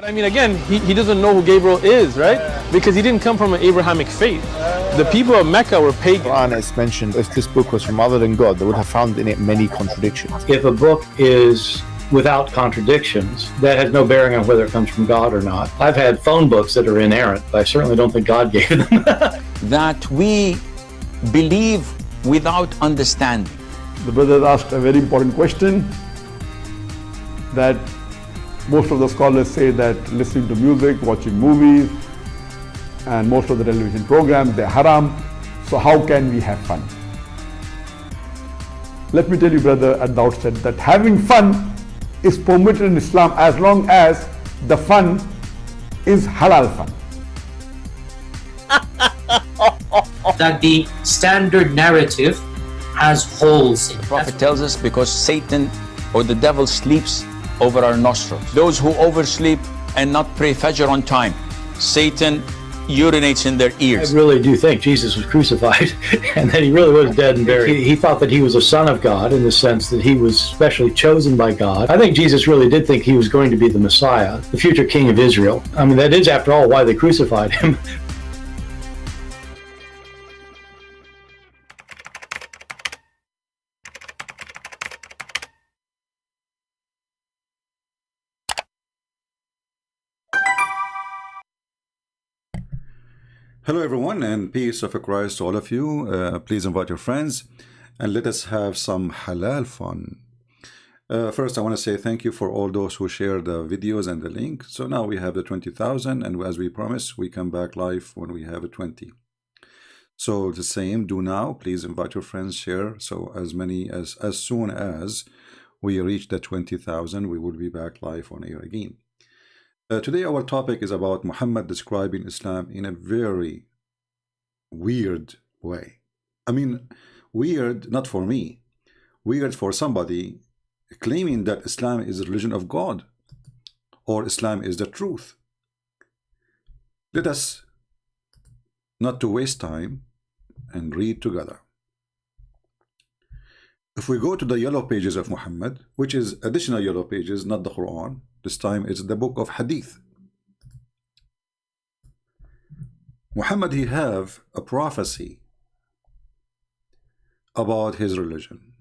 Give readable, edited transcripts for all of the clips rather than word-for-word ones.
I mean, again, he doesn't know who Gabriel is, right? Because he didn't come from an Abrahamic faith. The people of Mecca were pagan. Quran is mentioned, if this book was from other than God, they would have found in it many contradictions. If a book is without contradictions, that has no bearing on whether it comes from God or not. I've had phone books that are inerrant, but I certainly don't think God gave them. That we believe without understanding. The brother asked a very important question, that most of the scholars say that listening to music, watching movies, and most of the television programs, they're haram. So how can we have fun? Let me tell you, brother, at the outset that having fun is permitted in Islam as long as the fun is halal fun. That the standard narrative has holes in it. The Prophet tells us because Satan or the devil sleeps over our nostrils. Those who oversleep and not pray Fajr on time, Satan urinates in their I ears. really do think Jesus was crucified and that he really was dead and buried. He thought that he was a son of God in the sense that he was specially chosen by God. I think Jesus really did think he was going to be the Messiah, the future king of Israel. I mean, that is, after all, why they crucified him. Hello everyone, and peace of Christ to all of you. Please invite your friends and let us have some halal fun. First I want to say thank you for all those who share the videos and the link. So now we have the 20,000, and as we promised, we come back live when we have a 20. So the same, do now. Please invite your friends, share. So as soon as we reach the 20,000, we will be back live on air again. Today our topic is about Muhammad describing Islam in a very weird way. I mean, weird not for me, weird for somebody claiming that Islam is the religion of God or Islam is the truth. Let us not to waste time and read together. If we go to the yellow pages of Muhammad, which is additional yellow pages, not the Quran, this time it's the book of Hadith. Muhammad, he have a prophecy about his religion.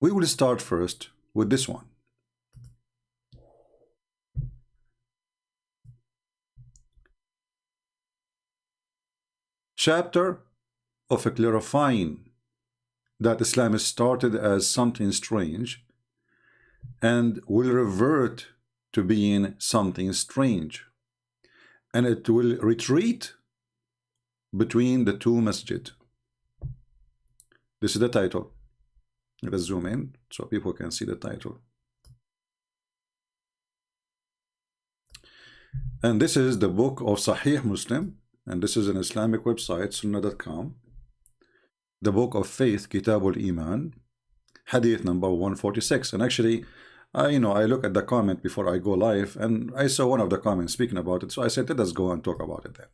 We will start first with this one. Chapter of clarifying that Islam is started as something strange and will revert to being something strange, and it will retreat between the two masjid. This is the title. Let us zoom in so people can see the title. And this is the book of Sahih Muslim, and this is an Islamic website, sunnah.com. The book of faith, Kitabul Iman, hadith number 146. And actually, I look at the comment before I go live, and I saw one of the comments speaking about it, so I said, let us go and talk about it then.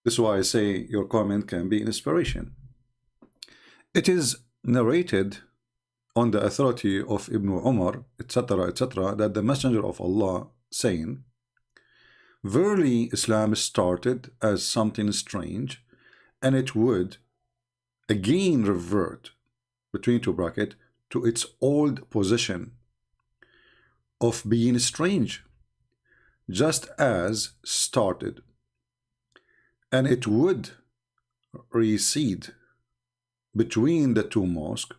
This is why I say your comment can be inspiration. It is narrated on the authority of Ibn Umar, etc., etc., that the Messenger of Allah saying, verily Islam started as something strange, and it would again revert, between two brackets, to its old position of being strange, just as started, and it would recede between the two mosques,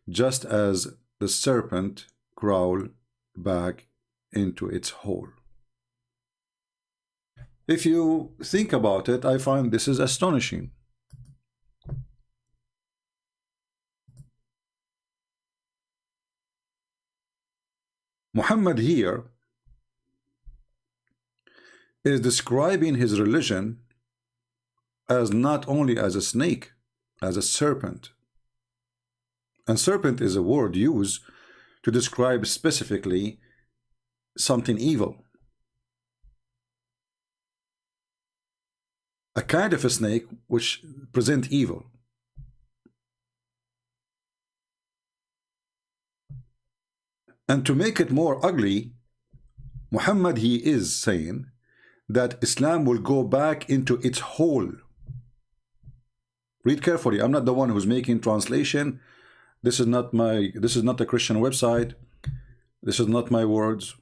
just as the serpent crawl back into its hole. If you think about it, I find this is astonishing. Muhammad here is describing his religion as not only as a snake, as a serpent. And serpent is a word used to describe specifically something evil. A kind of a snake which present evil. And to make it more ugly, Muhammad, he is saying that Islam will go back into its hole. Read carefully. I'm not the one who's making translation. This is not a Christian website. This is not my words.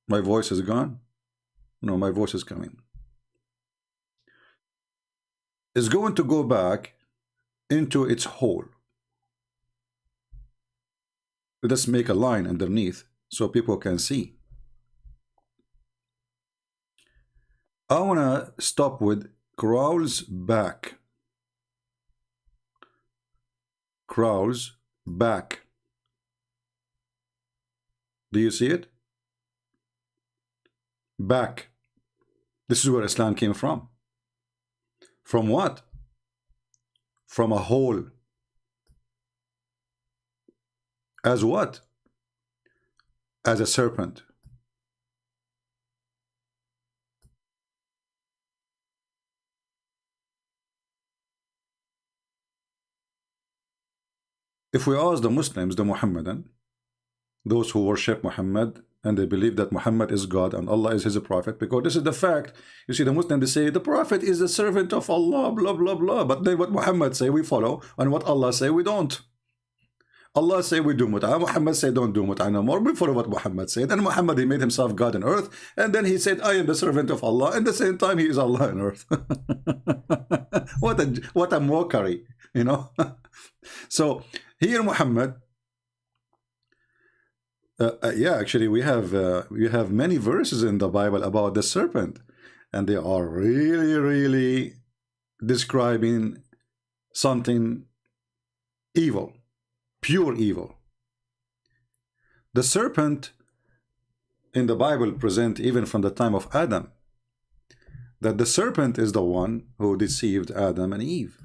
My voice is gone. No, my voice is coming. It's going to go back into its hole. Let us make a line underneath so people can see. I want to stop with crawls back. Crawls back. Do you see it? Back. This is where Islam came from. From what? From a hole. As what? As a serpent. If we ask the Muslims, the Muhammadan, those who worship Muhammad and they believe that Muhammad is God and Allah is his prophet, because this is the fact. You see, the Muslims, they say the prophet is the servant of Allah, blah blah blah, but then what Muhammad say we follow, and what Allah say we don't. Allah say we do mut'ah, Muhammad say don't do mut'ah no more. We follow what Muhammad said, and Muhammad, he made himself God on earth, and then he said I am the servant of Allah, and at the same time he is Allah on earth. What a mockery, you know. So here Muhammad, yeah, actually we have many verses in the Bible about the serpent, and they are really describing something evil, pure evil. The serpent in the Bible present even from the time of Adam, that the serpent is the one who deceived Adam and Eve.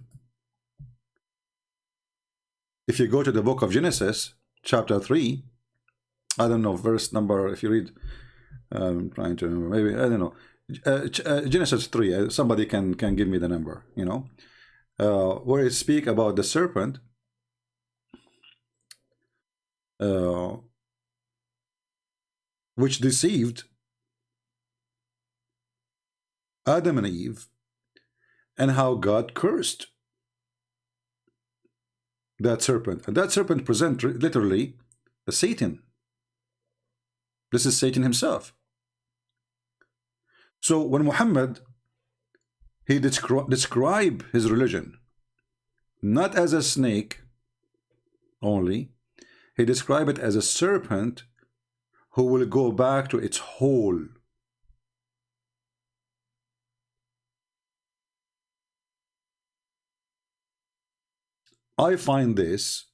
If you go to the book of Genesis, chapter 3, I don't know, verse number, if you read, I'm trying to remember, maybe, I don't know, Genesis 3, somebody can give me the number, you know, where it speak about the serpent, which deceived Adam and Eve, and how God cursed that serpent. And that serpent present literally the Satan. This is Satan himself. So when Muhammad, he describe his religion not as a snake only, he described it as a serpent who will go back to its hole. I find this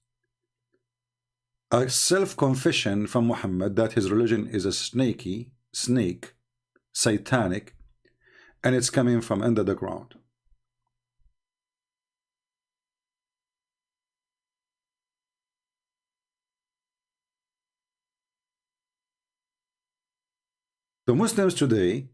a self-confession from Muhammad that his religion is a snake, satanic, and it's coming from under the ground. The Muslims today,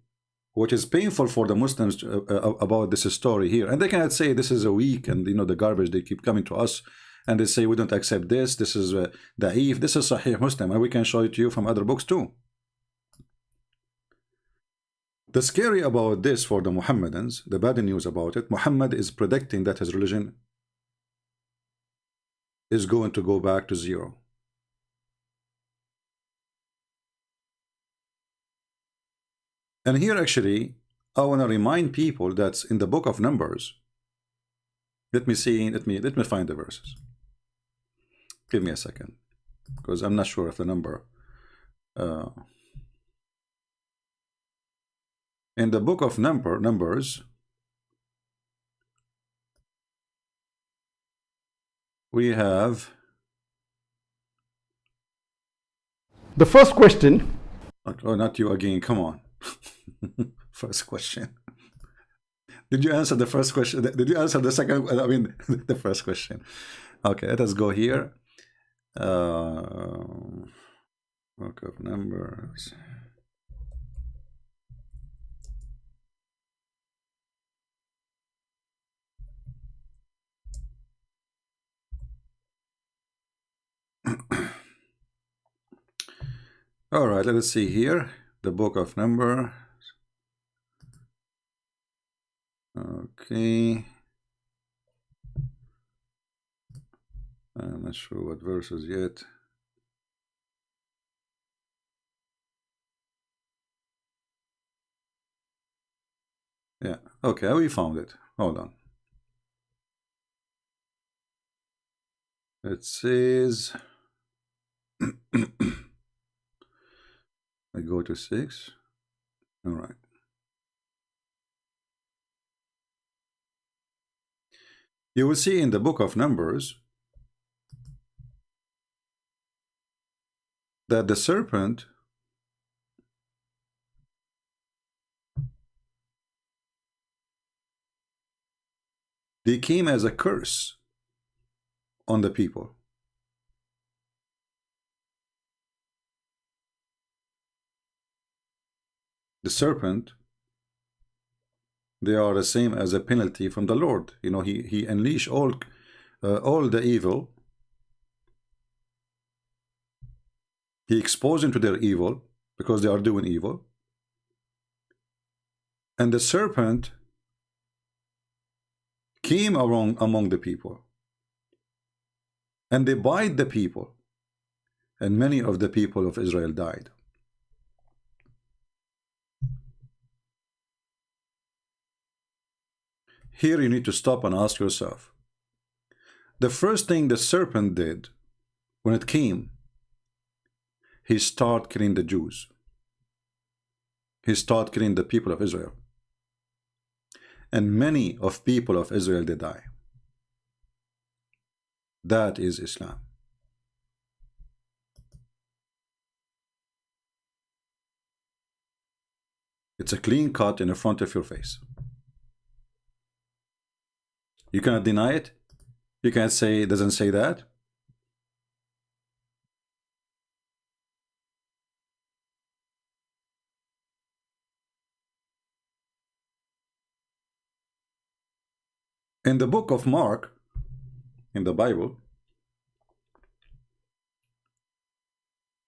what is painful for the Muslims about this story here, and they cannot say this is a weak and, you know, the garbage, they keep coming to us and they say we don't accept this is da'if, this is Sahih Muslim, and we can show it to you from other books too. The scary about this for the Muhammadans, the bad news about it, Muhammad is predicting that his religion is going to go back to zero. And here actually, I want to remind people that's in the book of Numbers. Let me see, let me find the verses. Give me a second, because I'm not sure of the number. In the book of Numbers, we have The first question. Oh, not you again, come on. First question. Did you answer the first question? Did you answer the second? I mean, the first question. Okay, let us go here. Book of Numbers. All right, let's see here. The book of Numbers. Okay. I'm not sure what verses yet. Yeah, okay, we found it. Hold on. It says, I go to 6. All right. You will see in the book of Numbers that the serpent they came as a curse on the people. The serpent, they are the same as a penalty from the Lord. You know, he unleashed all the evil. He exposed them to their evil because they are doing evil. And the serpent came among the people, and they bite the people, and many of the people of Israel died. Here you need to stop and ask yourself, the first thing the serpent did when it came, he started killing the Jews. He started killing the people of Israel. And many of people of Israel, they die. That is Islam. It's a clean cut in the front of your face. You cannot deny it. You can't say it doesn't say that. In the book of Mark, in the Bible,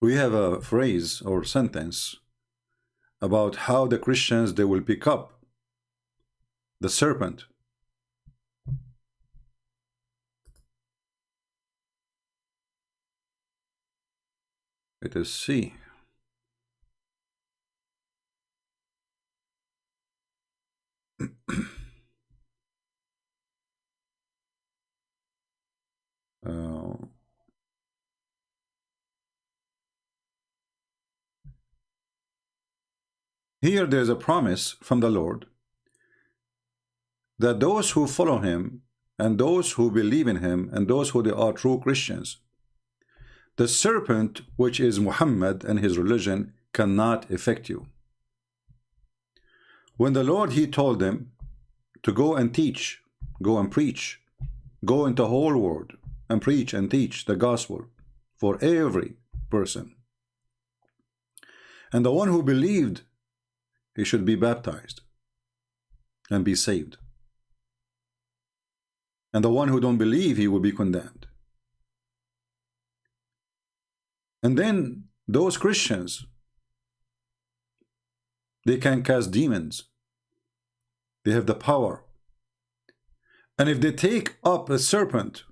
we have a phrase or sentence about how the Christians, they will pick up the serpent. It is C. Here there's a promise from the Lord that those who follow him and those who believe in him and those who are true Christians, the serpent, which is Muhammad and his religion, cannot affect you. When the Lord, he told them to go and teach, go and preach, go into the whole world and preach and teach the gospel for every person. And the one who believed, he should be baptized and be saved. And the one who don't believe, he will be condemned. And then those Christians, they can cast demons. They have the power. And if they take up a serpent,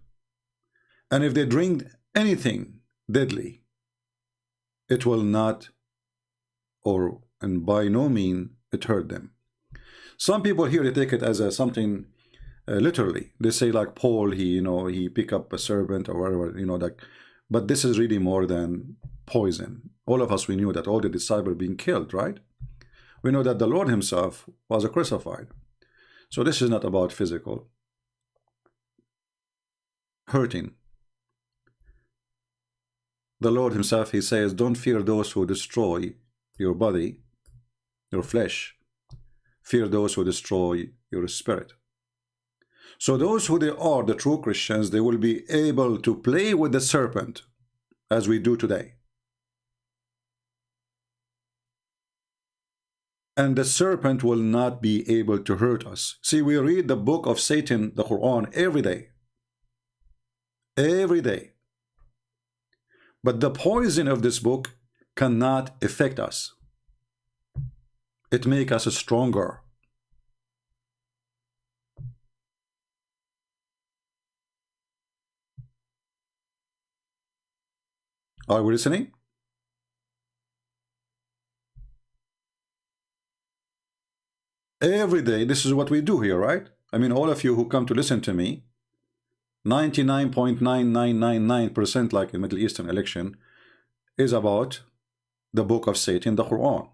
and if they drink anything deadly, it will not, and by no means, it hurt them. Some people here, they take it as something literally. They say like Paul, he pick up a serpent or whatever, like. But this is really more than poison. All of us, we knew that all the disciples being killed, right? We know that the Lord himself was crucified. So this is not about physical hurting. The Lord himself, he says, don't fear those who destroy your body, your flesh. Fear those who destroy your spirit. So those who they are, the true Christians, they will be able to play with the serpent as we do today. And the serpent will not be able to hurt us. See, we read the book of Satan, the Quran, every day. Every day. But the poison of this book cannot affect us. It makes us stronger. Are we listening? Every day, this is what we do here, right? I mean, all of you who come to listen to me, 99.9999%, like in Middle Eastern election, is about the book of Satan, the Quran.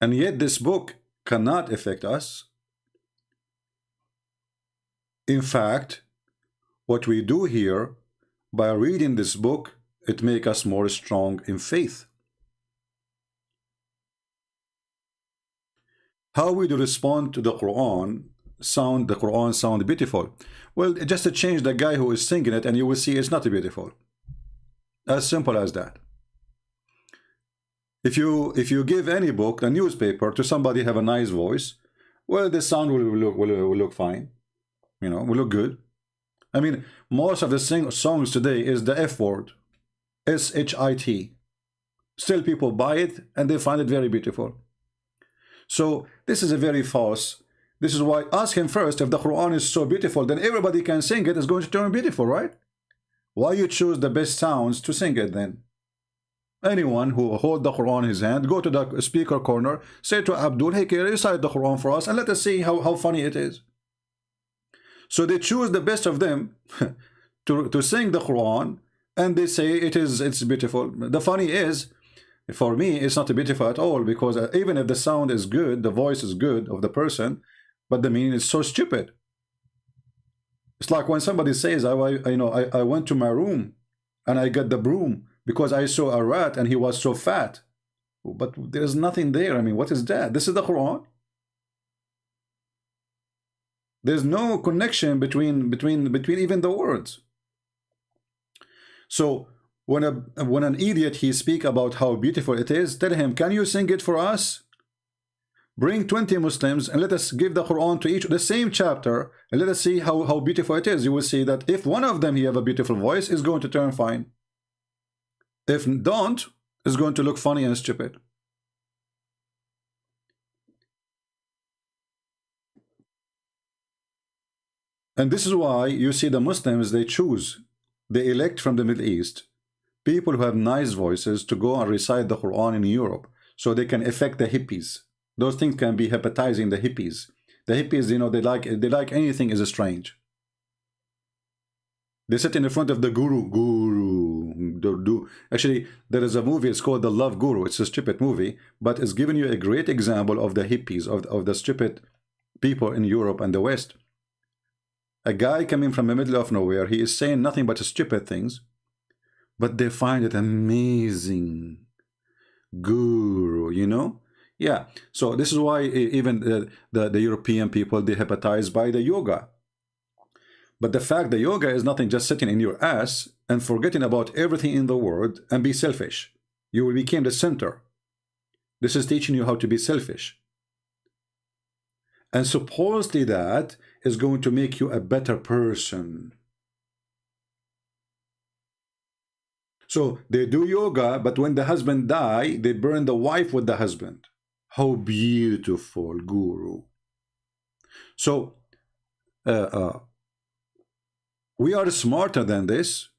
And yet this book cannot affect us. In fact, what we do here, by reading this book, it makes us more strong in faith. How we do respond to the Quran sound beautiful. Well, just to change the guy who is singing it and you will see it's not beautiful. As simple as that. If you give any book, a newspaper, to somebody have a nice voice, well, the sound will look fine. You know, will look good. I mean, most of the songs today is the F word, S-H-I-T. Still people buy it and they find it very beautiful. So this is a very false. This is why ask him first, if the Quran is so beautiful, then everybody can sing it, it's going to turn beautiful, right? Why you choose the best sounds to sing it then? Anyone who hold the Quran in his hand, go to the speaker corner, say to Abdul, hey, can you recite the Quran for us and let us see how funny it is. So they choose the best of them to sing the Quran, and they say it's beautiful. The funny is, for me, it's not beautiful at all, because even if the sound is good, the voice is good of the person, but the meaning is so stupid. It's like when somebody says, I went to my room and I got the broom because I saw a rat and he was so fat. But there's nothing there. I mean, what is that? This is the Quran. There's no connection between even the words. So when an idiot he speak about how beautiful it is, tell him, can you sing it for us? Bring 20 Muslims and let us give the Quran to each, the same chapter, and let us see how beautiful it is. You will see that if one of them he have a beautiful voice, it's going to turn fine. If don't, it's going to look funny and stupid. And this is why you see the Muslims, they elect from the Middle East people who have nice voices to go and recite the Quran in Europe, so they can affect the hippies. Those things can be hypnotizing the hippies. The hippies, you know, they like anything is strange. They sit in front of the guru. Actually, there is a movie, it's called The Love Guru. It's a stupid movie, but it's giving you a great example of the hippies, of the stupid people in Europe and the West. A guy coming from the middle of nowhere, he is saying nothing but stupid things, but they find it amazing. Guru, you know? Yeah, so this is why even the European people, they hypnotized by the yoga. But the fact that yoga is nothing just sitting in your ass and forgetting about everything in the world and be selfish. You will become the center. This is teaching you how to be selfish. And supposedly that is going to make you a better person. So they do yoga, but when the husband dies, they burn the wife with the husband. How beautiful, Guru. So we are smarter than this,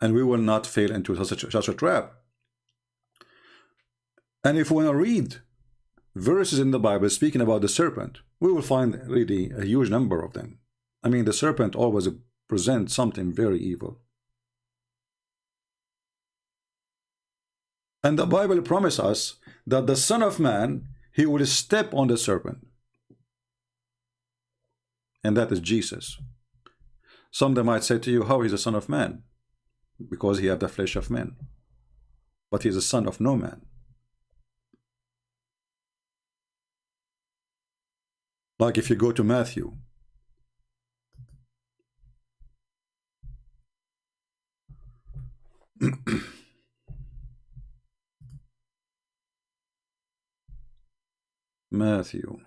and we will not fail into such a trap. And if we want to read verses in the Bible speaking about the serpent, we will find really a huge number of them. I mean, the serpent always presents something very evil. And the Bible promises us that the Son of Man, he will step on the serpent. And that is Jesus. Some they might say to you, how is the Son of Man? Because he has the flesh of man. But he is the son of no man. Like if you go to Matthew, Matthew.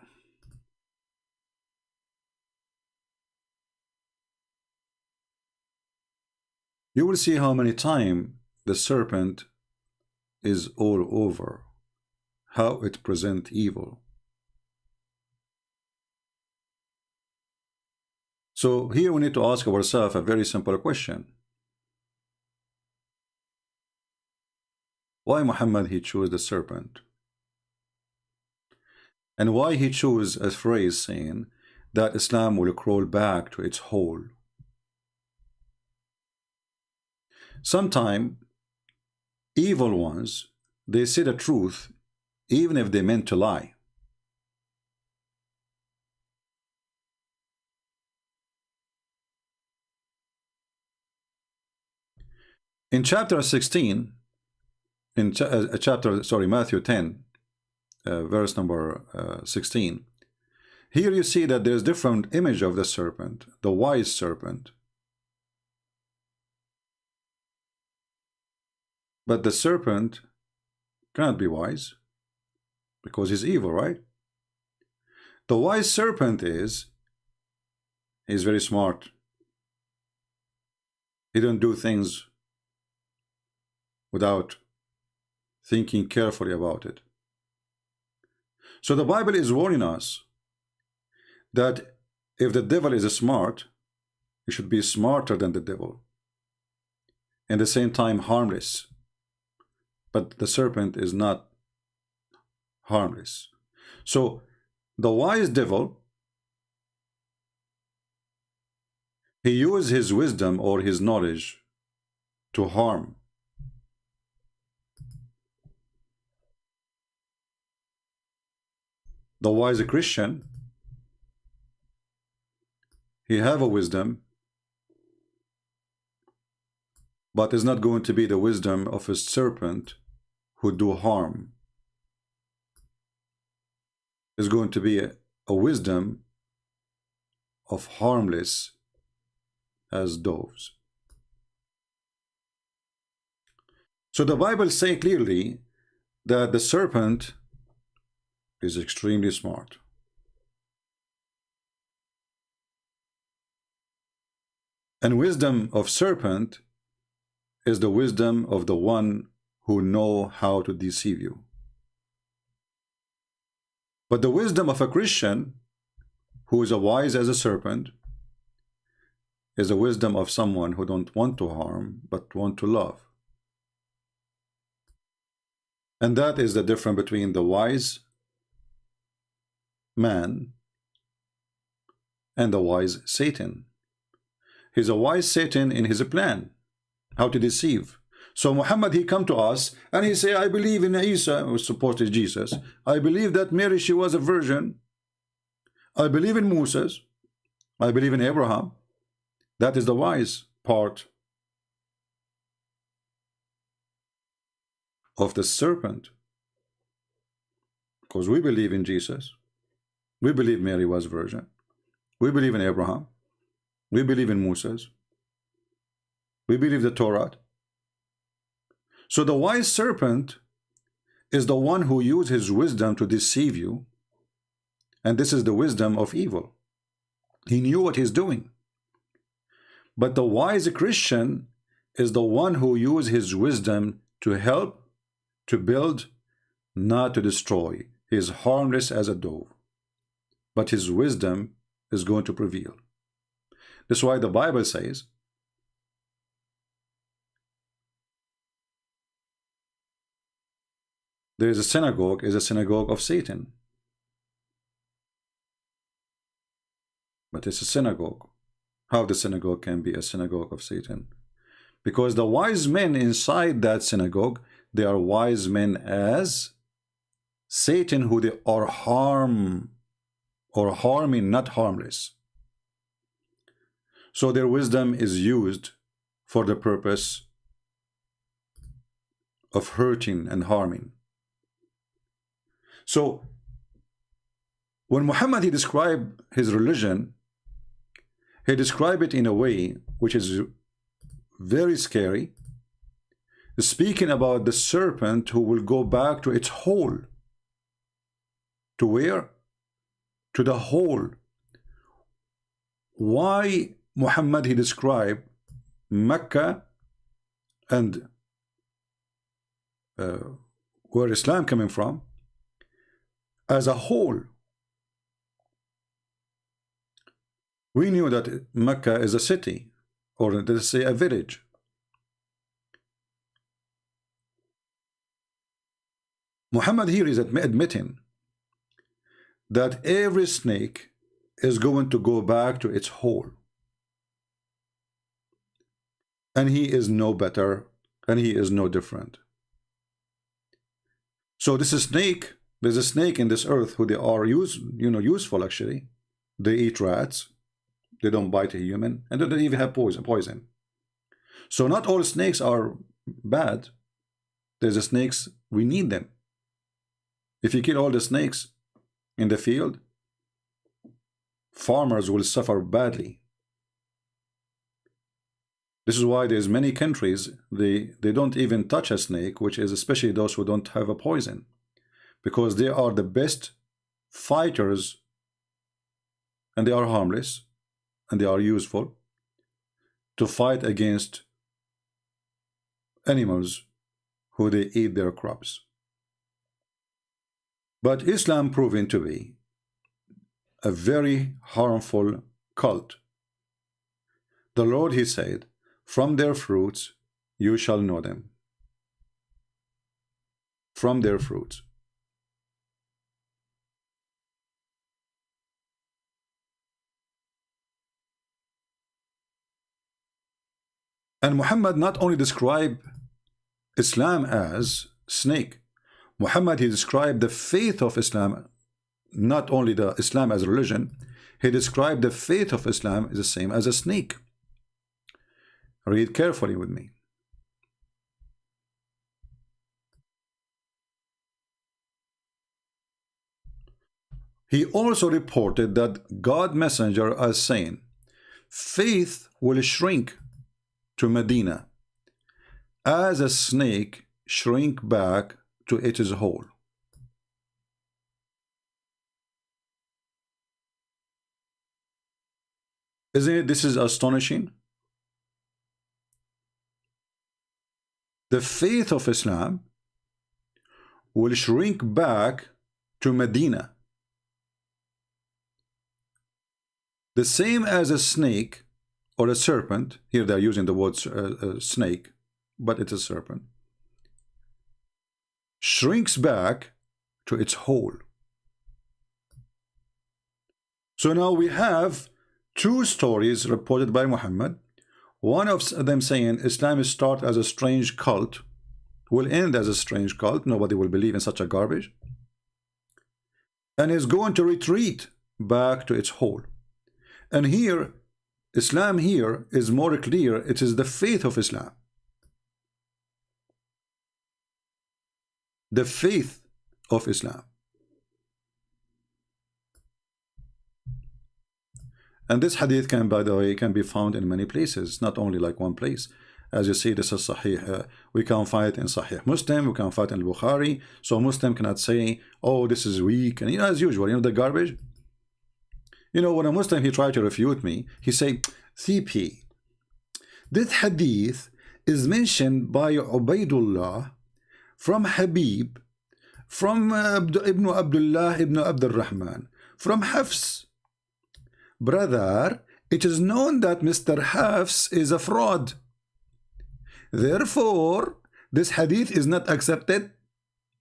you will see how many times the serpent is all over, how it presents evil. So here we need to ask ourselves a very simple question. Why Muhammad he chose the serpent? And why he chose a phrase saying that Islam will crawl back to its hole? Sometimes evil ones, they say the truth even if they meant to lie. In chapter 16, in Matthew 10, verse number 16, here you see that there's different image of the serpent, the wise serpent. But the serpent cannot be wise because he's evil, right? The wise serpent he's very smart. He don't do things without thinking carefully about it. So the Bible is warning us that if the devil is smart, he should be smarter than the devil, and at the same time harmless. But the serpent is not harmless. So the wise devil, he uses his wisdom or his knowledge to harm. The wise Christian, he have a wisdom, but is not going to be the wisdom of a serpent who do harm. Is going to be a wisdom of harmless as doves. So the Bible say clearly that the serpent is extremely smart. And wisdom of serpent is the wisdom of the one who know how to deceive you. But the wisdom of a Christian who is as wise as a serpent is the wisdom of someone who don't want to harm but want to love. And that is the difference between the wise man and the wise Satan. He's a wise Satan in his plan, how to deceive. So Muhammad, he come to us and he say, I believe in Isa, who supposedly Jesus. I believe that Mary, she was a virgin. I believe in Moses. I believe in Abraham. That is the wise part of the serpent. Because we believe in Jesus. We believe Mary was virgin. We believe in Abraham. We believe in Moses. We believe the Torah. So the wise serpent is the one who used his wisdom to deceive you. And this is the wisdom of evil. He knew what he's doing. But the wise Christian is the one who used his wisdom to help, to build, not to destroy. He is harmless as a dove. But his wisdom is going to prevail. That's why the Bible says, there is a synagogue of Satan. But it's a synagogue. How the synagogue can be a synagogue of Satan? Because the wise men inside that synagogue, they are wise men as Satan, who they are harming, not harmless. So their wisdom is used for the purpose of hurting and harming. So when Muhammad he described his religion, he described it in a way which is very scary, speaking about the serpent who will go back to its hole. To where? To the hole. Why Muhammad he described Mecca and where Islam coming from, as a whole, we knew that Mecca is a city, or let's say a village. Muhammad here is admitting that every snake is going to go back to its hole, and he is no better, and he is no different. So this is snake. There's a snake in this earth who they are useful actually. They eat rats. They don't bite a human, and they don't even have poison. So not all snakes are bad. There's a snakes, we need them. If you kill all the snakes in the field, farmers will suffer badly. This is why there's many countries, they don't even touch a snake, which is especially those who don't have a poison, because they are the best fighters, and they are harmless, and they are useful to fight against animals who they eat their crops. But Islam proven to be a very harmful cult. The Lord, he said, from their fruits you shall know them. From their fruits. And Muhammad not only described Islam as snake, Muhammad, he described the faith of Islam, not only the Islam as a religion, he described the faith of Islam as the same as a snake. Read carefully with me. He also reported that God messenger as saying, faith will shrink to Medina as a snake shrink back to its hole. Isn't it? This is astonishing. The faith of Islam will shrink back to Medina, the same as a snake or a serpent. Here they are using the word snake, but it's a serpent. Shrinks back to its hole. So now we have two stories reported by Muhammad. One of them saying Islam start as a strange cult, will end as a strange cult. Nobody will believe in such a garbage, and is going to retreat back to its hole. And here, Islam here is more clear. It is the faith of Islam. The faith of Islam. And this hadith can, by the way, can be found in many places, not only like one place. As you see, this is Sahih. We can find it in Sahih Muslim, we can find it in Bukhari. So Muslim cannot say, oh, this is weak. And as usual, the garbage. When a Muslim, he tried to refute me, he say, CP, this hadith is mentioned by Ubaidullah from Habib, from Ibn Abdullah ibn Abdul Rahman, from Hafs. Brother, it is known that Mr. Hafs is a fraud. Therefore, this hadith is not accepted.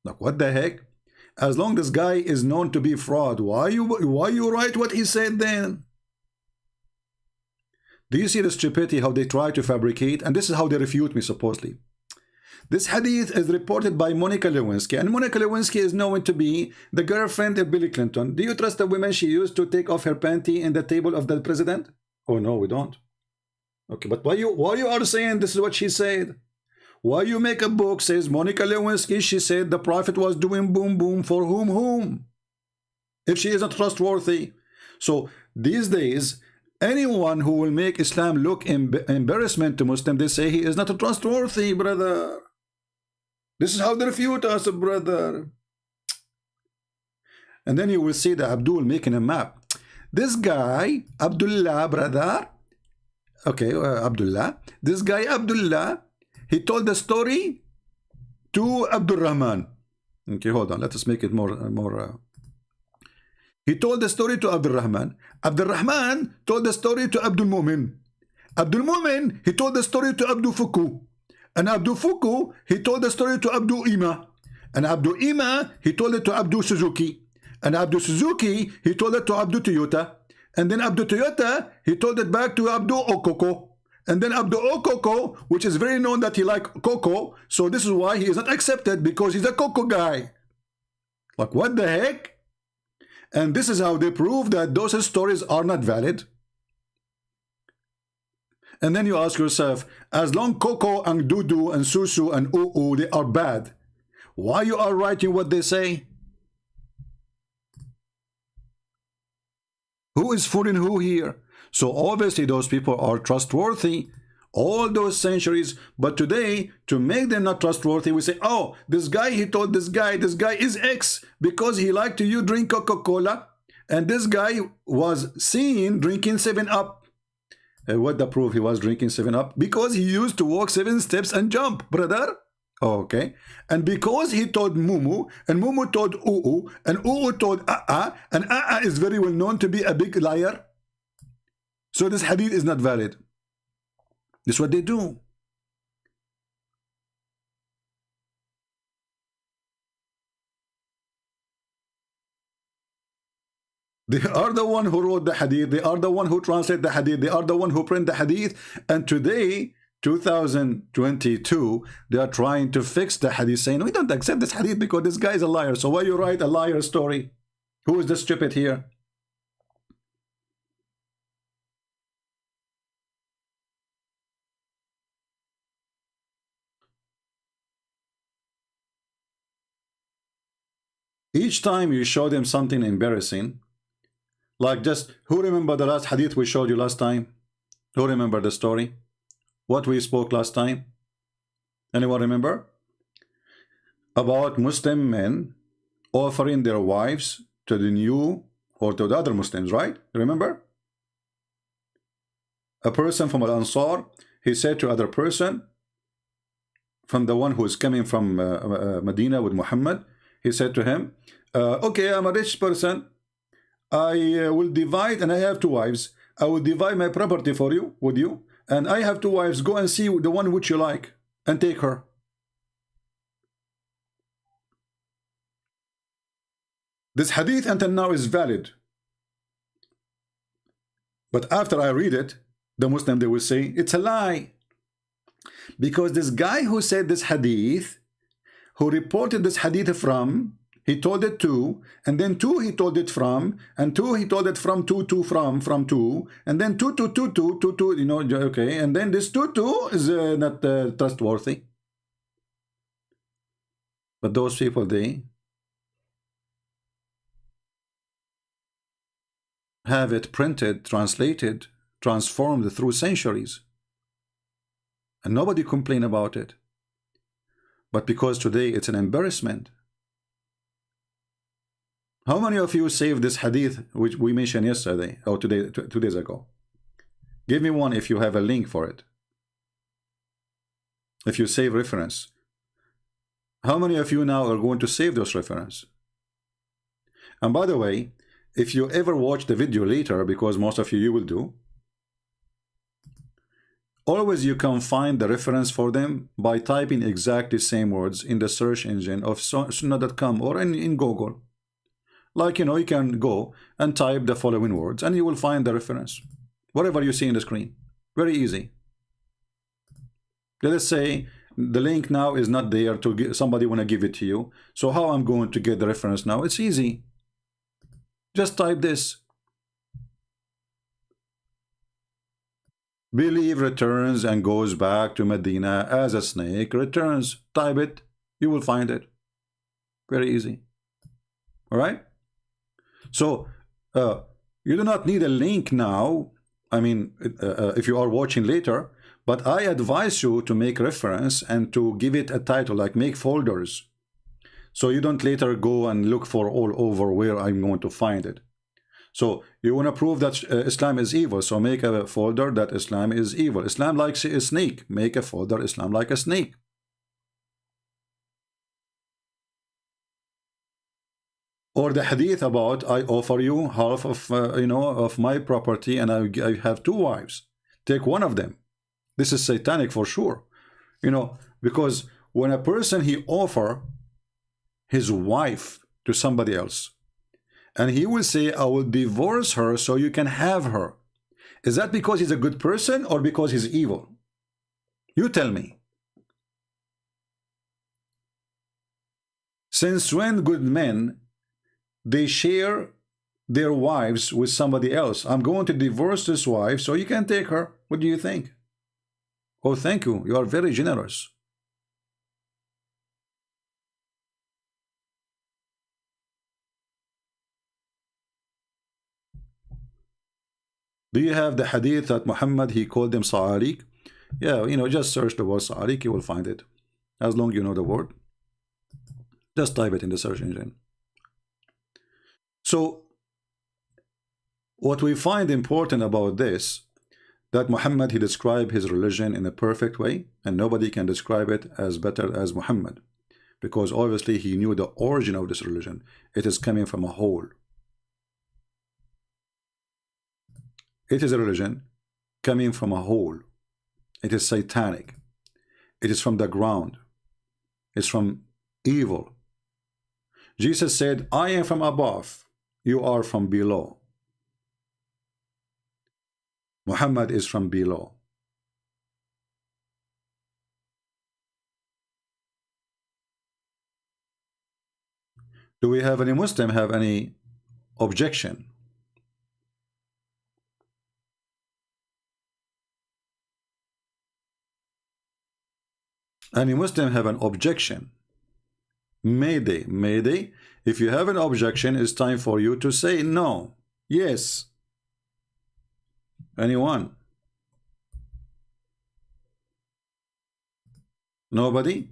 Like, what the heck? As long as this guy is known to be fraud, why you write what he said then? Do you see the stupidity how they try to fabricate? And this is how they refute me supposedly. This hadith is reported by Monica Lewinsky, and Monica Lewinsky is known to be the girlfriend of Bill Clinton. Do you trust the women she used to take off her panty in the table of the president? Oh no, we don't. Okay, but why you are saying this is what she said? Why you make a book says Monica Lewinsky, she said the prophet was doing boom boom for whom? If she isn't trustworthy. So these days, anyone who will make Islam look embarrassment to Muslim, they say he is not trustworthy, brother. This is how they refute us, brother. And then you will see the Abdul making a map. This guy, Abdullah, brother. Okay, Abdullah. This guy, Abdullah, he told the story to Abdul Rahman. Okay, hold on. Let us make it more. He told the story to Abdul Rahman. Abdul Rahman told the story to Abdul Mumin. Abdul Mumin, he told the story to Abdul Fuku. And Abdul Fuku, he told the story to Abdul Ima. And Abdul Ima, he told it to Abdul Suzuki. And Abdul Suzuki, he told it to Abdul Toyota. And then Abdul Toyota, he told it back to Abdul Okoko. And then Abdul Okoko, which is very known that he likes cocoa. So this is why he is not accepted, because he's a cocoa guy. Like, what the heck? And this is how they prove that those stories are not valid. And then you ask yourself, as long Coco and Dudu and Susu and Oo, they are bad, why you are writing what they say? Who is fooling who here? So obviously those people are trustworthy all those centuries, but today, to make them not trustworthy, we say, oh, this guy, he told this guy is X because he liked to drink Coca-Cola, and this guy was seen drinking 7-Up. What the proof he was drinking 7-Up? Because he used to walk 7 steps and jump, brother. Okay. And because he told Mumu, and Mumu told Oo, and Oo told and is very well known to be a big liar. So this hadith is not valid. This is what they do. They are the one who wrote the hadith. They are the one who translate the hadith. They are the one who print the hadith. And today, 2022, they are trying to fix the hadith, saying, we don't accept this hadith because this guy is a liar. So why you write a liar story? Who is the stupid here? Each time you show them something embarrassing, like just, who remember the last hadith we showed you last time? Who remember the story? What we spoke last time? Anyone remember? About Muslim men offering their wives to the new or to the other Muslims, right? Remember? A person from Al-Ansar, he said to other person, from the one who is coming from Medina with Muhammad, he said to him, okay, I'm a rich person. I will divide, and I have 2 wives. I will divide my property for you, with you, and I have 2 wives. Go and see the one which you like, and take her. This hadith until now is valid. But after I read it, the Muslim, they will say, it's a lie. Because this guy who said this hadith, who reported this hadith from, he told it to, and then 2 he told it from, and 2 he told it from 2 from 2, and then 2 2, you know, okay, and then this 2 is not trustworthy. But those people, they have it printed, translated, transformed through centuries, and nobody complain about it. But because today it's an embarrassment. How many of you saved this hadith which we mentioned yesterday or today, 2 days ago? Give me one if you have a link for it. If you save reference. How many of you now are going to save those reference? And by the way, if you ever watch the video later, because most of you will do, always you can find the reference for them by typing exactly the same words in the search engine of sunnah.com or in Google. Like, you know, you can go and type the following words and you will find the reference. Whatever you see in the screen. Very easy. Let us say the link now is not there to give, somebody want to give it to you. So how I'm going to get the reference now? It's easy. Just type this. Believe returns and goes back to Medina as a snake returns. Type it. You will find it. Very easy. All right? So, you do not need a link now. I mean, if you are watching later, but I advise you to make reference and to give it a title, like make folders. So you don't later go and look for all over where I'm going to find it. So you want to prove that Islam is evil, so make a folder that Islam is evil. Islam likes a snake, make a folder Islam like a snake. Or the hadith about I offer you half of of my property and I have 2 wives, take one of them. This is satanic for sure, because when a person he offer his wife to somebody else and he will say I will divorce her so you can have her, is that because he's a good person or because he's evil? You tell me. Since when good men they share their wives with somebody else? I'm going to divorce this wife so you can take her. What do you think? Oh, thank you. You are very generous. Do you have the hadith that Muhammad he called them Sa'arik? Yeah, just search the word Sa'arik, you will find it. As long as you know the word, just type it in the search engine. So what we find important about this, that Muhammad he described his religion in a perfect way, and nobody can describe it as better as Muhammad, because obviously he knew the origin of this religion. It is coming from a hole. It is a religion coming from a hole. It is satanic. It is from the ground. It's from evil. Jesus said, I am from above, you are from below. Muhammad is from below. Do we have any Muslim have any objection? Any Muslim have an objection? Mayday, mayday. If you have an objection, it's time for you to say no. Yes. Anyone? Nobody?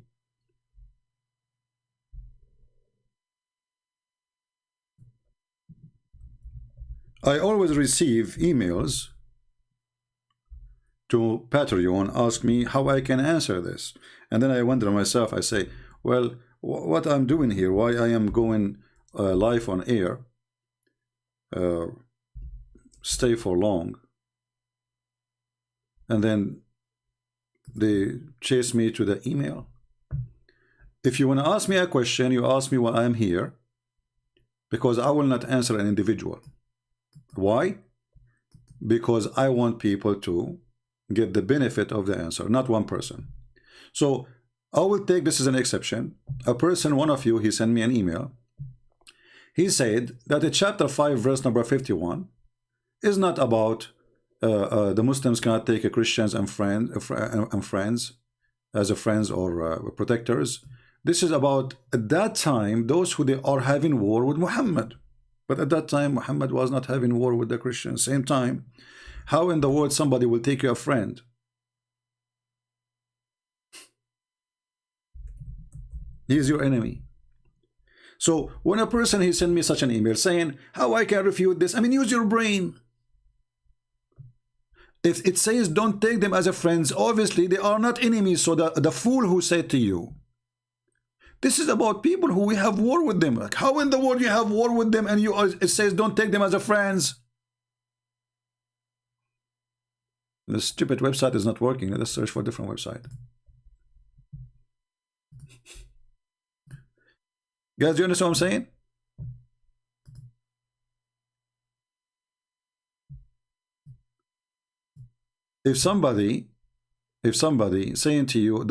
I always receive emails to Patreon ask me how I can answer this, and then I wonder myself, I say, well, what I'm doing here, why I am going live on air, stay for long, and then they chase me to the email. If you want to ask me a question, you ask me why I'm here, because I will not answer an individual. Why? Because I want people to get the benefit of the answer, not one person. So I will take this as an exception. A person, one of you, he sent me an email. He said that in chapter 5 verse number 51 is not about the Muslims cannot take Christians and friends as a friends or protectors. This is about at that time those who they are having war with Muhammad. But at that time Muhammad was not having war with the Christians. Same time, how in the world somebody will take you a friend? He is your enemy. So when a person he sent me such an email saying how I can refute this, I mean, use your brain. If it says don't take them as a friends, obviously they are not enemies. So the fool who said to you, this is about people who we have war with them. Like, how in the world you have war with them and it says don't take them as a friends? The stupid website is not working. Let us search for a different website. Guys, do you understand what I'm saying? If somebody saying to you,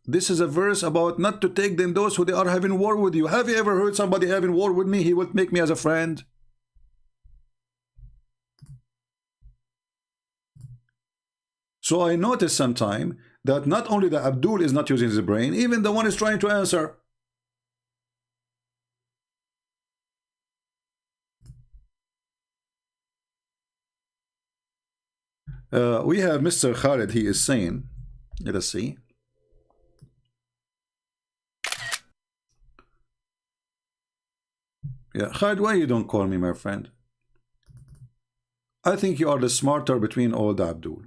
this is a verse about not to take them, those who they are having war with you. Have you ever heard somebody having war with me? He will make me as a friend. So I noticed sometime that not only the Abdul is not using his brain, even the one is trying to answer. We have Mr. Khalid, he is saying, let us see. Yeah, Khalid, why you don't call me, my friend? I think you are the smarter between all the Abdul.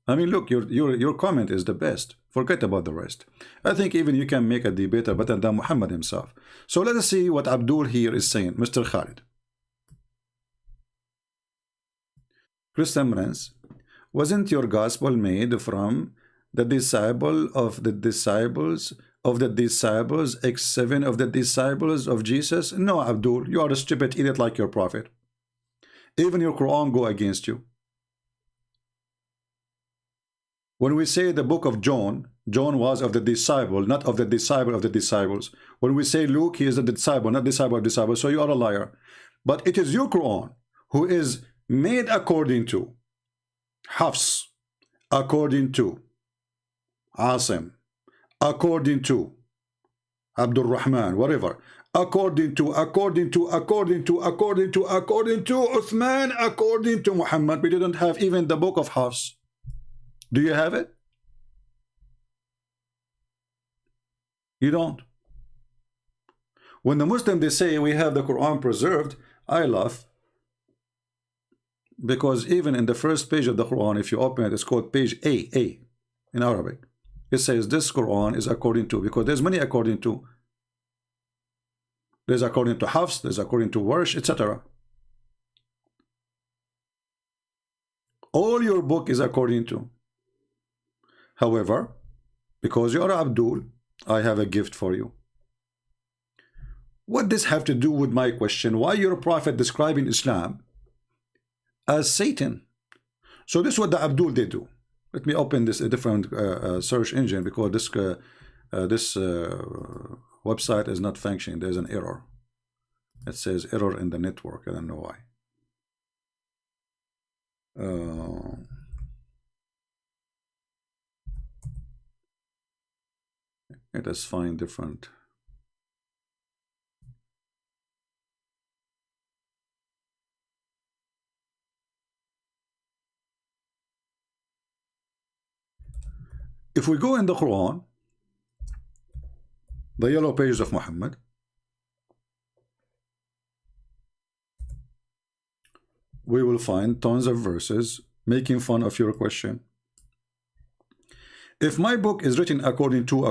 I mean, look, your comment is the best. Forget about the rest. I think even you can make a debater better than Muhammad himself. So let us see what Abdul here is saying. Mr. Khalid. Christian Prince, wasn't your gospel made from the disciple of the disciples of the disciples, X7 of the disciples of Jesus? No, Abdul, you are a stupid idiot like your prophet. Even your Quran go against you. When we say the book of John, John was of the disciple, not of the disciple of the disciples. When we say Luke, he is a disciple, not disciple of disciples. So you are a liar. But it is your Quran who is made according to Hafs, according to Asim, according to Abdul Rahman, whatever, according to Uthman, according to Muhammad. We didn't have even the book of Hafs. Do you have it? You don't. When the Muslims, they say we have the Quran preserved, I laugh. Because even in the first page of the Quran, if you open it, it's called page A in Arabic. It says this Quran is according to, because there's many according to. There's according to Hafs, there's according to Warsh, etc. All your book is according to. However, because you are Abdul, I have a gift for you. What does have to do with my question? Why your prophet describing Islam as Satan? So this is what the Abdul they do. Let me open this a different search engine, because this website is not functioning. There's an error. It says error in the network. I don't know why. Let us find different. If we go in the Quran, the yellow pages of Muhammad, we will find tons of verses making fun of your question. If my book is written according to,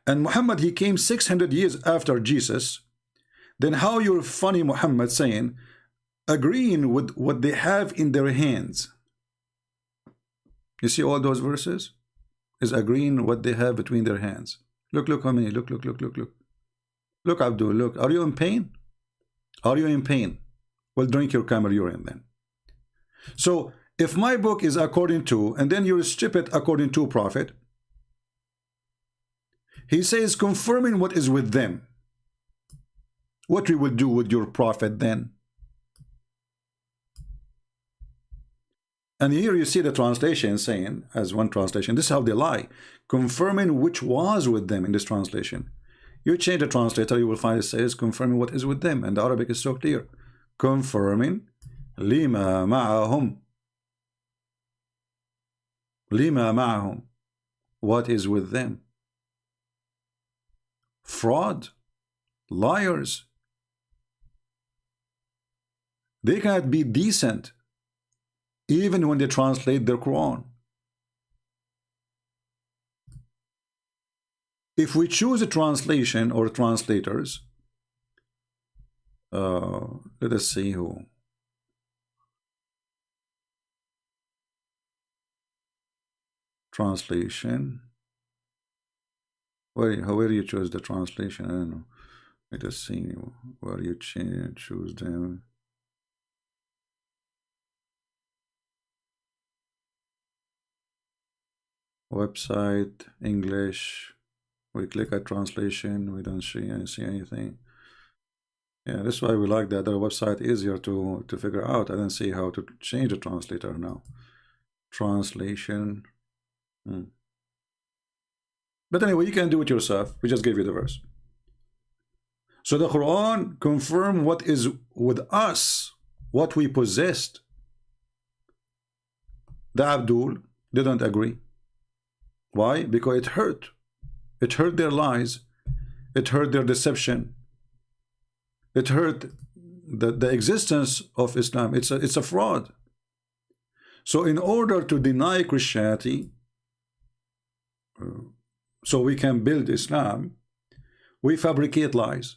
and Muhammad, he came 600 years after Jesus, then how you're funny Muhammad saying, agreeing with what they have in their hands. You see all those verses? Is agreeing what they have between their hands. Look how many, look. Look, Abdul, look. Are you in pain? Are you in pain? Well, drink your camel urine then. So, if my book is according to, and then you strip it according to prophet, he says confirming what is with them. What we will do with your prophet then? And here you see the translation saying, as one translation, this is how they lie, confirming which was with them in this translation. You change the translator, you will find it says confirming what is with them, and the Arabic is so clear. Confirming lima ma'ahum. Lima ma'ahum. What is with them? Fraud, liars. They cannot be decent even when they translate their Quran. If we choose a translation or translators, let us see who. Translation. Where you choose the translation? I don't know. Let us see where you choose them. Website, English. We click at translation, we don't see anything. Yeah, that's why we like the other website, easier to figure out. I don't see how to change the translator now. Translation. But anyway, you can do it yourself. We just gave you the verse. So the Quran confirm what is with us, what we possessed. The Abdul didn't agree. Why? Because it hurt. It hurt their lies. It hurt their deception. It hurt the existence of Islam. It's a fraud. So in order to deny Christianity, so we can build Islam, we fabricate lies.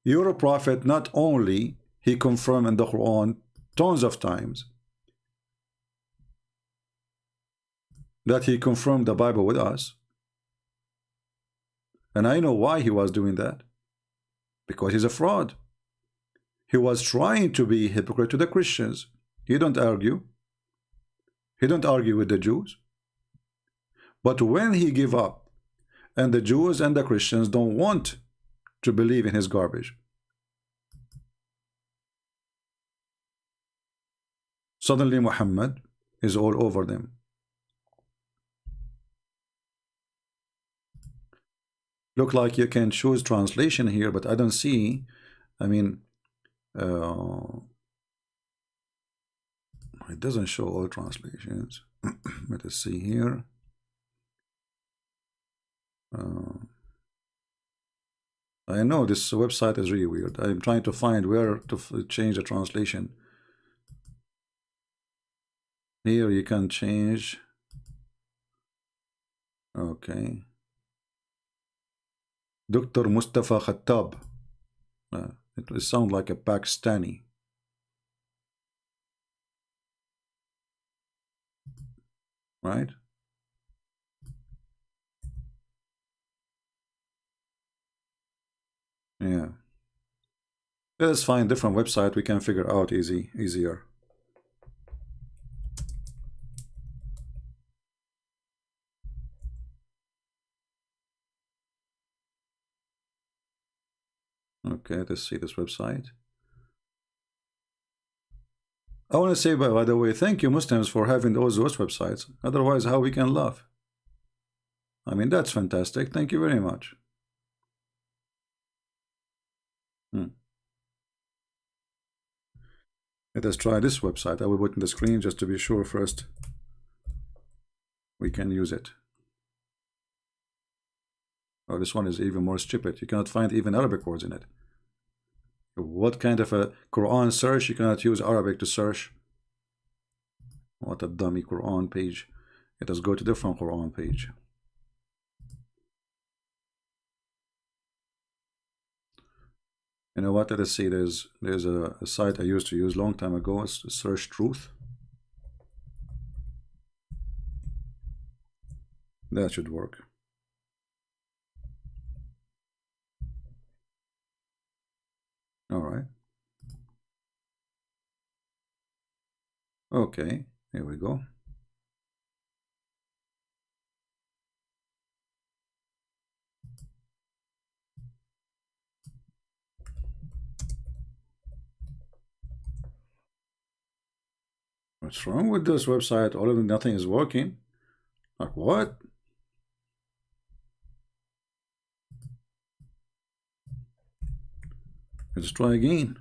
Your prophet, not only he confirmed in the Quran tons of times that he confirmed the Bible with us, and I know why he was doing that, because he's a fraud. He was trying to be a hypocrite to the Christians. He don't argue. He don't argue with the Jews. But when he give up, and the Jews and the Christians don't want to believe in his garbage, suddenly Muhammad is all over them. Look like you can choose translation here, but I don't see. I mean, it doesn't show all translations. Let us see here. I know this website is really weird. I'm trying to find where to change the translation. Here you can change. Okay. Dr. Mustafa Khattab. It will sound like a Pakistani. Right? Yeah. Let us find different website we can figure out easier. Okay, let's see this website. I want to say, by the way, thank you Muslims for having those websites. Otherwise, how we can love? I mean, that's fantastic. Thank you very much. Let us try this website. I will put in the screen just to be sure first we can use it. Oh, this one is even more stupid. You cannot find even Arabic words in it. What kind of a Quran search? You cannot use Arabic to search. What a dummy Quran page. Let us go to different Quran page. You know what? Let us see. There's a site I used to use long time ago. It's Search Truth. That should work. All right. Okay, here we go. What's wrong with this website? All of them, nothing is working. Like what? Let's try again.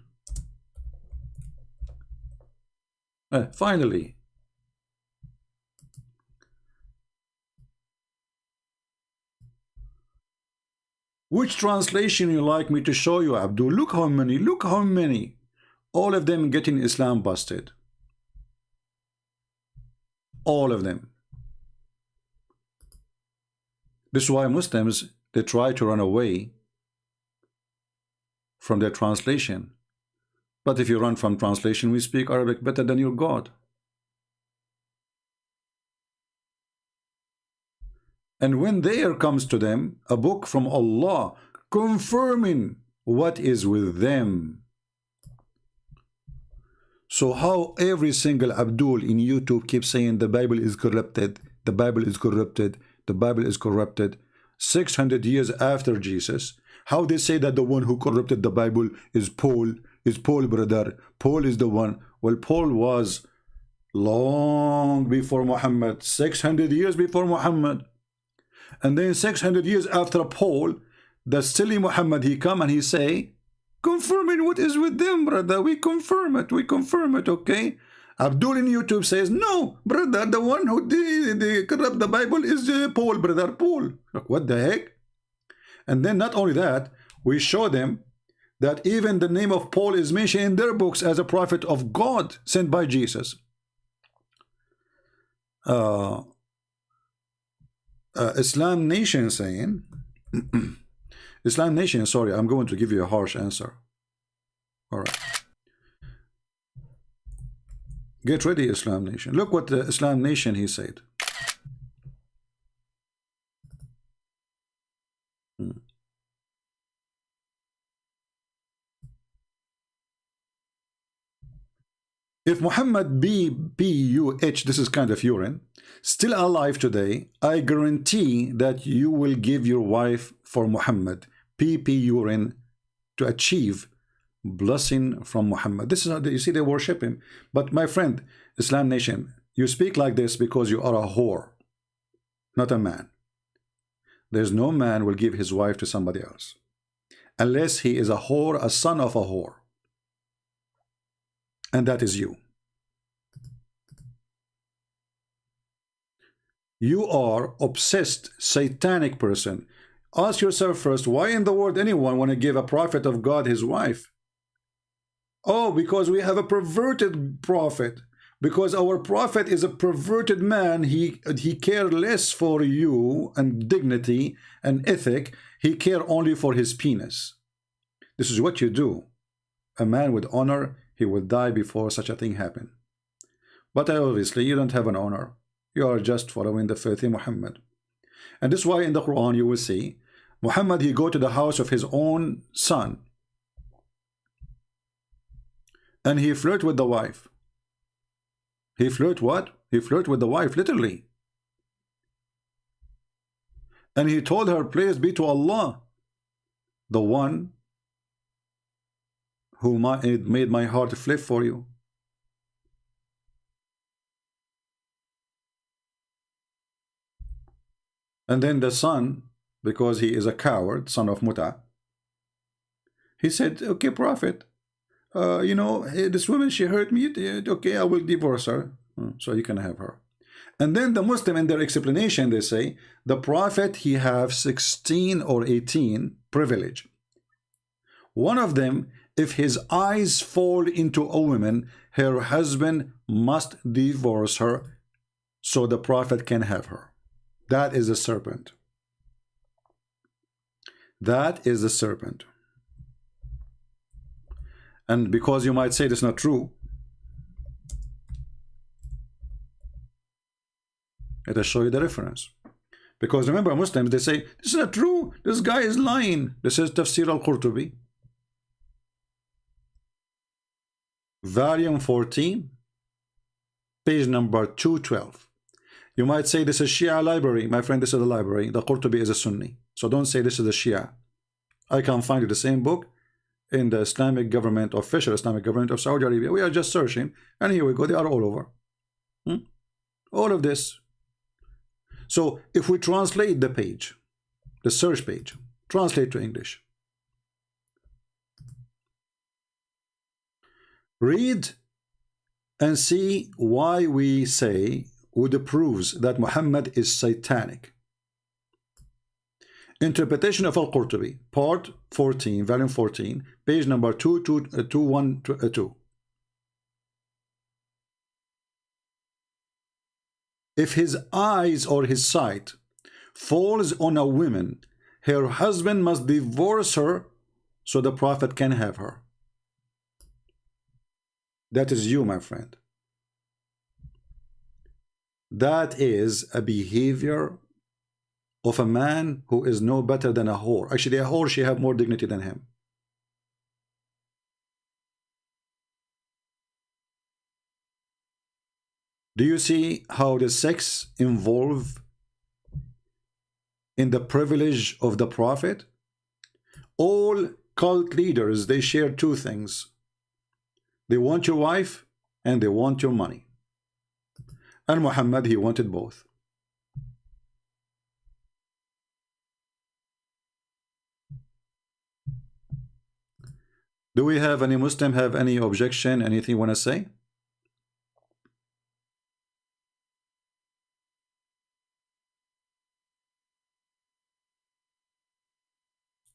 Finally. Which translation you like me to show you, Abdul? Look how many. Look how many. All of them getting Islam busted. All of them. This is why Muslims, they try to run away from their translation. But if you run from translation, we speak Arabic better than your God. And when there comes to them a book from Allah confirming what is with them. So how every single Abdul in YouTube keeps saying the Bible is corrupted, the Bible is corrupted, the Bible is corrupted, 600 years after Jesus, how they say that the one who corrupted the Bible is Paul, brother. Paul is the one. Well, Paul was long before Muhammad, 600 years before Muhammad. And then 600 years after Paul, the silly Muhammad, he come and he say, confirming what is with them, brother. We confirm it, okay? Abdul in YouTube says, no, brother, the one who did corrupt the Bible is Paul, brother, Paul. Look, what the heck? And then not only that, we show them that even the name of Paul is mentioned in their books as a prophet of God sent by Jesus. Islam Nation saying, Islam Nation, sorry, I'm going to give you a harsh answer. All right. Get ready, Islam Nation. Look what the Islam Nation he said. If Muhammad B.P.U.H, this is kind of urine, still alive today, I guarantee that you will give your wife for Muhammad P.P. urine to achieve blessing from Muhammad. This is how you see they worship him. But my friend, Islam Nation, you speak like this because you are a whore, not a man. There's no man will give his wife to somebody else unless he is a whore, a son of a whore. And that is you. You are obsessed, satanic person. Ask yourself first, why in the world anyone want to give a prophet of God his wife? Oh, because we have a perverted prophet. Because our prophet is a perverted man. He care less for you and dignity and ethic. He care only for his penis. This is what you do. A man with honor, he will die before such a thing happen. But obviously you don't have an honor. You are just following the filthy Muhammad. And this is why in the Quran you will see Muhammad, he go to the house of his own son and he flirt with the wife. He flirt what? He flirt with the wife, literally. And he told her, praise be to Allah, the one who made my heart flip for you. And then the son, because he is a coward, son of Muta, he said, okay, prophet, you know, this woman, she hurt me, okay, I will divorce her, so you can have her. And then the Muslim, in their explanation, they say, the prophet, he have 16 or 18 privilege. One of them, if his eyes fall into a woman, her husband must divorce her so the prophet can have her. That is a serpent. That is a serpent. And because you might say this is not true, let us show you the reference. Because remember, Muslims, they say, this is not true, this guy is lying. This is Tafsir al-Qurtubi, volume 14, page number 212. You might say this is Shia library. My friend, this is the library. The Qurtubi is a Sunni. So don't say this is the Shia. I can find you the same book in the Islamic government, official Islamic government of Saudi Arabia. We are just searching, and here we go. They are all over. All of this. So if we translate the page, the search page, translate to English. Read and see why we say would proves that Muhammad is satanic. Interpretation of Al-Qurtubi, part 14, volume 14, page number 212. If his eyes or his sight falls on a woman, her husband must divorce her so the prophet can have her. That is you, my friend. That is a behavior of a man who is no better than a whore. Actually, a whore, she have more dignity than him. Do you see how the sex involve in the privilege of the prophet? All cult leaders, they share two things. They want your wife and they want your money. And Muhammad, he wanted both. Do we have any Muslim have any objection, anything you want to say?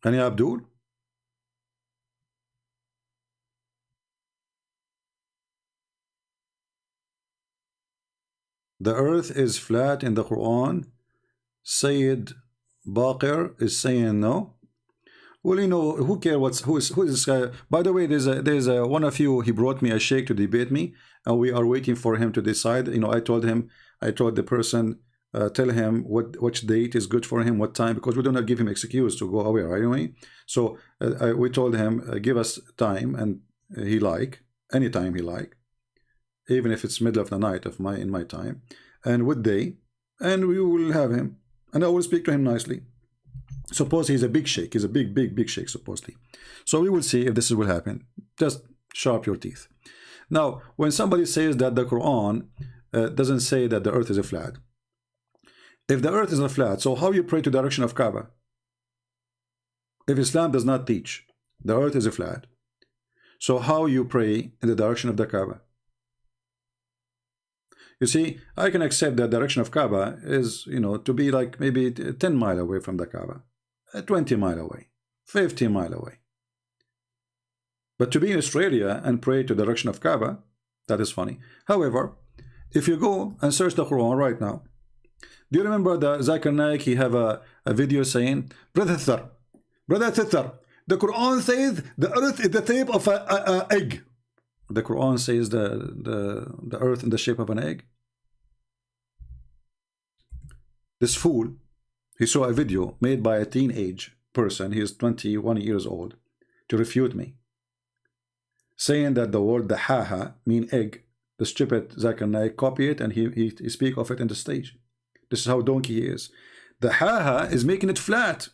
Any Abdul? the earth is flat in the Quran. Sayyid Baqir is saying no. Well, you know, who cares who is this guy? By the way, there's a one of you, he brought me a sheikh to debate me, and we are waiting for him to decide. You know, I told the person, tell him which date is good for him, what time, because we do not give him excuse to go away, right? Anyway, so we told him, give us time, and he like anytime he like, even if it's middle of the night in my time, and what day, and we will have him, and I will speak to him nicely. Suppose he's a big sheikh, he's a big sheikh supposedly. So we will see if this will happen. Just sharp your teeth. Now, when somebody says that the Quran doesn't say that the earth is a flat, if the earth is a flat, so how you pray to the direction of Kaaba? If Islam does not teach the earth is a flat, so how you pray in the direction of the Kaaba? You see, I can accept that direction of Kaaba is, you know, to be like maybe 10 miles away from the Kaaba, 20 miles away, 50 miles away. But to be in Australia and pray to the direction of Kaaba, that is funny. However, if you go and search the Quran right now, do you remember the Zakir Naik? He have a video saying, Brother Thithar, the Quran says the earth is the shape of an egg. The Quran says the earth in the shape of an egg. This fool, he saw a video made by a teenage person, he is 21 years old, to refute me, saying that the word the haha mean egg. The stupid Zakir Naik copy it and he speak of it in the stage. This is how donkey he is. The haha is making it flat.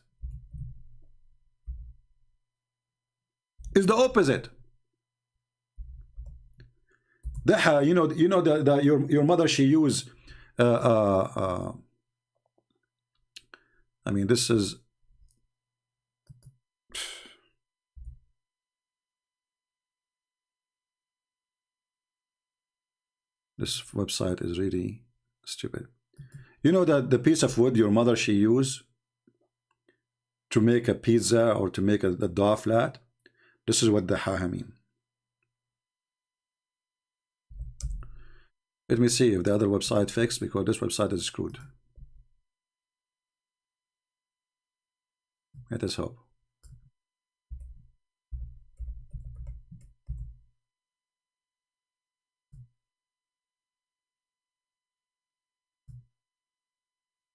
It's the opposite. The you know that your mother, she use I mean, this is this website is really stupid. You know that the piece of wood your mother, she use to make a pizza or to make the dough flat, this is what the haha mean. Let me see if the other website fixed, because this website is screwed. Let us hope.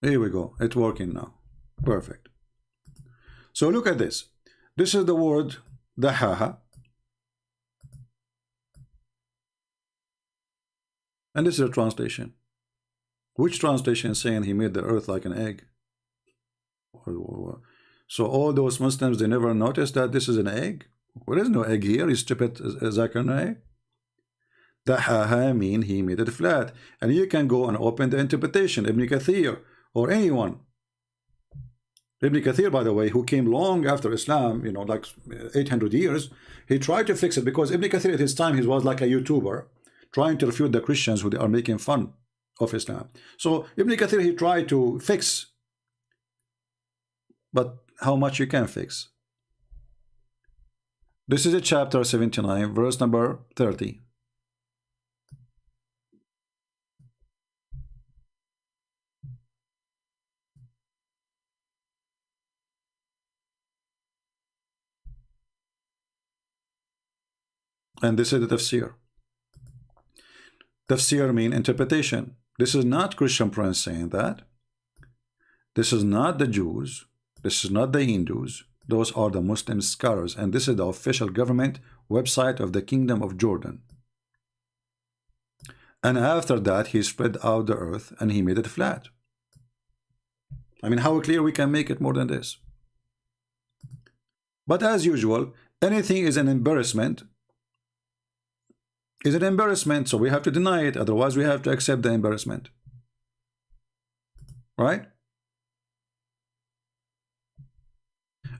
Here we go. It's working now. Perfect. So look at this. This is the word the haha. And this is a translation. Which translation is saying he made the earth like an egg? So all those Muslims, they never noticed that this is an egg? There is no egg here, you stupid Zakir Naik. The haha mean he made it flat. And you can go and open the interpretation, Ibn Kathir or anyone. Ibn Kathir, by the way, who came long after Islam, you know, like 800 years, he tried to fix it, because Ibn Kathir at his time, he was like a YouTuber trying to refute the Christians who are making fun of Islam. So Ibn Kathir, he tried to fix, but how much you can fix? This is a chapter 79, verse number 30. And this is the tafsir. Tafsir mean interpretation. This is not Christian Prince saying that. This is not the Jews. This is not the Hindus. Those are the Muslim scholars. And this is the official government website of the Kingdom of Jordan. And after that, he spread out the earth and he made it flat. I mean, how clear we can make it more than this? But as usual, anything is an embarrassment. Is an embarrassment, so we have to deny it. Otherwise, we have to accept the embarrassment. Right?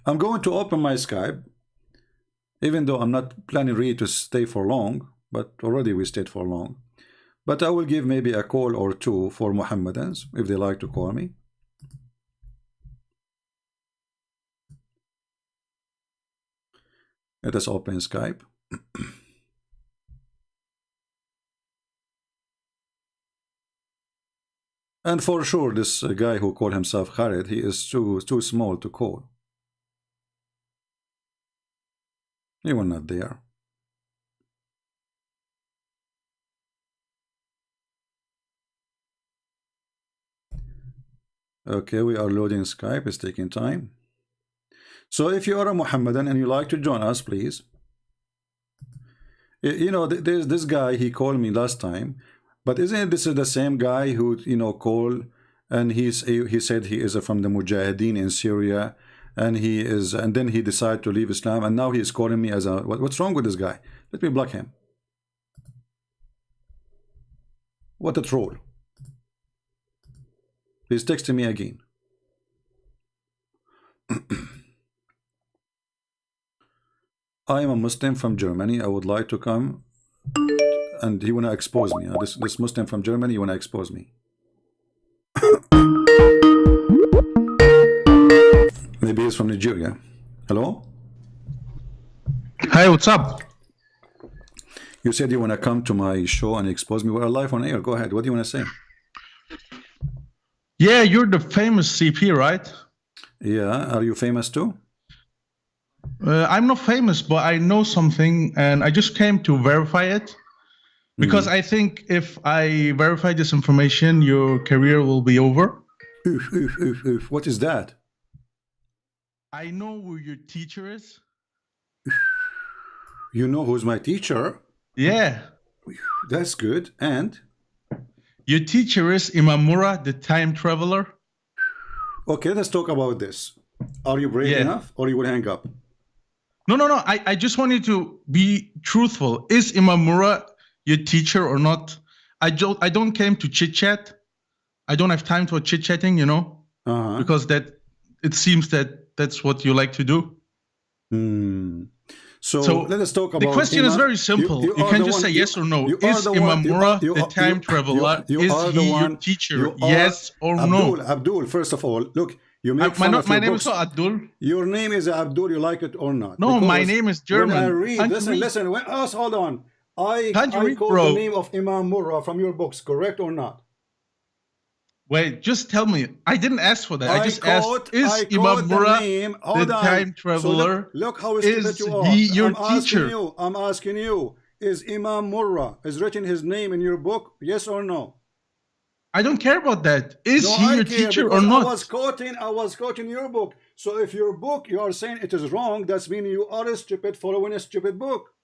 I'm going to open my Skype, even though I'm not planning really to stay for long, but already we stayed for long. But I will give maybe a call or two for Mohammedans, if they like to call me. Let us open Skype. And for sure, this guy who called himself Khalid, he is too small to call. He was not there. Okay, we are loading Skype. It's taking time. So if you are a Muhammadan and you like to join us, please. You know, there's this guy, he called me last time, but isn't this the same guy who, you know, called and he said he is from the Mujahideen in Syria, and then he decided to leave Islam, and now he is calling me as a, what's wrong with this guy? Let me block him. What a troll. Please text me again. I am a Muslim from Germany. I would like to come, and he wanna expose me. This Muslim from Germany, he wanna expose me. Maybe he's from Nigeria. Hello? Hi, what's up? You said you wanna come to my show and expose me. We're live on air. Go ahead. What do you wanna say? Yeah, you're the famous CP, right? Yeah. Are you famous too? I'm not famous, but I know something, and I just came to verify it. Because I think if I verify this information, your career will be over. What is that? I know who your teacher is. You know who's my teacher? Yeah. That's good. And? Your teacher is Imamura, the time traveler. Okay, let's talk about this. Are you brave enough, or you will hang up? No. I just want you to be truthful. Is Imamura your teacher or not? I don't came to chit chat. I don't have time for chit chatting, you know, because it seems that's what you like to do. So let us talk about. The question is very simple. You can just say yes or no. Is Imamura the time traveler? Is he your teacher? Yes or no? Abdul, first of all, look. You make fun of my name is not Abdul. Your name is Abdul. You like it or not? No, my name is German. When I read, listen. Hold on. I call the name of Imamura from your books, correct or not? Wait, just tell me. I didn't ask for that. I just asked, is Imamura the time traveler? So look how is he your teacher? I'm asking you. Is Imamura, is written his name in your book? Yes or no? I don't care about that. Is he your teacher or not? I was quoting your book. So if your book, you are saying it is wrong, that's meaning you are stupid following a stupid book.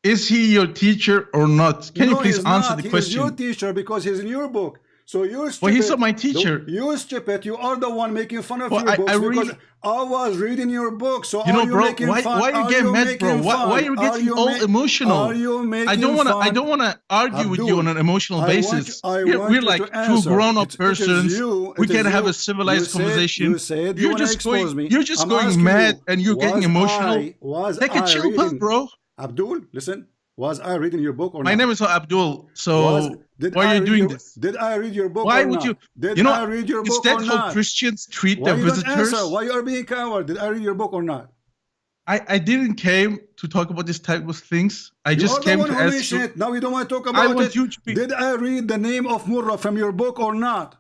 Is he your teacher or not? Can you please answer the question? He is your teacher because he's in your book. So you're stupid. Well, he's not my teacher. You're stupid. You are the one making fun of your books because I was reading your book. So you know, bro, why you get mad, bro? Why you getting all emotional? Are you making I don't wanna argue with you on an emotional basis. We're like two grown-up persons. We can have a civilized conversation. You're just going mad and you're getting emotional. Take a chill pill, bro. Abdul, listen. Was I reading your book or not? My name is Abdul. So why are you doing this? Did I read your book? Why would you? Did I read your book or not? Is that how Christians treat their visitors? Why you are being coward? Did I read your book or not? I didn't came to talk about this type of things. I just came to ask you. Now you don't want to talk about it. Did I read the name of Murrah from your book or not?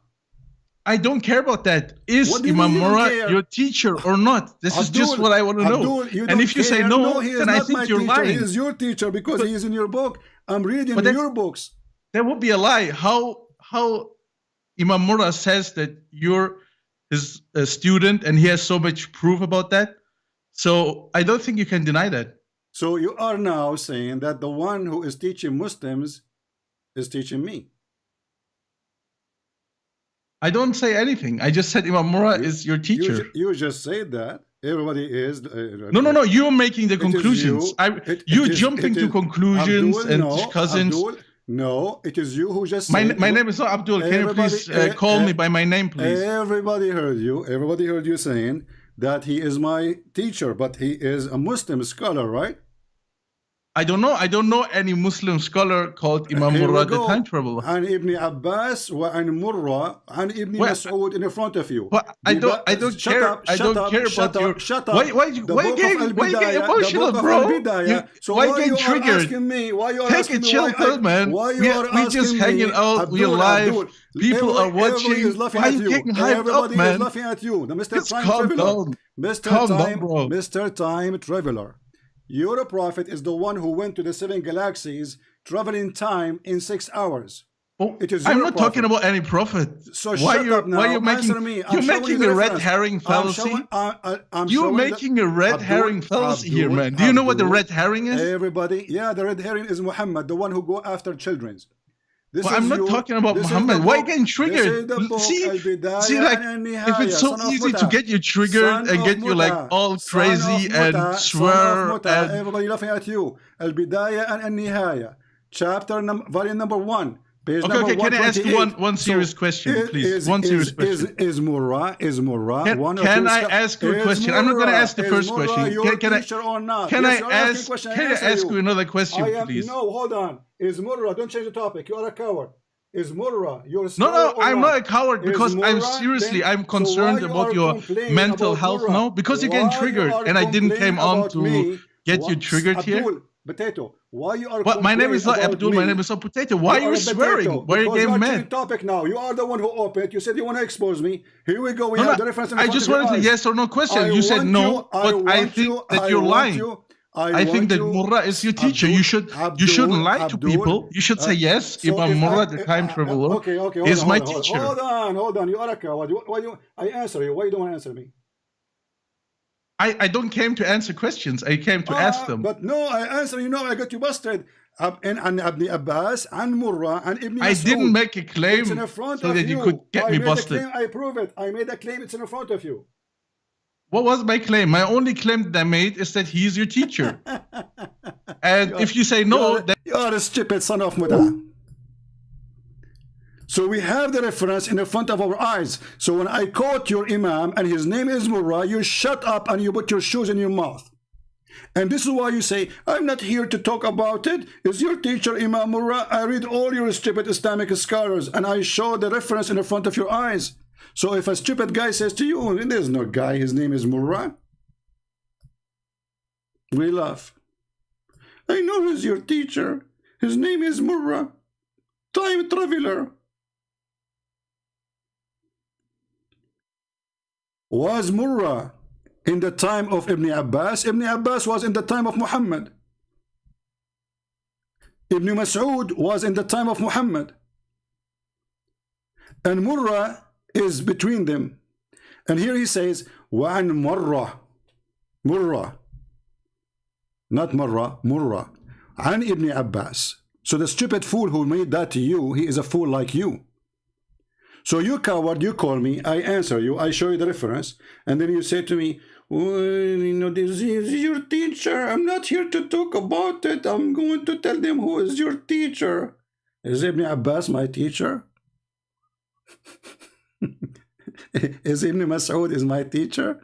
I don't care about that. Is Imamura your teacher or not? This is just what I want to know. And if you say no, then I think you're lying. He is your teacher because he is in your book. I'm reading your books. That would be a lie. How Imamura says that you're his student and he has so much proof about that. So I don't think you can deny that. So you are now saying that the one who is teaching Muslims is teaching me. I don't say anything. I just said Imamura is your teacher. You just said that. Everybody is. No. You're making the conclusions. You jumping to conclusions and cousins. No, it is you who just said. My name is not Abdul. Can you please call me by my name, please? Everybody heard you. Everybody heard you saying that he is my teacher, but he is a Muslim scholar, right? I don't know any Muslim scholar called Imam Here we Murrah the go. time traveler. عن ابن عباس وعن مرة عن ابن Well, مسعود in front of you. But I don't Shut care. up, I shut don't up, care shut about your. up, shut up. Why The you book of getting Al-Bidayah, emotional, the book of bro? Al-Bidayah. So Why why getting you are triggered? asking me? Why you are Take asking a me? chill pill, man. Why you are We just asking hanging me? out. We're live. People are watching. Everybody is laughing Why at you you. getting hyped Everybody up, man? is laughing at you. The Mr. Just Time calm Traveler. down. Mr. Calm down, Time, bro. Mr. Time Traveler. Your prophet is the one who went to the 7 galaxies, traveling time in 6 hours. Oh, It is I'm your not prophet. talking about any prophet. So why shut you're up now. why you're making Answer me. I'm you're showing making you the a red reference. herring fallacy? I'm You're showing making a red Abdul, herring fallacy here, Abdul, man. Do you know what the Abdul, red herring is? Everybody, yeah, the red herring is Muhammad, the one who go after children. This Well, is I'm not your- talking about this is Muhammad. the Why are you book- getting This is triggered? the book, See, Al-Bidayah like and if Nihaya, it's so son of easy to Muta. get you triggered Son and of get you like Muta. all Son crazy of and Muta. swear Son of Muta. and Everybody laughing at you. Al-Bidayah and Nihaya, volume number 1. Page okay, number okay. Can I ask you 128. one serious question, please? One serious question. Is Murrah one of Can your I scho- ask you a is question? I'm not going to Murrah- ask the is first Murrah question. your Can I teacher or not? can Yes, I you're asking ask question, can I answer ask you another question, I am, please? no, hold on. Is Murrah, don't change the topic. You are a coward. Is Murrah your No, scholar no, or I'm not a coward Is because I'm Murrah, seriously, then- I'm so concerned why you about are your complaining mental about health Murrah? now because you're getting Why you triggered are and I didn't complaining came on about to me? get you What- triggered here. Abdul, Potato, why you are But my name is not complaining Abdul, about my me? name is a potato. Why are you a swearing? potato, Why are you because getting are mad? changing topic now. You are the one who opened. You said you want to expose me. Here we go. We No, have no, the reference in I front just of your wanted a eyes. yes or no question. You said want no, you- but I want think you- that I you're want lying. you- I think want that you- Murrah is your teacher. Abdul, You shouldn't lie to Abdul, people. You should say yes. so Imam if Murrah, I- the time traveler, okay, is my hold on, teacher. Hold on. You are a coward. Why you? I answer you. Why you don't want to answer me? I don't came to answer questions. I came to ask them. But no, I answer. You know, I got you busted. And Ibn Abbas, and Murrah, and Ibn I Mas'ud. didn't make a claim It's in front so of that you could get I me made busted. A claim, I prove it. I made a claim. It's in front of you. What was my claim? My only claim that I made is that he's your teacher. And if you say no, then You are a stupid son of Muta. So we have the reference in the front of our eyes. So when I quote your Imam and his name is Murrah, you shut up and you put your shoes in your mouth. And this is why you say, I'm not here to talk about it. It's your teacher, Imam Murrah. I read all your stupid Islamic scholars and I show the reference in the front of your eyes. So if a stupid guy says to you, there's no guy, his name is Murrah, we laugh. I know who's your teacher. His name is Murrah, time traveler. Was Murrah in the time of Ibn Abbas? Ibn Abbas was in the time of Muhammad. Ibn Mas'ud was in the time of Muhammad. And Murrah is between them. And here he says, وَعَنْ مُرَّةٍ Murrah. Not Murrah, Murrah. عن Ibn Abbas. So the stupid fool who made that to you, he is a fool like you. So you coward, you call me, I answer you, I show you the reference, and then you say to me, well, you know, this is your teacher. I'm not here to talk about it. I'm going to tell them who is your teacher. Is Ibn Abbas my teacher? Is Ibn Mas'ud is my teacher?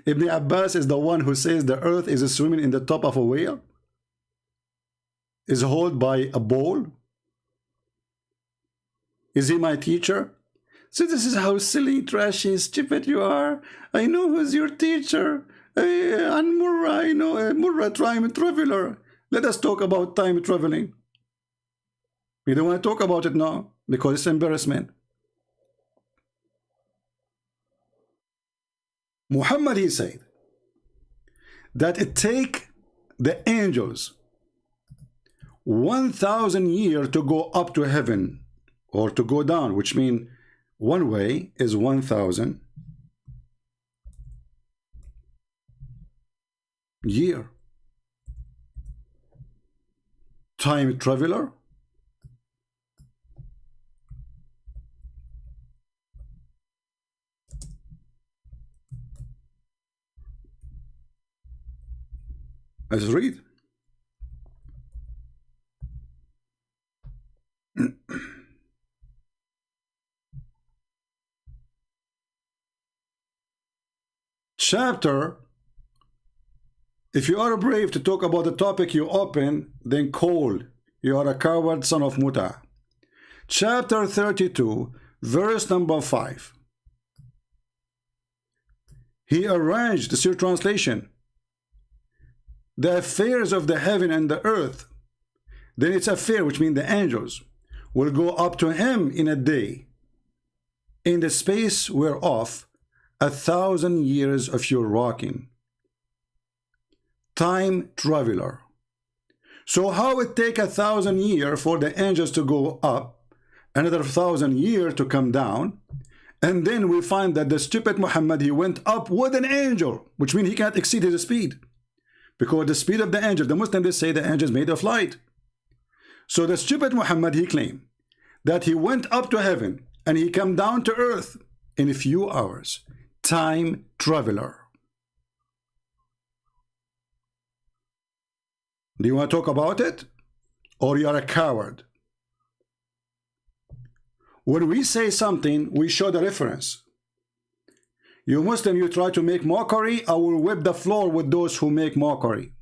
Ibn Abbas is the one who says the earth is swimming in the top of a whale? Is held by a bowl? Is he my teacher? So this is how silly, trashy, stupid you are. I know who's your teacher. And Murrah, I know Murrah, time traveler. Let us talk about time traveling. You don't want to talk about it now because it's embarrassment. Muhammad, he said that it take the angels 1,000 years to go up to heaven or to go down, which means one way is 1,000 year. Time traveler. Let's read. Chapter If you are brave to talk about the topic you open, then cold. You are a coward, son of Muta. Chapter 32, verse number 5. He arranged, this is your translation, the affairs of the heaven and the earth. Then its affair, which means the angels, will go up to him in a day, in the space whereof 1,000 years of your walking. Time traveler. So how it take 1,000 years for the angels to go up, another 1,000 years to come down, and then we find that the stupid Muhammad, he went up with an angel, which means he can't exceed his speed, because the speed of the angel, the Muslims, they say the angel is made of light. So the stupid Muhammad, he claimed that he went up to heaven and he came down to earth in a few hours. Time traveler. Do you want to talk about it? Or you are a coward? When we say something, we show the reference. You Muslim, you try to make mockery, I will whip the floor with those who make mockery.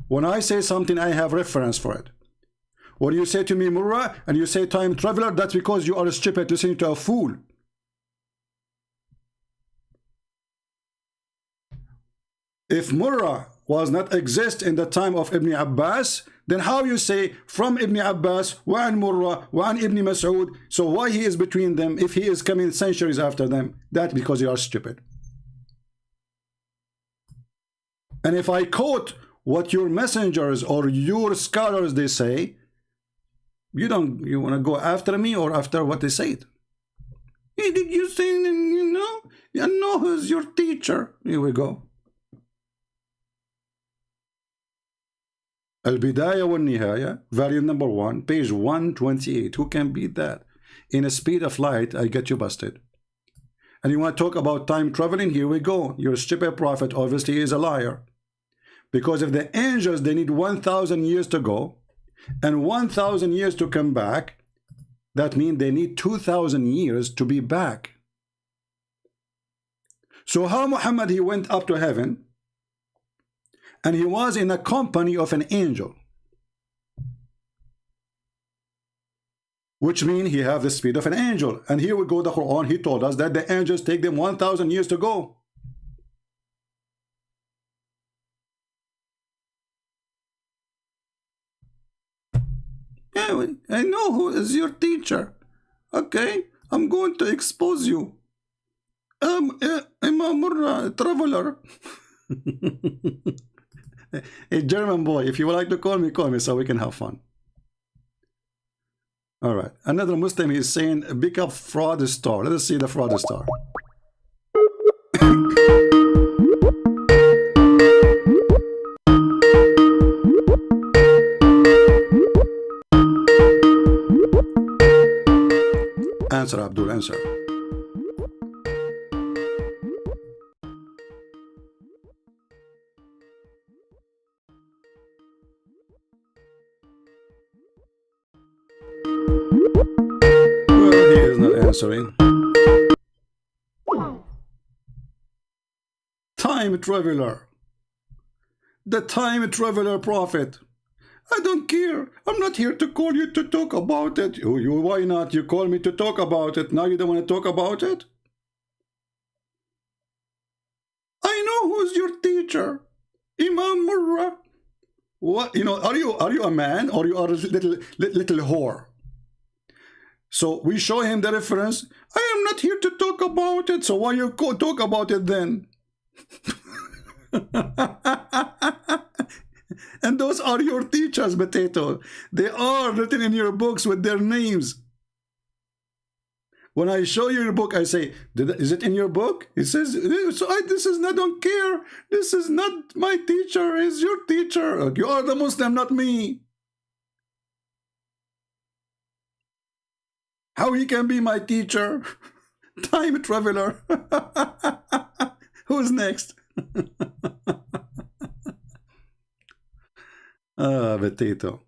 When I say something, I have reference for it. When you say to me, Murrah, and you say time traveler, that's because you are stupid listening to a fool. If Murrah was not exist in the time of Ibn Abbas, then how you say from Ibn Abbas, وعن Murrah, وعن Ibn Mas'ud, so why he is between them if he is coming centuries after them? That's because you are stupid. And if I quote what your messengers or your scholars they say, you want to go after me or after what they said? Hey, did you say, you know who's your teacher? Here we go. Al-Bidayah wa Nihaya, volume number 1, page 128. Who can beat that? In a speed of light, I get you busted. And you want to talk about time traveling? Here we go. Your stupid prophet obviously is a liar. Because if the angels, they need 1,000 years to go and 1,000 years to come back, that means they need 2,000 years to be back. So how Muhammad, he went up to heaven and he was in a company of an angel, which means he have the speed of an angel. And here we go, the Quran, he told us that the angels take them 1,000 years to go. Yeah, I know who is your teacher. Okay, I'm going to expose you. Imam Murrah, traveler. A German boy. If you would like to call me so we can have fun. All right. Another Muslim is saying, pick up fraud star. Let us see the fraud star. Answer, Abdul, answer. Well, he is not answering. Time traveler. The time traveler prophet. I don't care. I'm not here to call you to talk about it. Why not? You call me to talk about it. Now you don't want to talk about it? I know who's your teacher. Imam Murrah. What? Are you a man or you are a little whore? So we show him the reference. I am not here to talk about it. So why you talk about it then? And those are your teachers, Potato. They are written in your books with their names. When I show you your book, I say, is it in your book? It says, this is not, I don't care. This is not my teacher, it's your teacher. You are the Muslim, not me. How he can be my teacher? Time traveler. Who's next? Potato.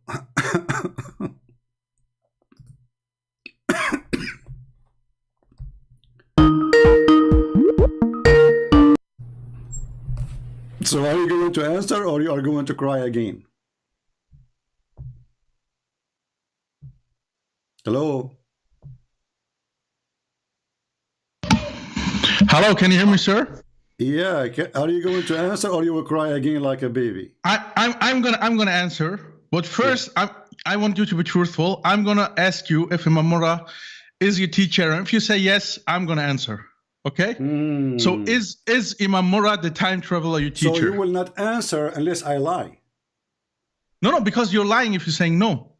So are you going to answer or you are going to cry again? Hello? Hello, can you hear me, sir? Yeah, are you going to answer or you will cry again like a baby? I'm gonna answer, but first I want you to be truthful. I'm gonna ask you if Imam Murrah is your teacher, and if you say yes, I'm gonna answer. Okay? So is Imam Murrah the time traveler your teacher? So you will not answer unless I lie. No, because you're lying if you're saying no.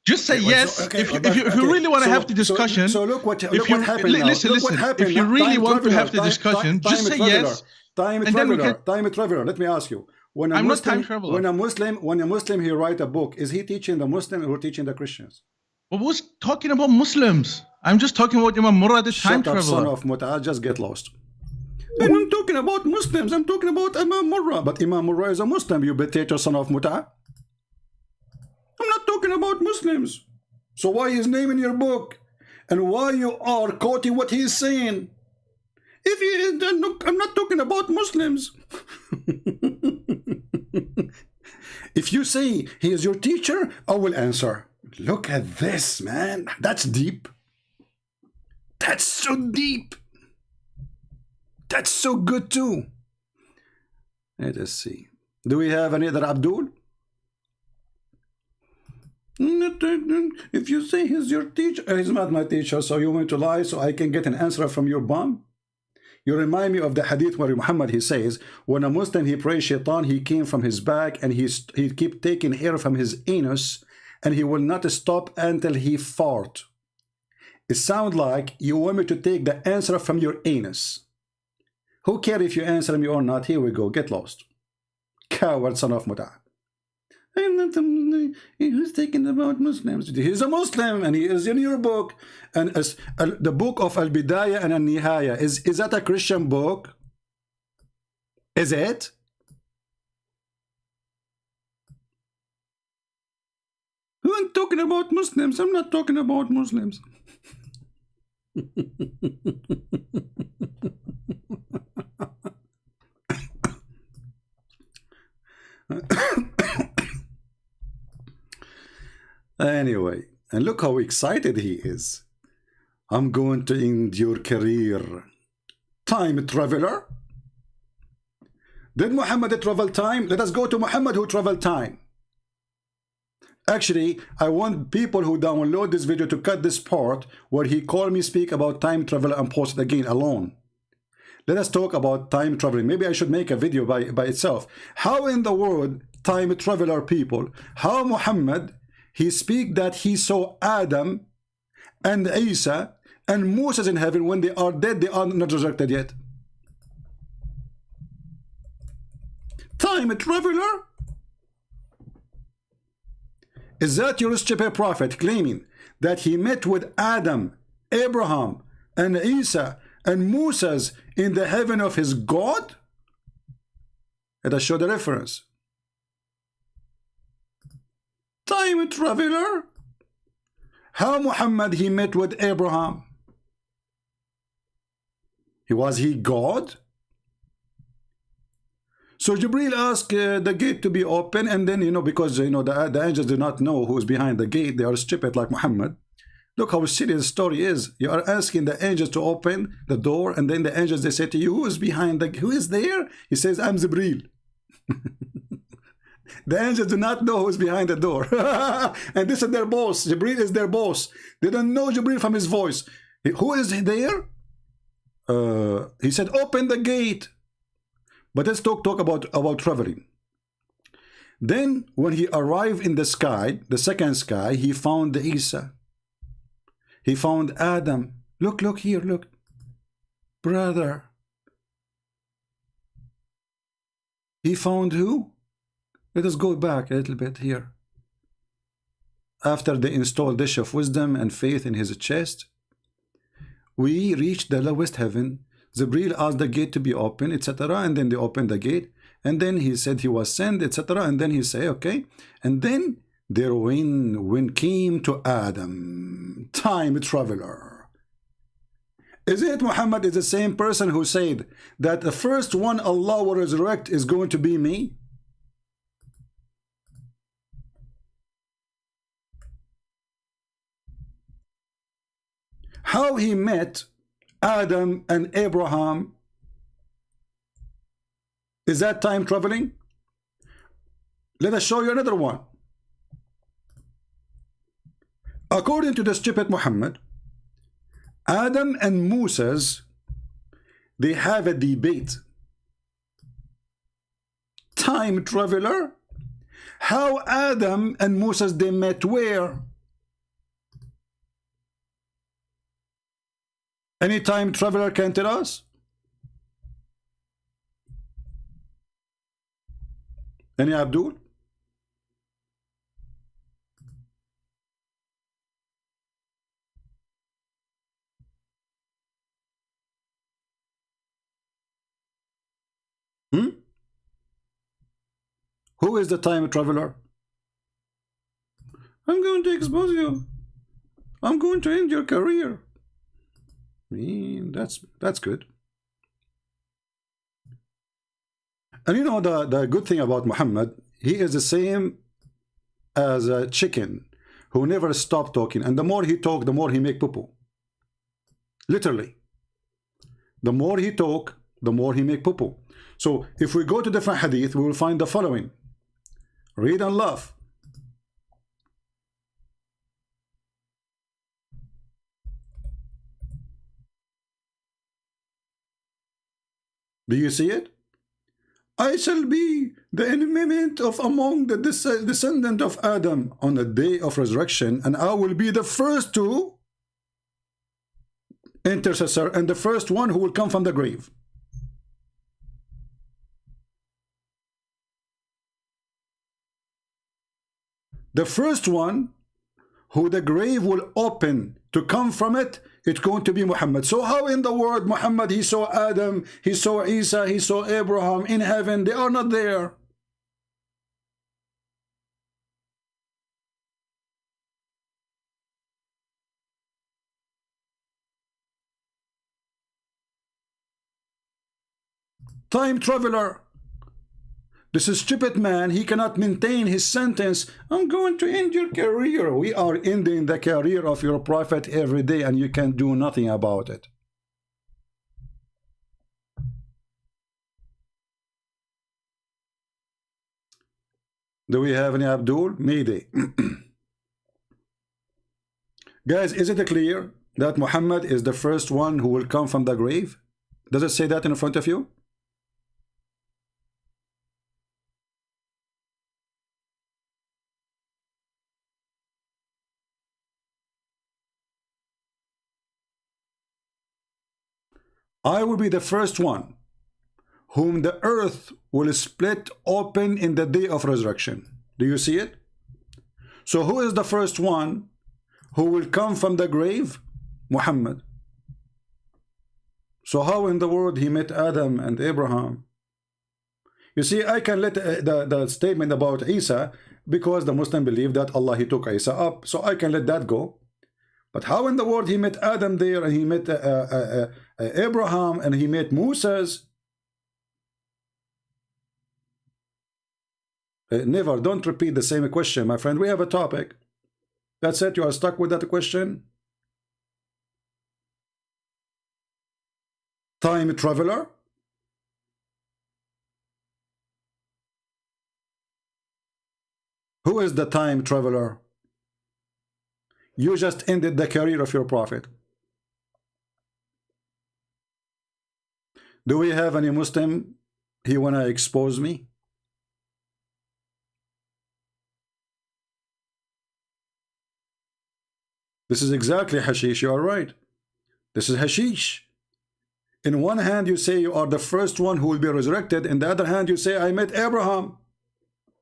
Just say yes. If you really want to have the discussion. So look what happened now. Listen. If you really want to have the discussion, just say yes. Time traveler. Let me ask you. When I'm not time traveler. When a Muslim he write a book, is he teaching the Muslim or teaching the Christians? But who's talking about Muslims? I'm just talking about Imam Murrah, the time traveler. Son of Mut'ah, just get lost. And I'm talking about Muslims. I'm talking about Imam Murrah. But Imam Murrah is a Muslim, you potato son of Mut'ah. I'm not talking about Muslims. So why his name in your book? And why you are quoting what he is saying? If he, I'm not talking about Muslims. If you say he is your teacher, I will answer. Look at this, man. That's deep. That's so deep. That's so good too. Let us see. Do we have any other Abdul? If you say he's your teacher, he's not my teacher, so you want to lie so I can get an answer from your bomb? You remind me of the hadith where Muhammad, he says, when a Muslim, he prays shaitan, he came from his back and he keep taking hair from his anus and he will not stop until he fart. It sounds like you want me to take the answer from your anus. Who cares if you answer me or not? Here we go. Get lost. Coward son of Mut'ah. Who's talking about Muslims? He's a Muslim and he is in your book. And the book of Al-Bidayah and Al-Nihaya, is that a Christian book? Is it? I'm talking about Muslims. I'm not talking about Muslims. Anyway, and look how excited he is. I'm going to end your career. Time traveler? Did Muhammad travel time? Let us go to Muhammad who traveled time. Actually, I want people who download this video to cut this part where he called me speak about time travel and post it again alone. Let us talk about time traveling. Maybe I should make a video by itself. How in the world time traveler people, how Muhammad, he speak that he saw Adam and Isa and Moses in heaven when they are dead, they are not resurrected yet. Time traveler? Is that your stupid prophet claiming that he met with Adam, Abraham, and Isa and Moses in the heaven of his God? Let us show the reference. Time traveler? How Muhammad he met with Abraham? Was he God? So Jibril asked the gate to be open, and then, because, the angels do not know who is behind the gate. They are stupid like Muhammad. Look how serious the story is. You are asking the angels to open the door, and then the angels, they say to you, who is behind who is there? He says, I'm Jibril. The angels do not know who is behind the door. And this is their boss. Jibril is their boss. They don't know Jibril from his voice. Who is there? He said, open the gate. But let's talk about traveling. Then when he arrived in the sky, the second sky, he found Isa. He found Adam. Look here, look. Brother. He found who? Let us go back a little bit here. After they installed dish of wisdom and faith in his chest, we reached the lowest heaven. Jibril asked the gate to be open, etc. And then they opened the gate. And then he said he was sent, etc. And then he said, okay. And then their wind came to Adam, time traveler. Is it Muhammad is the same person who said that the first one Allah will resurrect is going to be me? How he met Adam and Abraham, is that time traveling? Let us show you another one. According to the stupid Muhammad, Adam and Moses, they have a debate. Time traveler? How Adam and Moses they met where? Any time traveler can tell us? Any Abdul? Who is the time traveler? I'm going to expose you. I'm going to end your career. That's good. And you know the good thing about Muhammad, he is the same as a chicken who never stopped talking, and the more he talk, the more he make poo-poo. Literally. The more he talk, the more he make poo-poo. So if we go to different hadith, we will find the following. Read and laugh. Do you see it? I shall be the enemy of among the descendant of Adam on the day of resurrection, and I will be the first to intercessor and the first one who will come from the grave. The first one who the grave will open to come from it, it's going to be Muhammad. So how in the world Muhammad, he saw Adam, he saw Isa, he saw Abraham in heaven? They are not there. Time traveler. This is stupid man, he cannot maintain his sentence. I'm going to end your career. We are ending the career of your prophet every day, and you can do nothing about it. Do we have any Abdul? Mayday. Guys, is it clear that Muhammad is the first one who will come from the grave? Does it say that in front of you? I will be the first one whom the earth will split open in the day of resurrection. Do you see it? So who is the first one who will come from the grave? Muhammad. So how in the world he met Adam and Abraham? You see, I can let the statement about Isa, because the Muslim believe that Allah, he took Isa up, so I can let that go. But how in the world he met Adam there, and he met Abraham, and he met Moses? Never. Don't repeat the same question, my friend. We have a topic. That's it. You are stuck with that question. Time traveler. Who is the time traveler? You just ended the career of your prophet. Do we have any Muslim? He wanna expose me? This is exactly hashish. You are right. This is hashish. In one hand you say you are the first one who will be resurrected. In the other hand you say I met Abraham.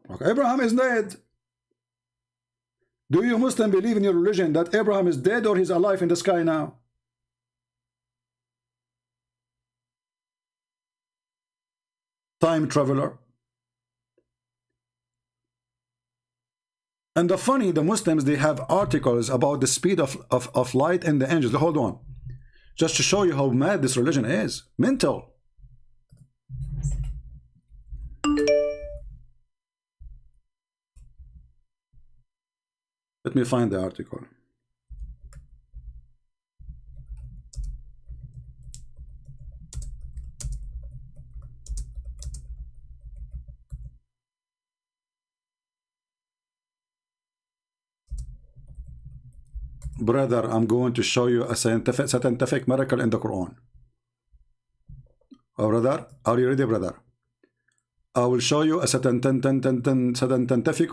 Okay, Abraham is dead. Do you Muslim believe in your religion that Abraham is dead or he's alive in the sky now? Time traveler. And the Muslims, they have articles about the speed of light and the angels. Hold on. just to show you how mad this religion is. Mental. Let me find the article. Brother, I'm going to show you a scientific miracle in the Quran. Oh, brother, are you ready, brother? I will show you a scientific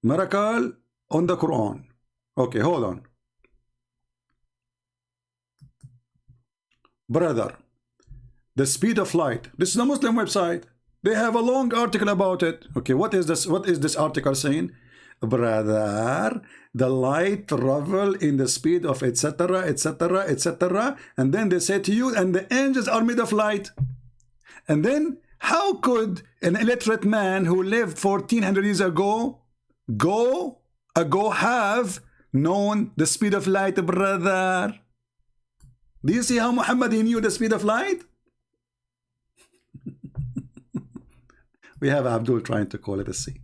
miracle on the Quran. Okay, hold on. Brother, the speed of light. This is a Muslim website. They have a long article about it. Okay, what is this? What is this article saying? Brother, the light travel in the speed of etc, etc, etc, and then they say to you, and the angels are made of light. And then how could an illiterate man who lived 1400 years ago have known the speed of light, brother? Do you see how Muhammad knew the speed of light? We have Abdul trying to call it a C.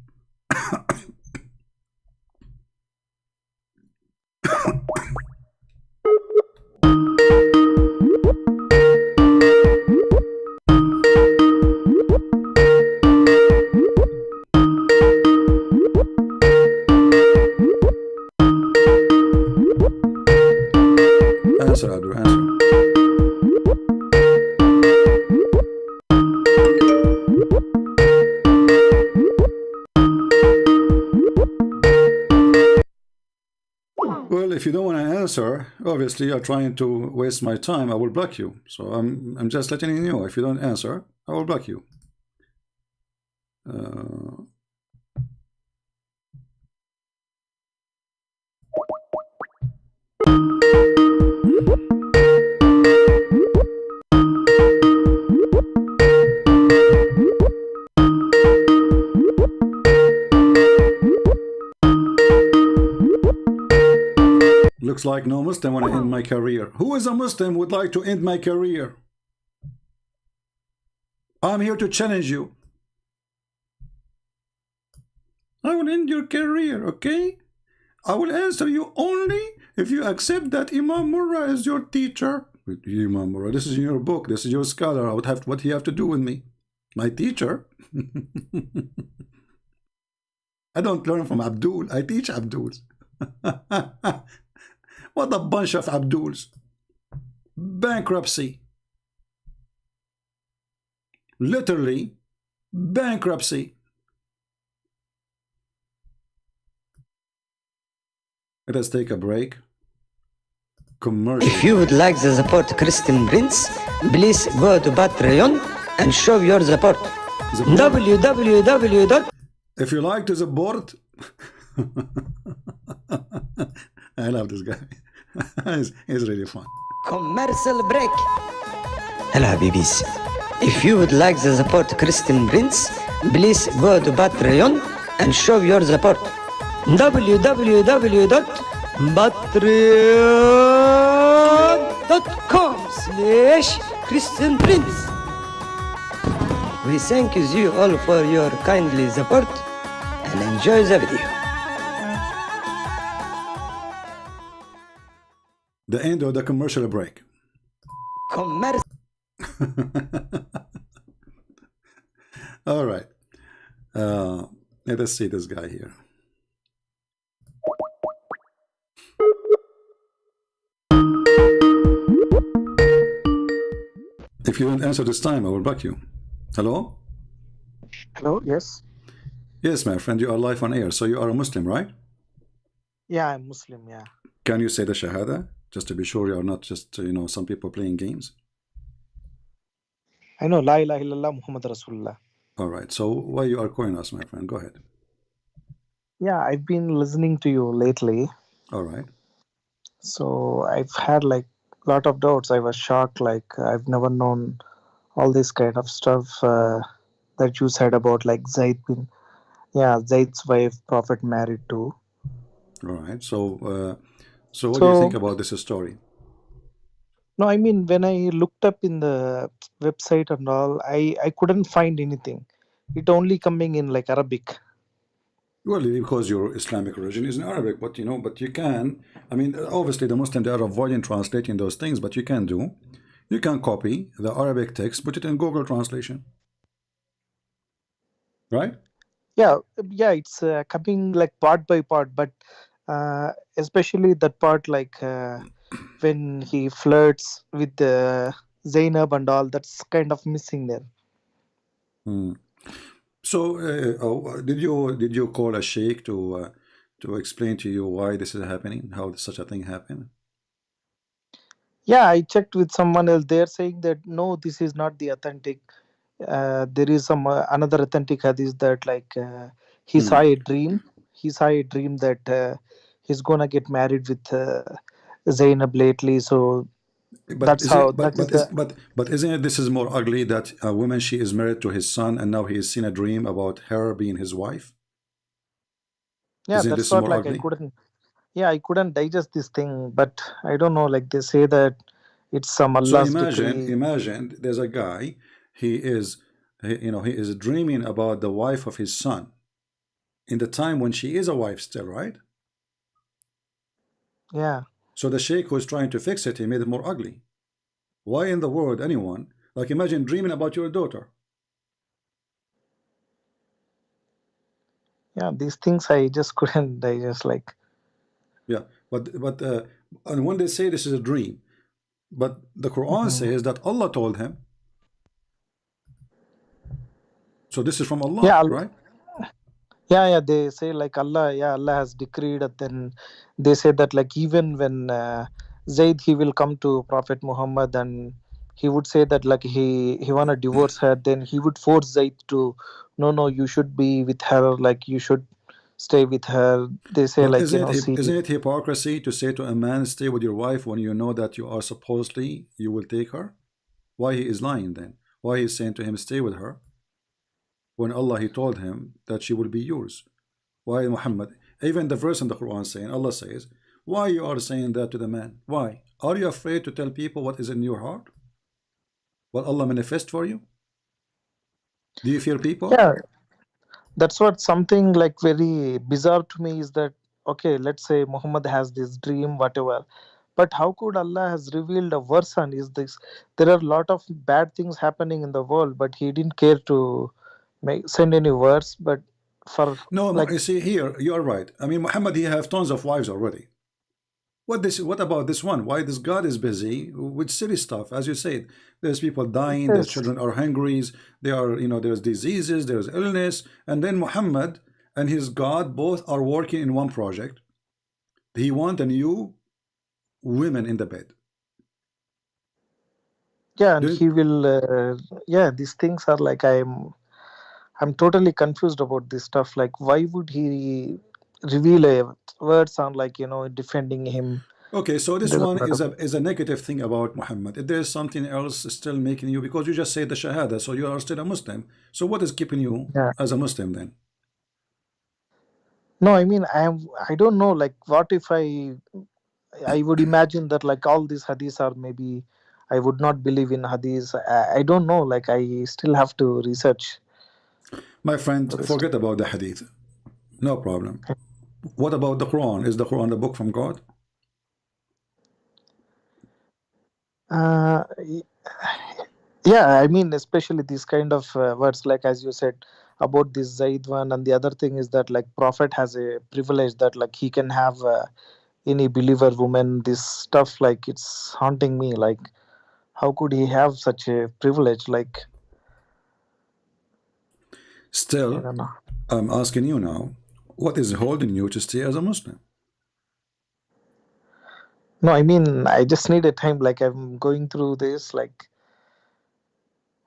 Answer, Abdul, answer. Well, if you don't want to answer, obviously you're trying to waste my time. I will block you. So I'm just letting you know. If you don't answer, I will block you. Looks like no Muslim want to end my career. Who is a Muslim would like to end my career? I'm here to challenge you. I will end your career, okay? I will answer you only if you accept that Imam Murrah is your teacher. Imam Murrah, this is in your book. This is your scholar. I would have what he have to do with me? My teacher? I don't learn from Abdul. I teach Abduls. What a bunch of Abduls. Bankruptcy. Literally bankruptcy. Let us take a break. Commercial. If you would like to support Christian Prince, please go to Patreon and show your support. www. If you like to support, I love this guy. he's really fun. Commercial break. Hello, Habibis. If you would like to support Christian Prince, please go to Patreon and show your support. www.patreon.com/Christian Prince. We thank you all for your kindly support and enjoy the video. The end of the commercial break. Commercial. All right. Let us see this guy here. If you don't answer this time, I will block you. Hello? Hello, yes. Yes, my friend, you are live on air. So you are a Muslim, right? Yeah, I'm Muslim, yeah. Can you say the Shahada? Just to be sure you are not just, some people playing games. I know, La ilaha illallah Muhammad Rasulullah. All right. So why you are calling us, my friend? Go ahead. Yeah, I've been listening to you lately. All right. So I've had like a lot of doubts. I was shocked. Like I've never known all this kind of stuff that you said about like Zayd's wife, Prophet married to. All right. So what do you think about this story? No, I mean when I looked up in the website and all, I couldn't find anything. It only coming in like Arabic. Well, because your Islamic origin is in Arabic, but you know, but you can. I mean, obviously the Muslims they are avoiding translating those things, but you can do. You can copy the Arabic text, put it in Google Translation, right? Yeah, it's coming like part by part, but especially that part like when he flirts with Zainab and all, that's kind of missing there. Hmm. So, did you call a sheikh to explain to you why this is happening, how such a thing happened? Yeah, I checked with someone else. They're saying that no, this is not the authentic. There is some another authentic hadith that like he saw a dream. He saw a dream that he's gonna get married with Zainab lately. So But that's is how it that is the but isn't it this is more ugly that a woman she is married to his son and now he has seen a dream about her being his wife? yeah. Isn't That's this what more like ugly? I couldn't digest this thing, but I don't know. Like they say that it's some So Allah's imagine, decree. there's a guy, you know, he is dreaming about the wife of his son in the time when she is a wife still, right? Yeah. So the sheikh who is trying to fix it, he made it more ugly. Why in the world anyone, like imagine dreaming about your daughter. Yeah, these things I just couldn't digest. Like Yeah, but and when they say this is a dream, but the Quran says that Allah told him. So this is from Allah, yeah, right? yeah. They say like Allah has decreed, and then they say that like even when Zaid he will come to Prophet Muhammad and he would say that like he wanna divorce her, then he would force Zaid to no, you should be with her, like you should stay with her. They say But like see. isn't it hypocrisy to say to a man, stay with your wife when you know that you are supposedly you will take her? Why he is lying then? Why he is saying to him, stay with her, when Allah he told him that she will be yours? Why Muhammad? Even the verse in the Quran saying, Allah says, why you are saying that to the man? Why? Are you afraid to tell people what is in your heart? What Allah manifest for you? Do you fear people? Yeah, that's what something like very bizarre to me is that okay, let's say Muhammad has this dream, whatever. But how could Allah has revealed a verse on is this? There are a lot of bad things happening in the world, but he didn't care to send any verse. But for No, like you see here, you are right. I mean, Muhammad, he have tons of wives already. What about this one? Why this God is busy with silly stuff? As you said, there's people dying, their yes, children are hungry, there are, you know, there's diseases, there's illness, and then Muhammad and his God both are working in one project. He want a new women in the bed. yeah, and Do he will yeah, these things are like I'm totally confused about this stuff. Like why would he reveal a words on like defending him? Okay, so this There's a one lot of is a negative thing about Muhammad. If there's something else still making you, because you just say the Shahada, so you are still a Muslim. So what is keeping you yeah. as a Muslim then? No, I mean I don't know. Like what if I would imagine that like all these hadiths are maybe I would not believe in hadiths. I don't know. Like I still have to research. My friend, forget about the Hadith. No problem. What about the Quran? Is the Quran the book from God? Yeah, I mean, especially these kind of words, like as you said about this Zaid one, and the other thing is that like Prophet has a privilege that like he can have any believer woman. This stuff like it's haunting me. Like, how could he have such a privilege? Like, I Still, don't know. I'm asking you now, what is holding you to stay as a Muslim? No, I mean, I just need a time. Like, I'm going through this. Like,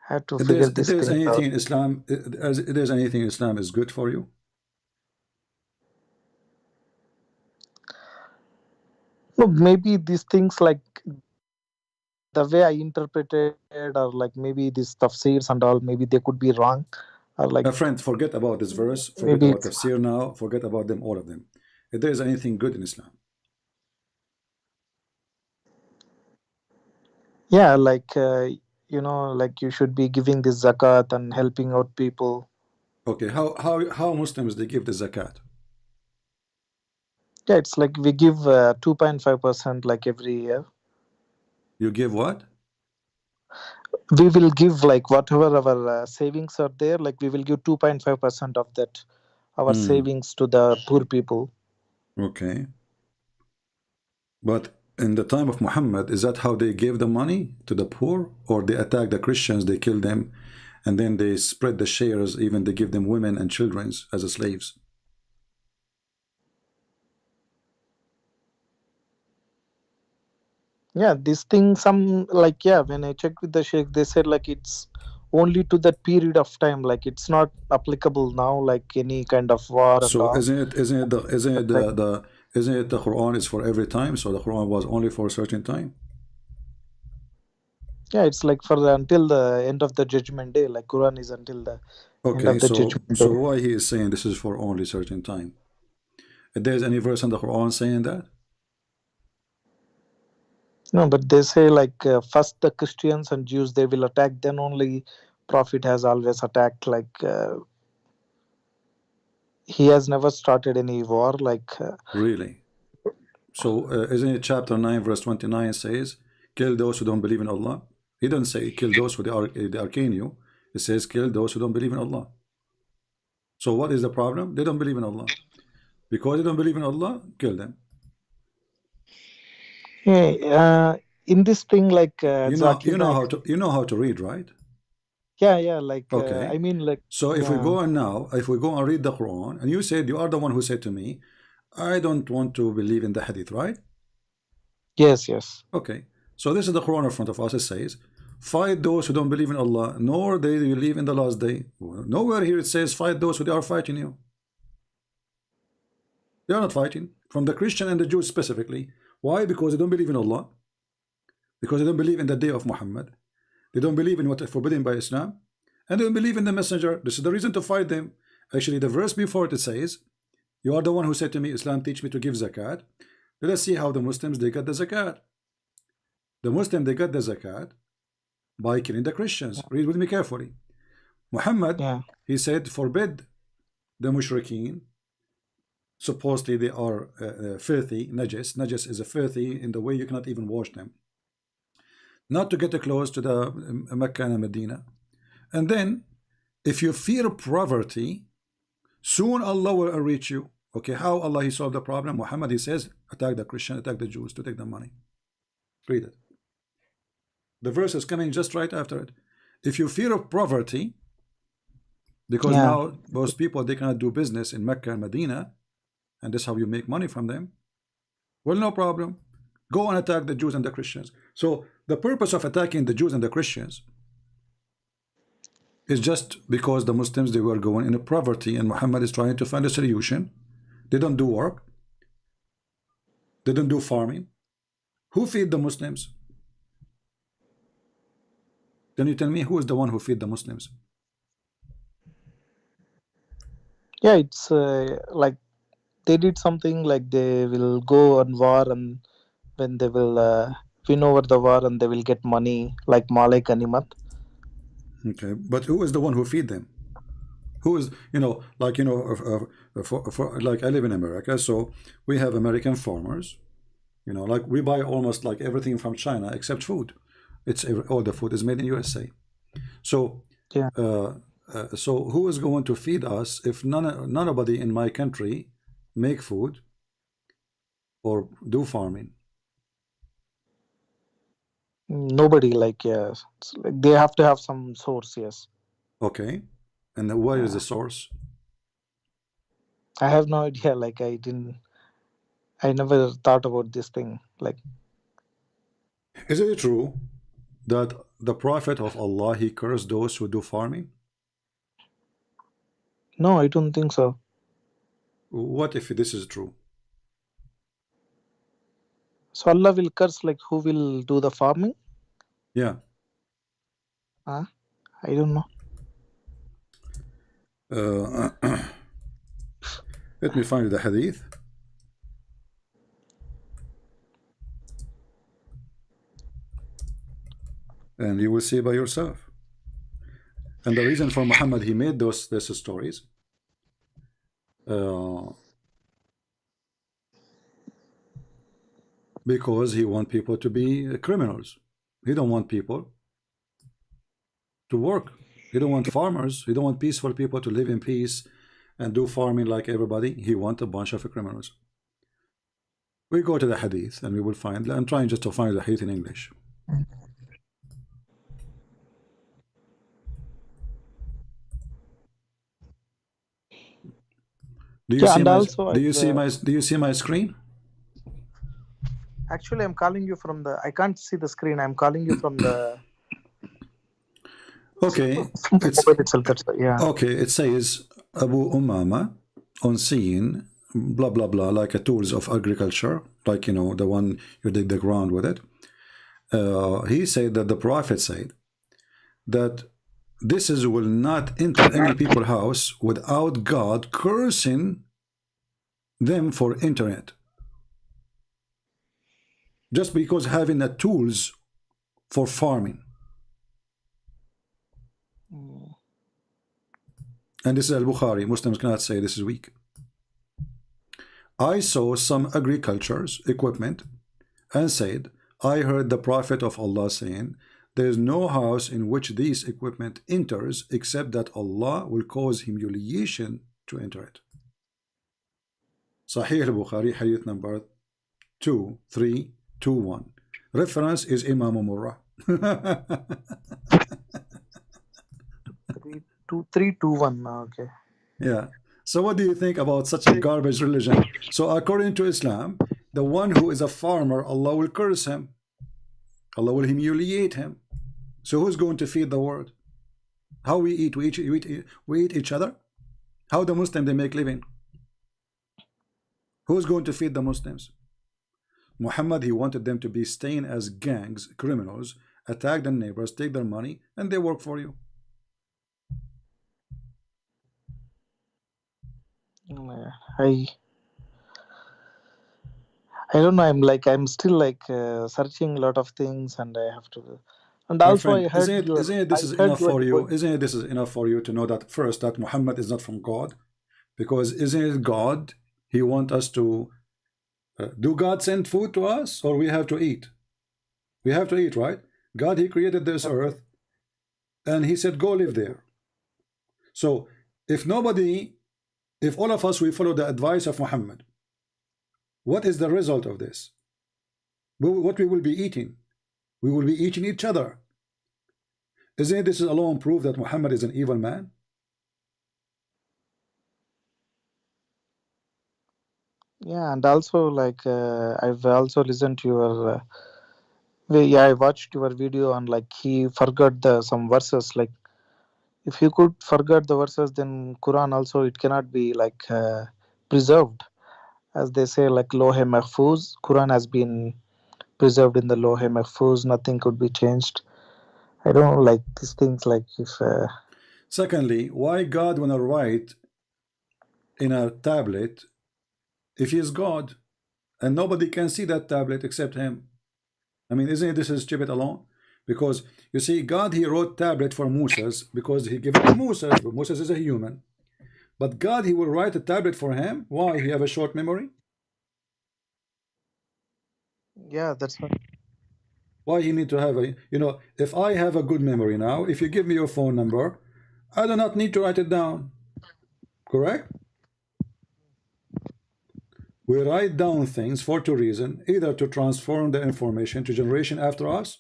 I have to figure If this there's thing anything out. in Islam, if there's anything in Islam is good for you. No, maybe these things like the way I interpreted, or like maybe these tafsirs and all, maybe they could be wrong, or like My friend, forget about this verse, forget maybe about it's tafsir now, forget about them, all of them. If there is anything good in Islam, Yeah, like like you should be giving this zakat and helping out people. Okay, how Muslims they give the zakat? Yeah, it's like we give 2.5% like every year. You give what? We will give like whatever our savings are there, like we will give 2.5% of that, our savings to the poor people. Okay. But in the time of Muhammad, is that how they gave the money to the poor? Or they attack the Christians, they kill them, and then they spread the shares, even they give them women and children as slaves? Yeah, this thing, some like, yeah, when I checked with the sheikh, they said like it's only to that period of time, like it's not applicable now, like any kind of war and So all. isn't it the Quran is for every time? So the Quran was only for a certain time? Yeah, it's like for until the end of the judgment day, like Quran is until the end of the judgment so day. why he is saying this is for only certain time? If there's any verse in the Quran saying that? No, but they say like first the Christians and Jews they will attack, then only Prophet has always attacked. Like he has never started any war. Like really? So isn't it chapter 9 verse 29 says, kill those who don't believe in Allah? He doesn't say kill those who they arcane you. It says kill those who don't believe in Allah. So what is the problem? They don't believe in Allah. Because they don't believe in Allah, kill them. yeah, in this thing, like you know how to read, right? Yeah, like okay. I mean, like so if we go and read the Quran, and you said you are the one who said to me, I don't want to believe in the hadith, right? Yes. Okay, so this is the Quran in front of us. It says, fight those who don't believe in Allah, nor they believe in the last day. Nowhere here it says fight those who are fighting you. They are not fighting. From the Christian and the Jews specifically. Why? Because they don't believe in Allah. Because they don't believe in the day of Muhammad. They don't believe in what is forbidden by Islam. And they don't believe in the messenger. This is the reason to fight them. Actually, the verse before it says, you are the one who said to me, Islam teach me to give zakat. Let us see how the Muslims, they got the zakat. The Muslim, they got the zakat by killing the Christians. Read with me carefully. Muhammad, he said, forbid the mushrikeen. Supposedly they are filthy, najis. Najis is a filthy in the way you cannot even wash them. Not to get close to the Mecca and Medina. And then, if you fear poverty, soon Allah will reach you. Okay, how Allah he solved the problem? Muhammad, he says, attack the Christian, attack the Jews to take the money. Read it. The verse is coming just right after it. If you fear of poverty, because now most people, they cannot do business in Mecca and Medina, and that's how you make money from them. Well, no problem. Go and attack the Jews and the Christians. So the purpose of attacking the Jews and the Christians is just because the Muslims, they were going in poverty, and Muhammad is trying to find a solution. They don't do work. They don't do farming. Who feed the Muslims? Can you tell me who is the one who feed the Muslims? Yeah, it's like they did something like they will go on war, and when they will win over the war, and they will get money like Malay Ganimat. Okay, but who is the one who feed them? Who is, like like I live in America, so we have American farmers, like we buy almost like everything from China except food. All the food is made in USA. So so who is going to feed us if nobody in my country make food or do farming? Nobody, like it's like they have to have some source. Yes. Okay, and where is the source? I have no idea. Like I never thought about this thing. Like, is it true that the Prophet of Allah, he cursed those who do farming? No, I don't think so. What if this is true? So Allah will curse like who will do the farming? Yeah. I don't know. Let me find the hadith. and you will see by yourself. And the reason for Muhammad he made these stories because he wants people to be criminals. He don't want people to work. He don't want farmers. He don't want peaceful people to live in peace and do farming like everybody. He wants a bunch of criminals. We go to the hadith and we will find. I'm trying just to find the hadith in English. Do you see my screen? Actually, I'm calling you from the. I can't see the screen. I'm calling you from the. Okay. Okay. It says Abu Umama on seeing blah blah blah like a tools of agriculture, like the one you dig the ground with it. He said that the Prophet said that this will not enter any people's house without God cursing them for entering it. Just because having the tools for farming. And this is Al-Bukhari. Muslims cannot say this is weak. I saw some agriculture's equipment and said, I heard the Prophet of Allah saying, there is no house in which these equipment enters except that Allah will cause humiliation to enter it. Sahih al-Bukhari, hadith number 2321. Reference is Imam Murrah. 2321. Okay. Yeah. So what do you think about such a garbage religion? So according to Islam, the one who is a farmer, Allah will curse him. Allah will humiliate him. So who's going to feed the world? How we eat? We eat each other? How the Muslims they make living? Who's going to feed the Muslims? Muhammad, he wanted them to be staying as gangs, criminals, attack their neighbors, take their money, and they work for you. I don't know. I'm still searching a lot of things, and I have to. And My also, friend, I heard isn't it this is enough for you? Isn't it this is enough for you to know that first that Muhammad is not from God? Because isn't it God? He wants us to do God send food to us, or we have to eat? We have to eat, right? God, he created this earth, and he said, go live there. So if all of us we follow the advice of Muhammad, what is the result of this? What we will be eating? We will be eating each other. Isn't this alone proof that Muhammad is an evil man? Yeah, and also I've also listened to your. I watched your video on he forgot some verses. If you could forget the verses, then Quran also it cannot be preserved, as they say Lohe Mahfuz. Quran has been preserved in the Lohe Mahfuz. Nothing could be changed. I don't like these things. If secondly, why God wanna write in a tablet if he is God and nobody can see that tablet except him? I mean, isn't this is stupid alone? Because you see, God he wrote tablet for Moses because he gave it to Moses, but Moses is a human. But God he will write a tablet for him. Why? He have a short memory? yeah, that's right. Why he need to have a, if I have a good memory now, if you give me your phone number, I do not need to write it down. Correct? We write down things for two reasons, either to transform the information to generation after us,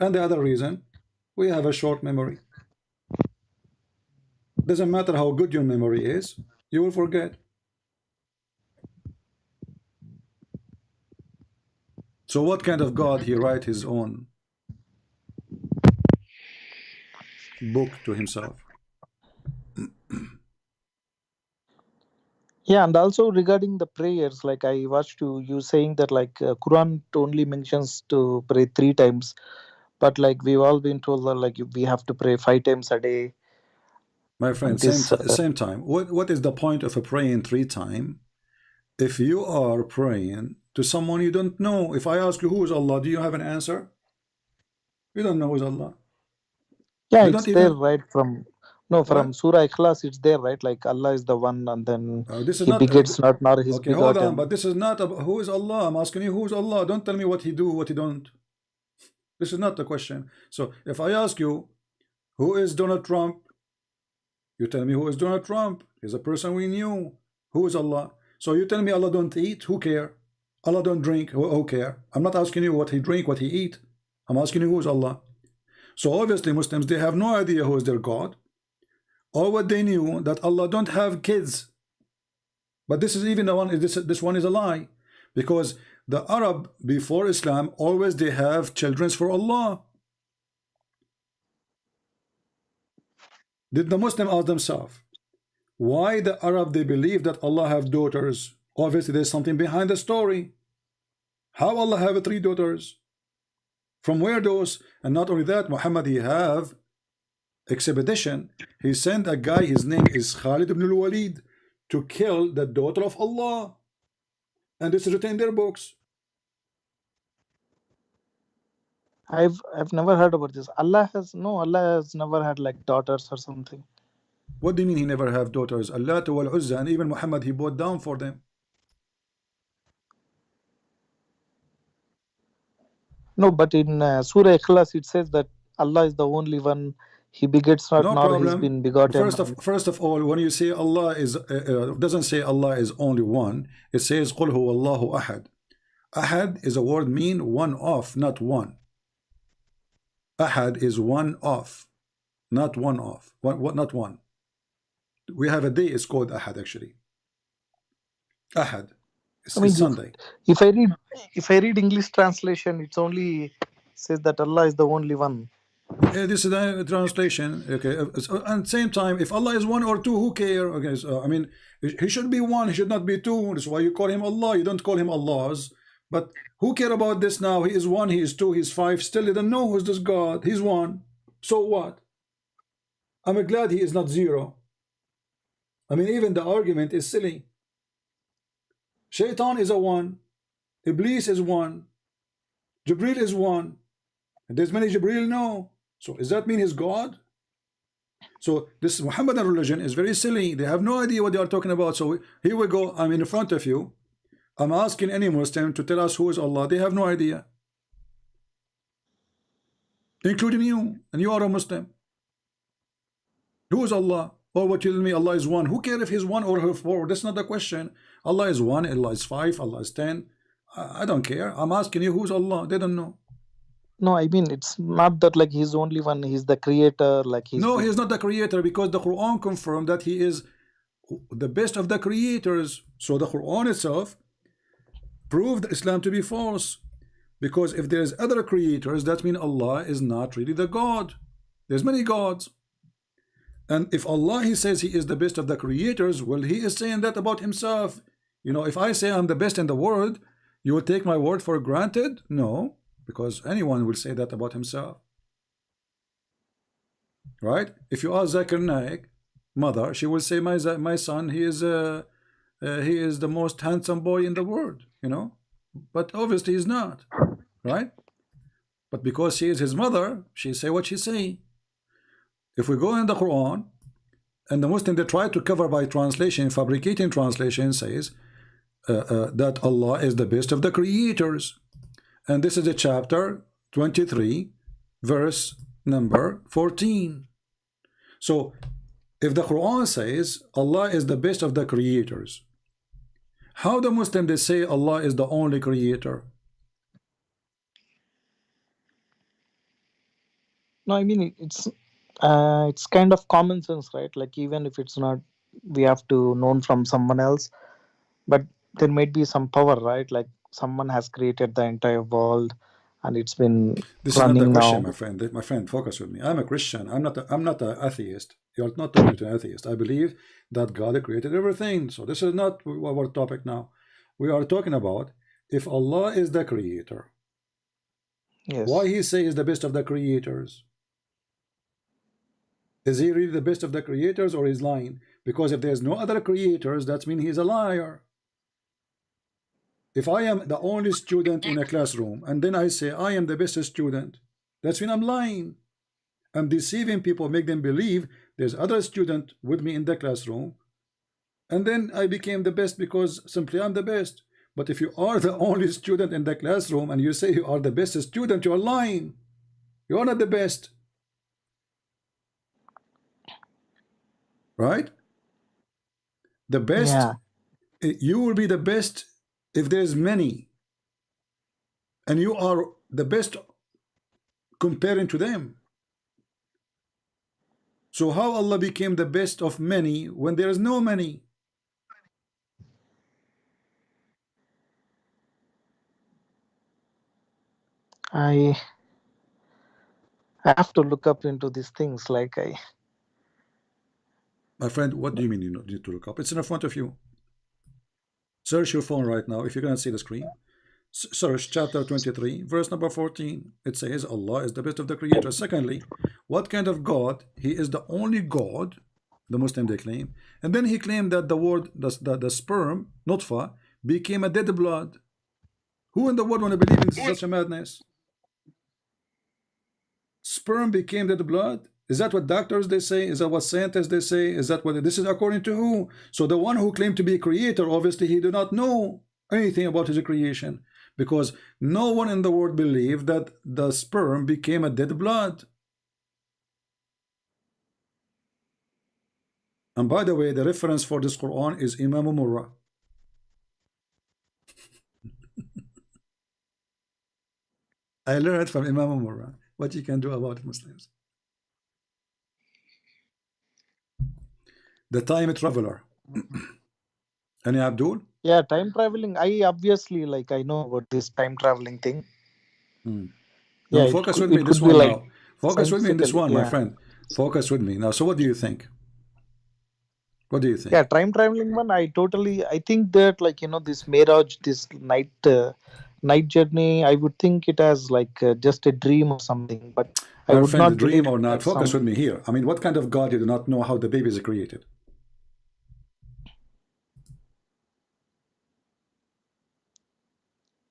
and the other reason, we have a short memory. Doesn't matter how good your memory is, you will forget. So what kind of God he write his own book to himself? Yeah, and also regarding the prayers, I watched you saying that Quran only mentions to pray 3 times, but we've all been told that we have to pray 5 times a day. My friend, same time. What is the point of a praying 3 times if you are praying to someone you don't know? If I ask you who is Allah, do you have an answer? You don't know who's Allah. Yeah, You it's don't there even. right from from Surah Ikhlas. It's there right, like Allah is the one, and then This is He not. begets not, nor His Okay, hold on. begotten. But this is not about who is Allah. I'm asking you who's Allah. Don't tell me what He do, what He don't. This is not the question. So if I ask you who is Donald Trump, you tell me who is Donald Trump. He's a person we knew. Who is Allah? So you tell me Allah don't eat. Who care? Allah don't drink. Who care? I'm not asking you what He drink, what He eat. I'm asking you who is Allah. So obviously Muslims, they have no idea who is their God. Or what they knew, that Allah don't have kids. But this is even the one, this one is a lie. Because the Arab before Islam, always they have children for Allah. Did the Muslim ask themselves, why the Arab they believe that Allah have daughters? Obviously there's something behind the story. How Allah have 3 daughters? From where those? And not only that, Muhammad, he have expedition. He sent a guy, his name is Khalid ibn al-Walid, to kill the daughter of Allah. And this is written in their books. I've never heard about this. Allah has never had like daughters or something. What do you mean he never have daughters? Allah wal Uzza, and even Muhammad he bowed down for them. No, but in Surah Ikhlas it says that Allah is the only one. He begets not, No nor problem. He's been begotten. First of all, when you say Allah is, doesn't say Allah is only one. It says قُلْ هُوَ اللَّهُ أَحَدٌ. Ahad is a word mean one of, not one. Ahad is one of, not one of. What? Not one. We have a day. It's called Ahad actually. Ahad. It's Sunday. If I read English translation, it's only says that Allah is the only one. Yeah, this is the translation. Okay. At the same time, if Allah is 1 or 2, who care? Okay. So, I mean, He should be 1. He should not be 2. That's why you call Him Allah. You don't call Him Allahs. But who care about this now? He is 1. He is 2. He is 5. Still, they don't know who's this God. He's 1. So what? I'm glad He is not 0. I mean, even the argument is silly. Shaitan is a 1. Iblis is 1. Jibril is 1. And there's many Jibril no. So does that mean he's God? So this Muhammadan religion is very silly. They have no idea what they are talking about. So here we go. I'm in front of you. I'm asking any Muslim to tell us who is Allah. They have no idea. Including you. And you are a Muslim. Who is Allah? Or what you tell me Allah is 1. Who cares if he's 1 or 4? That's not the question. Allah is 1, Allah is 5, Allah is 10. I don't care. I'm asking you who's Allah. They don't know. No, I mean it's not that like He's only one. He's the creator. Like No, He's not the creator, because the Quran confirmed that He is the best of the creators. So the Quran itself proved Islam to be false. Because if there's other creators, that means Allah is not really the God. There's many gods. And if Allah, He says He is the best of the creators, well, He is saying that about Himself. You know, if I say I'm the best in the world, you will take my word for granted? No, because anyone will say that about himself. Right? If you ask Zakir Naik, mother, she will say, my son, he is the most handsome boy in the world, you know. But obviously he's not, right? But because she is his mother, she say what she say. If we go in the Quran, and the Muslim, they try to cover by translation, fabricating translation, says that Allah is the best of the creators. And this is a chapter 23, verse number 14. So if the Quran says Allah is the best of the creators, how the Muslim they say Allah is the only creator? No, I mean it's kind of common sense, right? Like even if it's not, we have to know from someone else, but there might be some power, right? Like someone has created the entire world, and it's been this running is not the question, now. my friend. My friend, focus with me. I'm a Christian. I'm not an atheist. You're not talking to an atheist. I believe that God created everything. So this is not our topic now. We are talking about if Allah is the creator. Yes. Why He say is the best of the creators? Is He really the best of the creators, or is lying? Because if there's no other creators, that means He's a liar. If I am the only student in a classroom, and then I say I am the best student, That's when I'm lying. I'm deceiving people, make them believe there's other student with me in the classroom, and then I became the best because simply I'm the best. But if you are the only student in the classroom and you say you are the best student, you are lying. You are not the best. Right? The best, Yeah. you will be the best if there's many. And you are the best comparing to them. So how Allah became the best of many when there is no many? I have to look up into these things. Like My friend, what do you mean you need to look up? It's in front of you. Search your phone right now if you're going to see the screen. Search chapter 23, verse number 14. It says Allah is the best of the creators. Secondly, what kind of God? He is the only God, the Muslim they claim. And then he claimed that the word, the sperm, nutfa, became a dead blood. Who in the world want to believe in such a madness? Sperm became dead blood? Is that what doctors they say? Is that what scientists they say? Is that what this is according to who? So the one who claimed to be a creator, obviously he did not know anything about his creation, because no one in the world believed that the sperm became a dead blood. And by the way, the reference for this Quran is Imam Murrah. I learned from Imam Murrah what you can do about Muslims. The time traveler. Any Abdul? yeah, time traveling. I obviously like I know about this time traveling thing. Now Yeah, focus it with me could this be one like now. Focus with me in this scientifically, one, my yeah. friend. Focus with me now. So what do you think? What do you think? Yeah, time traveling one. I think that like this Mirage, this night journey. I would think it as like just a dream or something, but I My would friend, not dream believe or not, that focus some. with me here. I mean, what kind of God you do not know how the baby is created?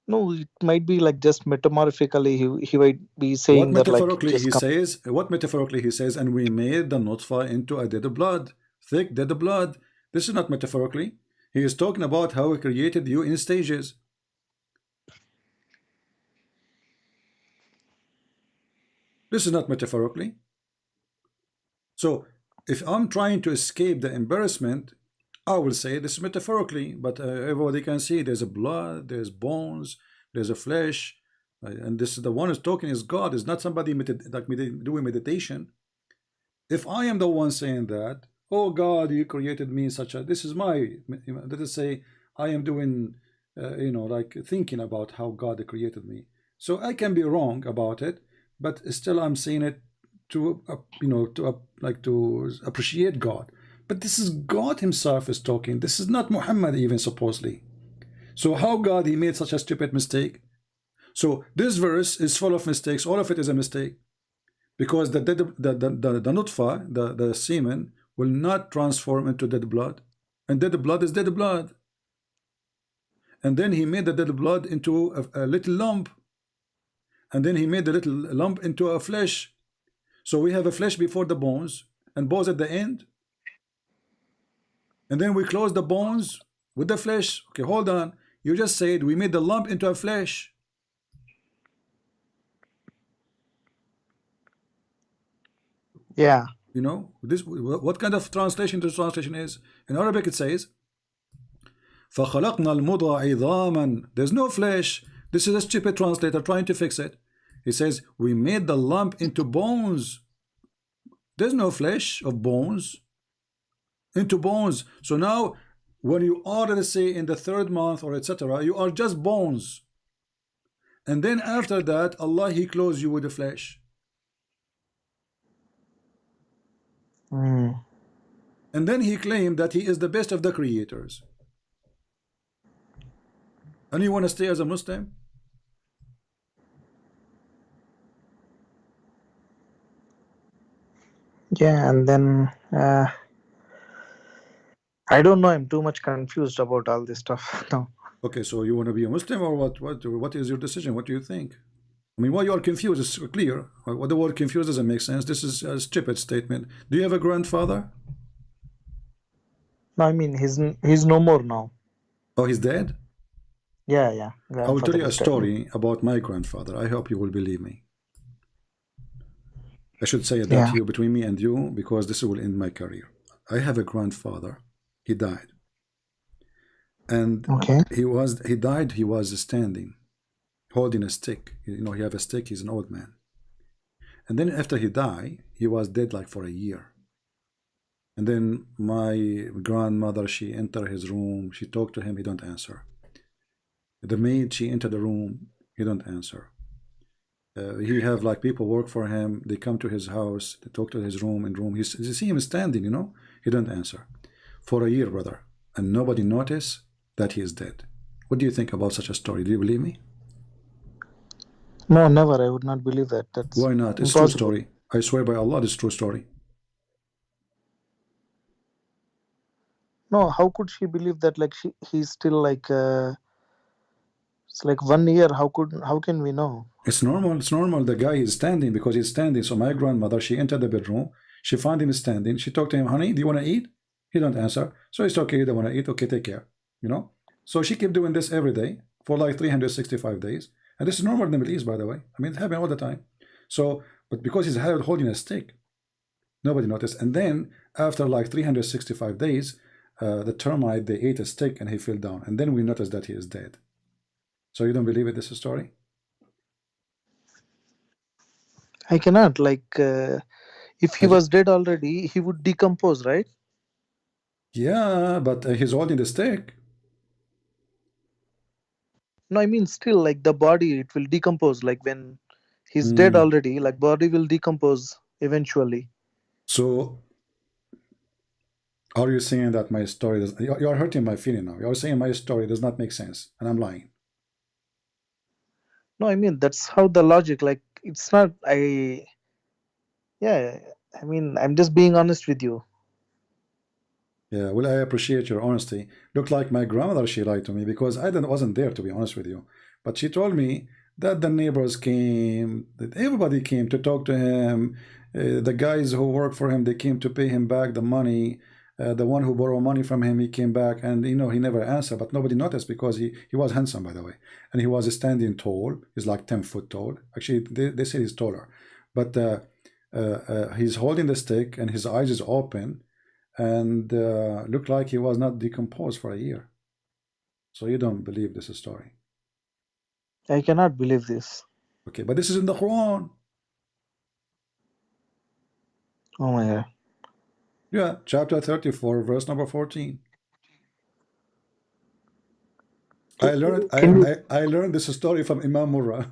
No, it might be like just metamorphically. He might be What saying that like it metaphorically just he comes. says? What metaphorically he says? And we made the nutfa into a dead blood, thick dead blood. This is not metaphorically. He is talking about how he created you in stages. This is not metaphorically. So if I'm trying to escape the embarrassment, I will say this metaphorically, but everybody can see there's a blood, there's bones, there's a flesh, and this is the one who's talking is God, is not somebody doing meditation. If I am the one saying that, oh God, you created me in such a, this is my, let us say I am doing, like thinking about how God created me. So I can be wrong about it, but still I'm saying it to, to appreciate God. But this is God himself is talking. This is not Muhammad even supposedly. So how God he made such a stupid mistake? So this verse is full of mistakes. All of it is a mistake, because the nutfa, the semen, will not transform into dead blood, and dead blood is dead blood. And then he made the dead blood into a little lump, and then he made the little lump into a flesh. So we have a flesh before the bones, and bones at the end. And then we close the bones with the flesh. Okay, hold on. You just said we made the lump into a flesh. Yeah. You know, this what kind of translation this translation is? In Arabic it says فَخَلَقْنَا الْمُضْغَ عِظَامًا. There's no flesh. This is a stupid translator trying to fix it. He says we made the lump into bones. There's no flesh of bones. Into bones. So now when you are, let's say, in the 3rd month or etc., you are just bones. And then after that, Allah he clothes you with the flesh. Mm. And then he claimed that he is the best of the creators. And you want to stay as a Muslim? Yeah, and then I don't know. I'm too much confused about all this stuff now. Okay, so you want to be a Muslim or what? What is your decision? What do you think? I mean, why you are confused is clear. What the word confused doesn't make sense. This is a stupid statement. Do you have a grandfather? No, I mean he's no more now. Oh, he's dead? Yeah, yeah. I will tell Grandfather you a is dead. story about my grandfather. I hope you will believe me. I should say that Yeah. here between me and you, because this will end my career. I have a grandfather. He died. And Okay. he died, he was standing, holding a stick. You know, he have a stick, he's an old man. And then after he died, he was dead like for a year. And then my grandmother, she entered his room, she talked to him, he don't answer. The maid, she entered the room, he don't answer. He have like people work for him, they come to his house, they talk to his room, you see him standing, you know, he don't answer. For a year, brother, and nobody noticed that he is dead. What do you think about such a story? Do you believe me? No, never. I would not believe that. That's Why not? It's impossible. true story. I swear by Allah, it's true story. No, how could she believe that? Like he's still like it's like 1 year. How can we know? It's normal. It's normal. The guy is standing because he's standing. So my grandmother, she entered the bedroom. She found him standing. She talked to him, honey, do you want to eat? He don't answer. So it's okay. You don't want to eat. Okay, take care. You know. So she kept doing this every day for like 365 days. And this is normal in the Middle East, by the way. I mean, it happened all the time. So, but because he's holding a stick, nobody noticed. And then after like 365 days, the termite, they ate a stick and he fell down. And then we noticed that he is dead. So you don't believe it? This is a story? I cannot. Like if he was dead already, he would decompose, right? Yeah, but he's holding the stick. No, I mean still like the body, it will decompose. Like when he's dead already, like body will decompose eventually. So are you saying that my story does, you are hurting my feeling now. You're saying my story does not make sense and I'm lying. No, I mean that's how the logic, like it's not I mean I'm just being honest with you. Yeah, well, I appreciate your honesty. Looked like my grandmother, she lied to me because I wasn't there, to be honest with you. But she told me that the neighbors came, that everybody came to talk to him. The guys who work for him, they came to pay him back the money. The one who borrowed money from him, he came back, and you know, he never answered, but nobody noticed because he was handsome, by the way. And he was standing tall. He's like 10 foot tall. Actually, they say he's taller. But he's holding the stick and his eyes is open. And looked like he was not decomposed for a year. So you don't believe this story? I cannot believe this. Okay, but this is in the Quran. Oh my God. Yeah, chapter 34, verse number 14. I learned this story from Imam Murrah.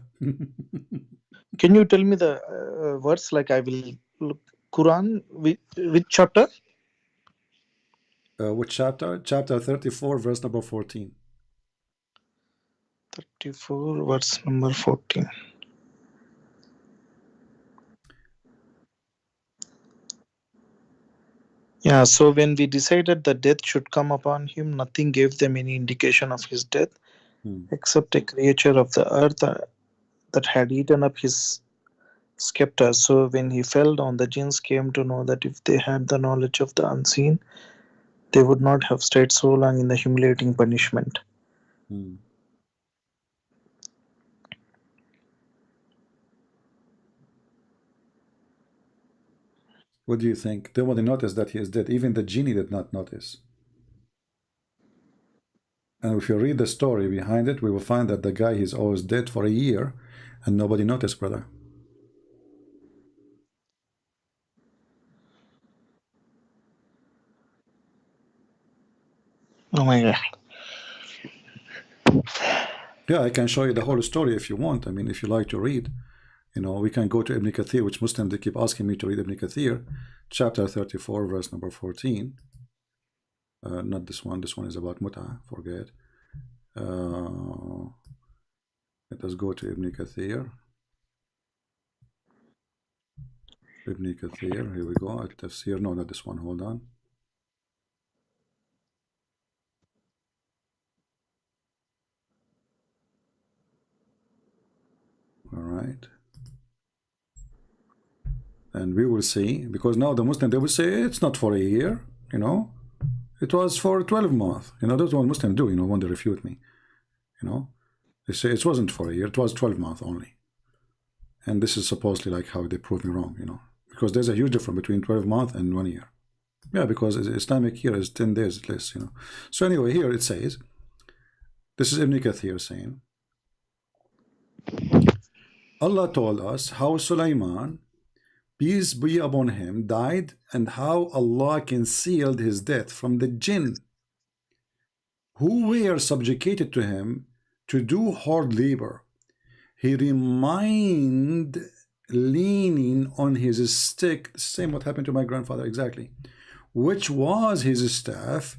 Can you tell me the words? Like I will look Quran which chapter? Which chapter? Chapter 34, verse number 14. 34, verse number 14. Yeah, so when we decided that death should come upon him, nothing gave them any indication of his death, except a creature of the earth that had eaten up his scepter. So when he fell down, the jinns came to know that if they had the knowledge of the unseen, they would not have stayed so long in the humiliating punishment. What do you think? Nobody noticed that he is dead. Even the genie did not notice. And if you read the story behind it, we will find that the guy is always dead for a year and nobody noticed, brother. Oh my God. Yeah, I can show you the whole story if you want. I mean, if you like to read, you know, we can go to Ibn Kathir, which Muslims, they keep asking me to read Ibn Kathir, chapter 34, verse number 14. Not this one. This one is about Mut'ah. Forget. Let us go to Ibn Kathir. Ibn Kathir, here we go. At Tafsir. No, not this one. Hold on. All right. and we will see, because now the Muslim, they will say it's not for a year, you know, it was for 12 months. You know, that's what Muslims do, you know, when they refute me. You know, they say it wasn't for a year, it was 12 months only. And this is supposedly like how they prove me wrong, you know, because there's a huge difference between 12 months and 1 year. Yeah, because Islamic year is 10 days less, you know. So anyway, here it says, this is Ibn Kathir saying, Allah told us how Sulaiman, peace be upon him, died, and how Allah concealed his death from the jinn who were subjugated to him to do hard labor. He remained leaning on his stick, same what happened to my grandfather exactly, which was his staff,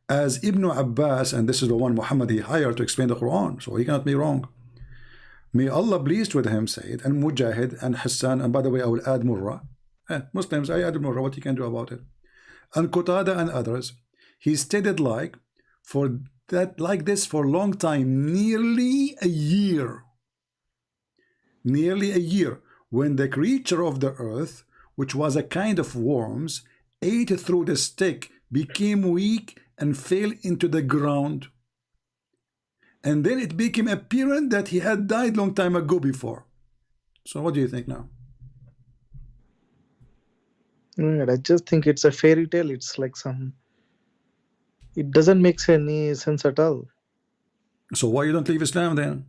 as Ibn Abbas, and this is the one Muhammad he hired to explain the Quran, so he cannot be wrong. May Allah pleased with him said, and Mujahid and Hassan, and by the way I will add Murrah. Muslims, I add Murrah, what you can do about it. And Qatada and others, he stated like this for a long time, nearly a year, when the creature of the earth, which was a kind of worms, ate through the stick, became weak and fell into the ground. And then it became apparent that he had died long time ago before. So what do you think now? I just think it's a fairy tale. It's like it doesn't make any sense at all. So why you don't leave Islam then?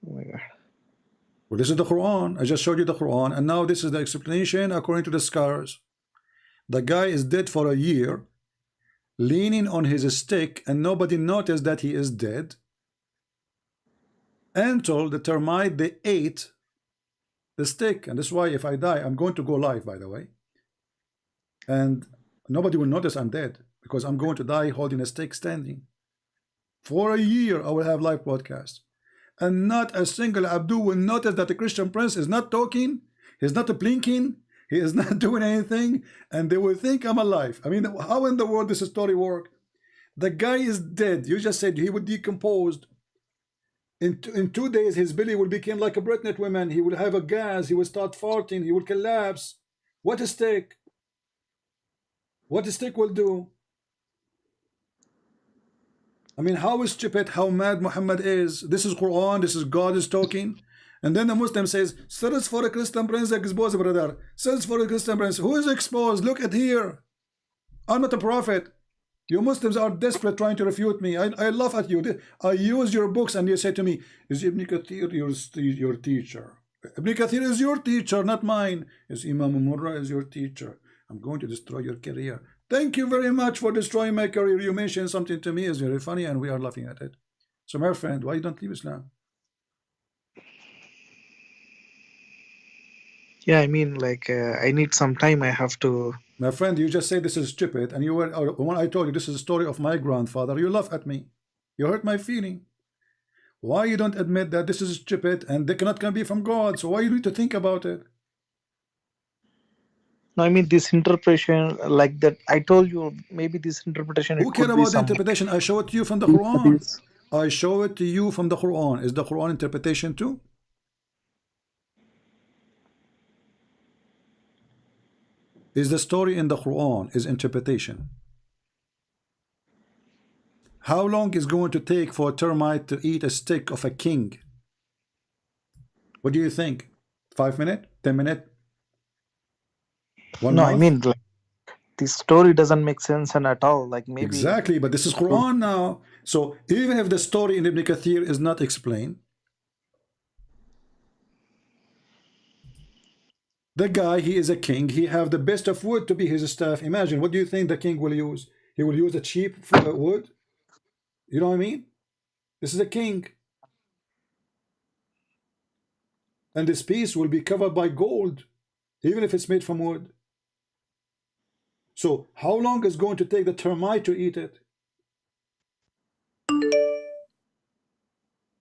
Oh my God. Well, this is the Quran. I just showed you the Quran, and now this is the explanation according to the scholars. The guy is dead for a year, leaning on his stick, and nobody noticed that he is dead, until the termite, they ate the stick. And that's why if I die, I'm going to go live, by the way, and nobody will notice I'm dead, because I'm going to die holding a stick standing. For a year I will have live broadcast, and not a single Abdu will notice that the Christian prince is not talking, he's not blinking, he is not doing anything, and they will think I'm alive. I mean, how in the world does this story work? The guy is dead. You just said he would decompose. In 2 days, his belly will become like a pregnant woman. He will have a gas. He will start farting. He will collapse. What a stick. What a stick will do. I mean, how stupid, how mad Muhammad is. This is Quran. This is God is talking. And then the Muslim says, search for a Christian prince exposed, brother. Search for a Christian prince. Who is exposed? Look at here. I'm not a prophet. You Muslims are desperate trying to refute me. I laugh at you. I use your books and you say to me, is Ibn Kathir your teacher? Ibn Kathir is your teacher, not mine. Is Imam Murrah is your teacher? I'm going to destroy your career. Thank you very much for destroying my career. You mentioned something to me is very funny and we are laughing at it. So my friend, why you don't leave Islam? Yeah, I mean, like, I need some time. I have to. My friend, you just say this is stupid, and you were when I told you this is a story of my grandfather, you laugh at me. You hurt my feeling. Why you don't admit that this is stupid and they cannot be from God? So why you need to think about it? No, I mean this interpretation, like that. I told you maybe this interpretation. Who cares about the interpretation? I show it to you from the Quran. I show it to you from the Quran. Is the Quran interpretation too? Is the story in the Quran is interpretation? How long is going to take for a termite to eat a stick of a king? What do you think? 5 minutes? 10 minutes? No, month? I mean, like, this story doesn't make sense and at all. Like maybe exactly, but this is Quran now. So even if the story in Ibn Kathir is not explained, the guy, he is a king. He have the best of wood to be his staff. Imagine, what do you think the king will use? He will use a cheap wood. You know what I mean? This is a king. And this piece will be covered by gold, even if it's made from wood. So how long is going to take the termite to eat it?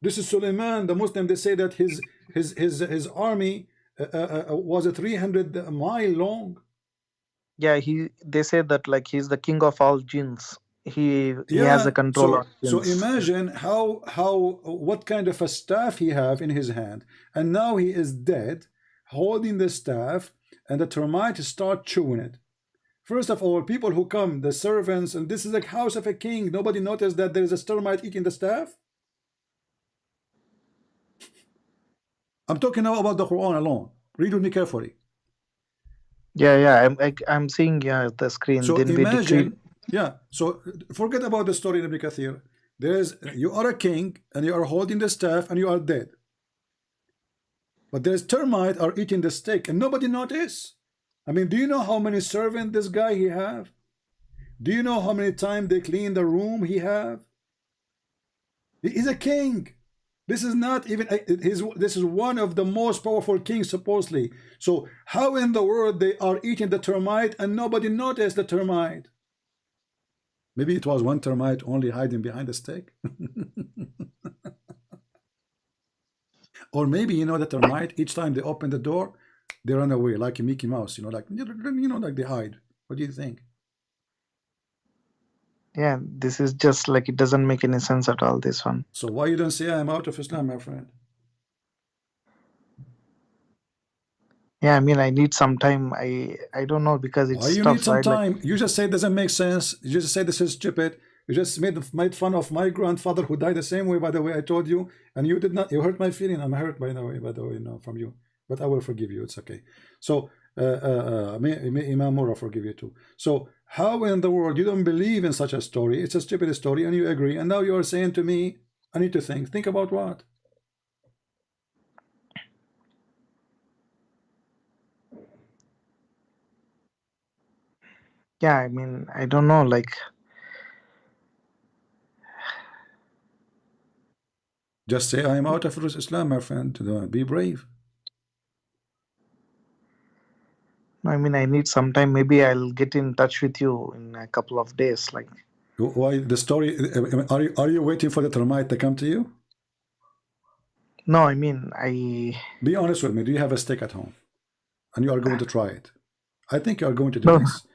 This is Suleiman, the Muslim. They say that his army was a 300 mile long. Yeah, they say that like he's the king of all jinns. He has a control of jinns. So imagine what kind of a staff he have in his hand, and now he is dead, holding the staff, and the termites start chewing it. First of all, people who come, the servants, and this is a house of a king, nobody noticed that there is a termite eating the staff? I'm talking now about the Quran alone. Read with me carefully. Yeah. I'm seeing the screen. So Then we decree. imagine, yeah. So forget about the story in Ibn Kathir. You are a king and you are holding the staff and you are dead. But there's termite are eating the steak and nobody notice. I mean, do you know how many servants this guy he have? Do you know how many times they clean the room he have? He's a king. This is not even this is one of the most powerful kings supposedly. So how in the world they are eating the termite and nobody noticed the termite? Maybe it was one termite only hiding behind the steak. Or maybe, you know, the termite, each time they open the door, they run away like a Mickey Mouse, you know, like they hide. What do you think? Yeah, this is just like, it doesn't make any sense at all, this one. So why you don't say I'm out of Islam, my friend? Yeah, I mean, I need some time. I don't know, because it's Why you tough, need some right? Like, time? You just say it doesn't make sense. You just say this is stupid. You just made fun of my grandfather who died the same way, by the way, I told you, and you did not. You hurt my feeling. I'm hurt by the way, no, from you. But I will forgive you. It's okay. So may Imam Murrah forgive you too. So how in the world you don't believe in such a story? It's a stupid story, and you agree. And now you are saying to me, I need to think. Think about what? yeah, I mean, I don't know, like, Just say I am out of Islam, my friend. Be brave. I mean, I need some time. Maybe I'll get in touch with you in a couple of days. Like, Why the story? Are you waiting for the termite to come to you? no, I mean, Be honest with me. Do you have a steak at home? And you are going to try it. I think you are going to do No. this.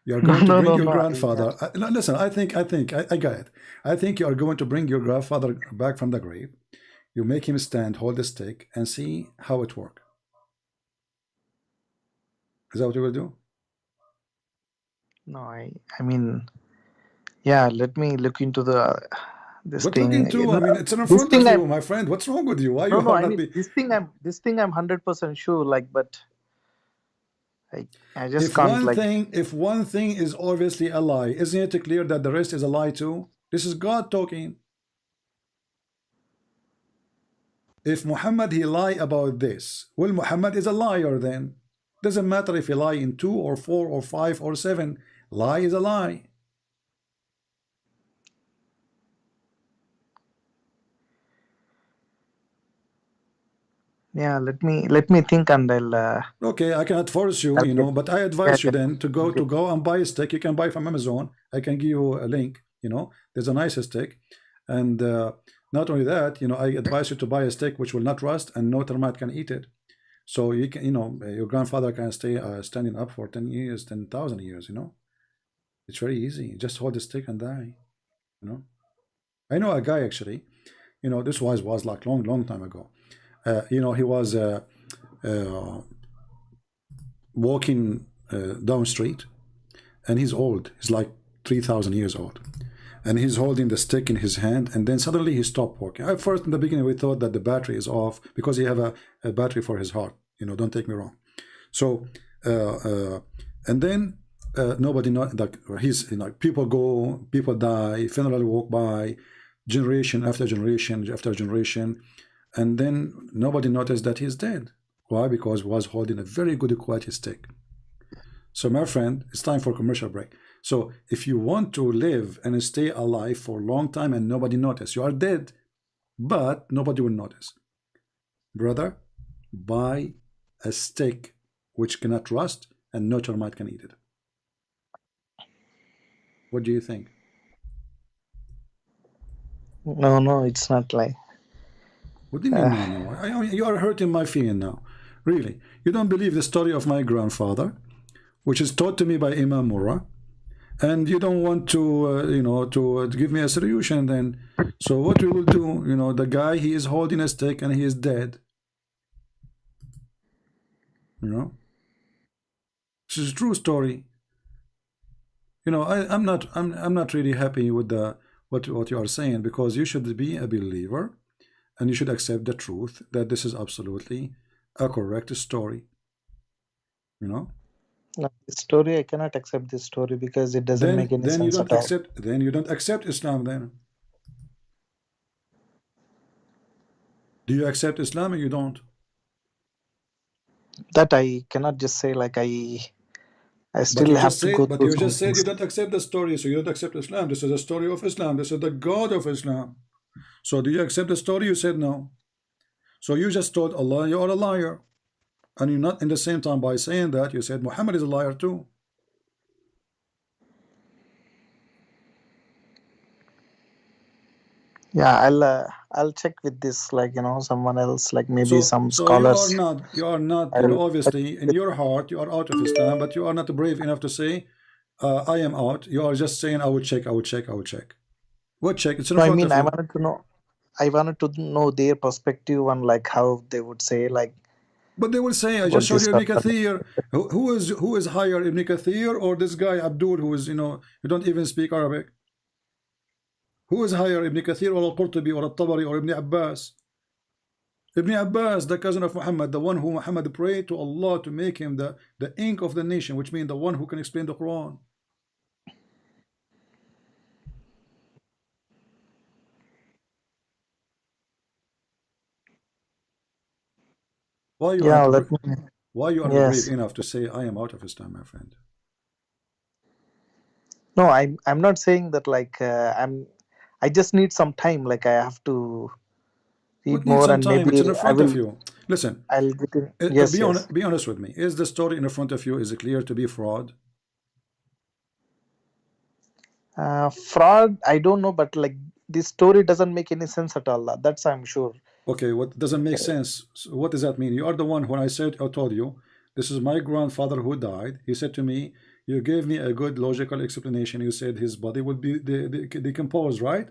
You are going to bring your no, grandfather. No, listen, I got it. I think you are going to bring your grandfather back from the grave. You make him stand, hold the stick, and see how it works. Is that what you will do? no, I mean, yeah, let me look into this What thing. looking to? I mean, it's in front of you, my friend. What's wrong with you? Why No, you no, are I not mean, be? this thing I'm 100% sure, like, but I just If can't, like, if one thing is obviously a lie, isn't it clear that the rest is a lie too? This is God talking. If Muhammad he lie about this, well, Muhammad is a liar then. Doesn't matter if he lie in 2 or 4 or 5 or 7. Lie is a lie. yeah, let me think, and I'll Okay, I cannot force you, you know, but I advise you then to go and buy a stick. You can buy from Amazon. I can give you a link, you know. There's a nice stick. And not only that, you know, I advise you to buy a steak which will not rust and no termite can eat it. So you can, you know, your grandfather can stay standing up for 10 years, 10,000 years, you know. It's very easy. Just hold the stick and die, you know. I know a guy actually, you know, this was like long time ago. You know, he was walking down street, and he's old. He's like 3,000 years old. And he's holding the stick in his hand, and then suddenly he stopped walking. At first, in the beginning, we thought that the battery is off because he have a battery for his heart. You know, don't take me wrong. So, and then nobody know that he's, you know, people go, people die, funeral walk by, generation after generation after generation, and then nobody noticed that he's dead. Why? Because he was holding a very good quality stick. So, my friend, it's time for a commercial break. So if you want to live and stay alive for a long time and nobody notice, you are dead, but nobody will notice. Brother, buy a stick which cannot rust and no termite can eat it. What do you think? no, it's not like. What do you mean, no? You are hurting my feeling now. Really. You don't believe the story of my grandfather, which is taught to me by Imam Murrah, and you don't want to, you know, to give me a solution then. So what we will do, you know, the guy, he is holding a stick and he is dead. You know, this is a true story. You know, I'm not really happy with the what you are saying, because you should be a believer and you should accept the truth that this is absolutely a correct story. You know. No, this story, I cannot accept this story because it doesn't make any Then you sense don't at all. accept. Then you don't accept Islam. Then do you accept Islam or you don't? That I cannot just say like I But still you have just to said, go but through you some just said things. you don't accept the story, so you don't accept Islam. This is the story of Islam. This is the God of Islam. So do you accept the story? You said no. So you just told Allah you are a liar, and you're not in the same time by saying that you said Muhammad is a liar too. Yeah, I'll check with this, like, you know, someone else, like maybe some So you are scholars. not, you know, I'll obviously in your heart you are out of Islam, but you are not brave enough to say I am out. You are just saying I will check, I will check, I will check. What check? It's in No, I front mean, of you. I wanted to know their perspective on like how they would say like But they will say, I about just showed this you Ibn concept. Kathir. Who is higher, Ibn Kathir or this guy Abdul, who is, you know, you don't even speak Arabic? Who is higher, Ibn Kathir or Al-Qurtubi or Al-Tabari or Ibn Abbas? Ibn Abbas, the cousin of Muhammad, the one who Muhammad prayed to Allah to make him the ink of the nation, which means the one who can explain the Quran. Why you Yeah, are let not, me. why you are not brave Yes. enough to say I am out of Islam, my friend? No, I'm not saying that like I just need some time. Like I have to read What needs more some and time? It's in maybe front of you. Listen, I'll get in. Yes, yes. be honest with me. Is the story in front of you, is it clear to be fraud? Fraud, I don't know, but like this story doesn't make any sense at all. That's I'm sure. Okay, what doesn't make sense? So what does that mean? You are the one when I told you, this is my grandfather who died. He said to me, you gave me a good logical explanation. You said his body would be decomposed, right?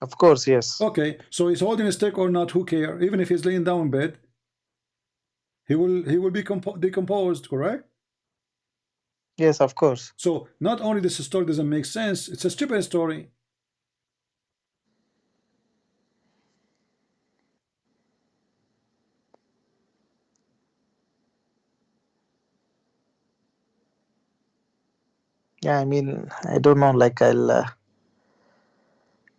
Of course, yes. Okay, so he's holding a stick or not, who care? Even if he's laying down in bed, he will be decomposed, correct? Yes, of course. So not only this story doesn't make sense, it's a stupid story. Yeah, I mean, I don't know. Like I'll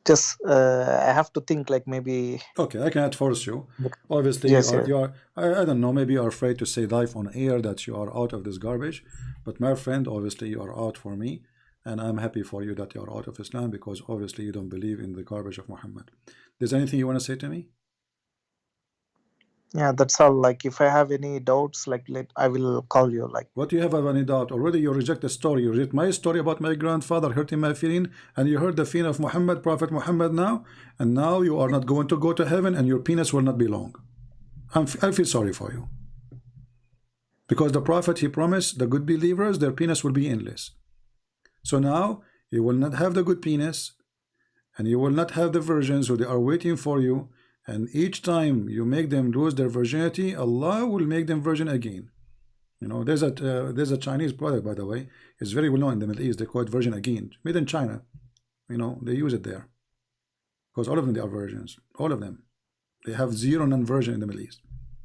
just I have to think. Like maybe. Okay, I cannot force you. Obviously, Yes, you are I don't know, maybe you are afraid to say live on air that you are out of this garbage. But my friend, obviously you are out for me, and I'm happy for you that you are out of Islam, because obviously you don't believe in the garbage of Muhammad. There's anything you want to say to me? Yeah, that's all. Like if I have any doubts, like I will call you. Like What do you have any doubt? Already you reject the story. You reject my story about my grandfather hurting my feeling, and you heard the feeling of Muhammad, Prophet Muhammad now, and now you are not going to go to heaven, and your penis will not be long. I feel sorry for you. Because the Prophet, he promised the good believers, their penis will be endless. So now, you will not have the good penis, and you will not have the virgins who they are waiting for you, and each time you make them lose their virginity, Allah will make them virgin again. You know, there's a Chinese product, by the way. It's very well known in the Middle East. They call it virgin again, made in China. You know, they use it there. Because all of them, they are virgins. All of them. They have zero non-virgin in the Middle East.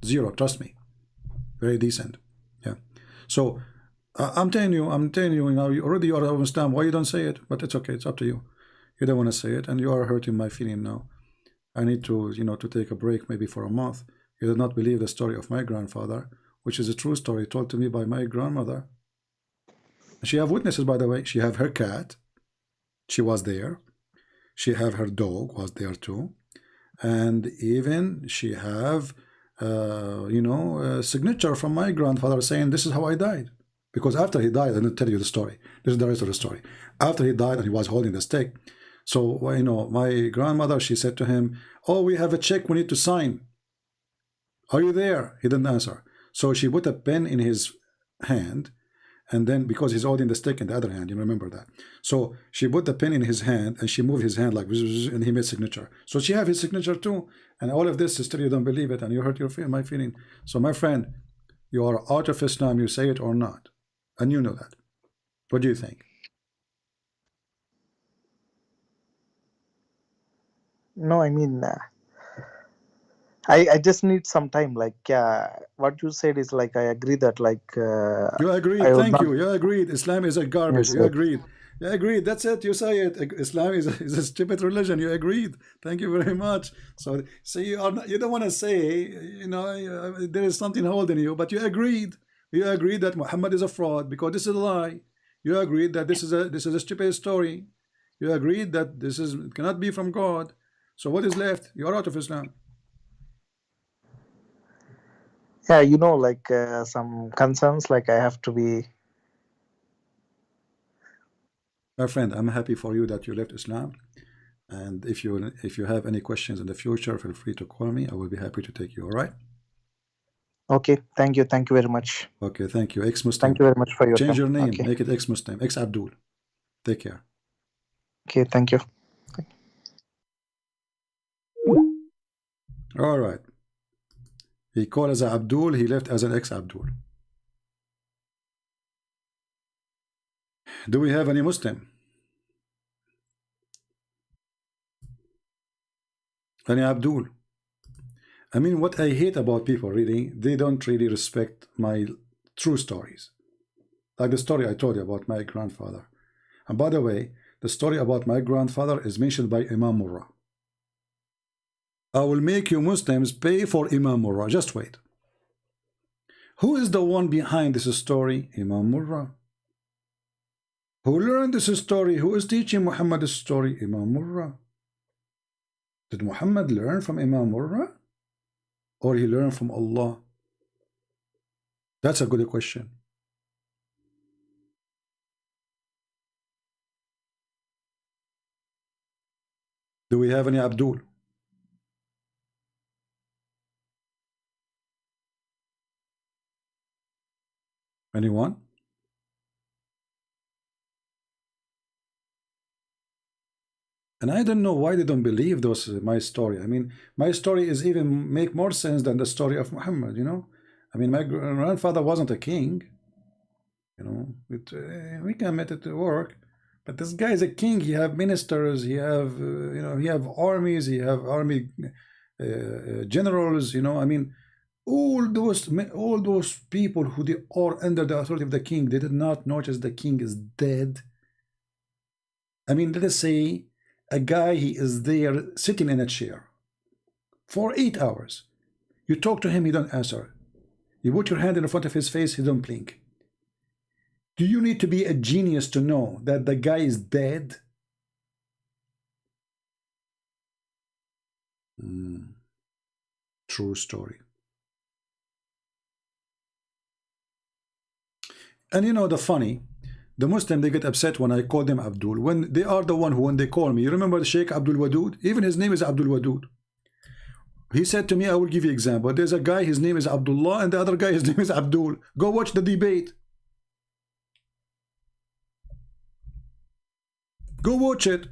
Zero, trust me. Very decent. Yeah. So I'm telling you, you know, you already are of Islam. Why you don't say it? But it's okay, it's up to you. You don't want to say it, and you are hurting my feeling now. I need to, you know, to take a break maybe for a month. You did not believe the story of my grandfather, which is a true story told to me by my grandmother. She have witnesses, by the way. She have her cat. She was there. She have her dog was there too. And even she have, you know, a signature from my grandfather saying this is how I died. Because after he died, I didn't tell you the story. This is the rest of the story. After he died and he was holding the stick, so, you know, my grandmother, she said to him, oh, we have a check we need to sign. Are you there? He didn't answer. So she put a pen in his hand, and then because he's holding the stick in the other hand, you remember that. So she put the pen in his hand, and she moved his hand like, and he made signature. So she have his signature too. And all of this, sister, you don't believe it, and you hurt my feeling. So my friend, you are out of Islam, you say it or not, and you know that. What do you think? No, I mean, I just need some time. Like, yeah, what you said is like I agree that like. You agreed. I would Thank not- you. You agreed. Islam is a garbage. Yes, You yes. agreed. You agreed. That's it. You say it. Islam is a stupid religion. You agreed. Thank you very much. So you are not, you don't want to say, you know, there is something holding you, but you agreed. You agreed that Muhammad is a fraud because this is a lie. You agreed that this is a stupid story. You agreed that this cannot be from God. So what is left? You are out of Islam. Yeah, you know, like some concerns, like I have to be. My friend, I'm happy for you that you left Islam. And if you have any questions in the future, feel free to call me. I will be happy to take you. All right? Okay, thank you very much. Okay, thank you. Ex-Muslim. Thank you very much for your Change time. your name. Okay. Make it ex-Muslim. Ex-Abdul. Take care. Okay, thank you. All right. He called as a Abdul. He left as an ex-Abdul. Do we have any Muslim? Any Abdul? I mean, what I hate about people really, they don't really respect my true stories. Like the story I told you about my grandfather. And by the way, the story about my grandfather is mentioned by Imam Murrah. I will make you Muslims pay for Imam Murrah. Just wait. Who is the one behind this story? Imam Murrah. Who learned this story? Who is teaching Muhammad this story? Imam Murrah. Did Muhammad learn from Imam Murrah? Or he learned from Allah? That's a good question. Do we have any Abdul? Anyone? And I don't know why they don't believe my story. I mean, my story is even make more sense than the story of Muhammad, you know? I mean, my grandfather wasn't a king, you know? We can make it work. But this guy is a king. He have ministers. He have, you know, he have armies. He have army generals, you know? I mean, all those people who they are under the authority of the king, they did not notice the king is dead. I mean, let us say a guy, he is there sitting in a chair for 8 hours. You talk to him, he don't answer. You put your hand in front of his face, he don't blink. Do you need to be a genius to know that the guy is dead? True story. And you know the funny, the Muslim, they get upset when I call them Abdul. When they are the one who, when they call me, you remember the Sheikh Abdul Wadud? Even his name is Abdul Wadud. He said to me, I will give you example. There's a guy, his name is Abdullah, and the other guy, his name is Abdul. Go watch the debate. Go watch it.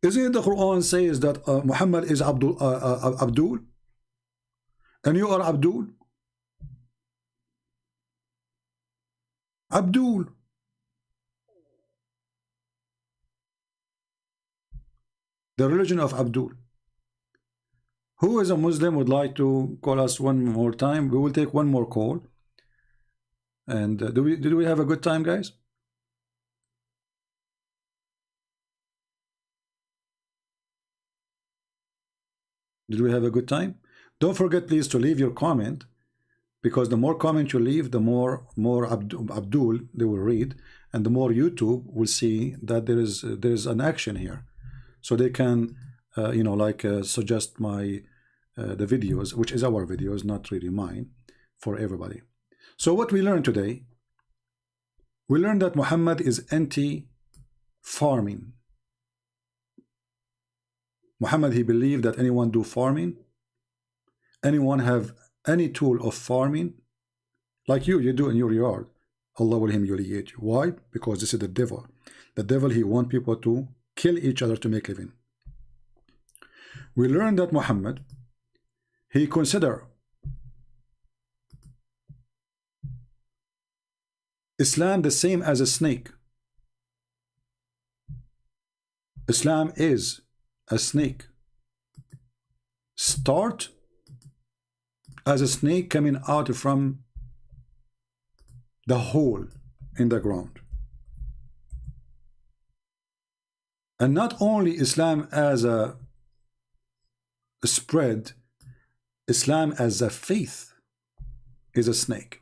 Isn't it the Quran says that Muhammad is Abdul? And you are Abdul? Abdul. The religion of Abdul. Who is a Muslim would like to call us one more time? We will take one more call. And did we have a good time, guys? Did we have a good time? Don't forget, please, to leave your comment, because the more comments you leave, the more Abdul they will read, and the more YouTube will see that there is an action here, so they can you know, like suggest my the videos, which is our videos, not really mine, for everybody. So what we learned today, we learned that Muhammad is anti-farming. Muhammad, he believed that anyone do farming, anyone have any tool of farming, like you do in your yard, Allah will humiliate you. Why? Because this is the devil. The devil, he wants people to kill each other to make living. We learned that Muhammad, he consider Islam the same as a snake. Islam is a snake. Start as a snake coming out from the hole in the ground. And not only Islam as a spread, Islam as a faith is a snake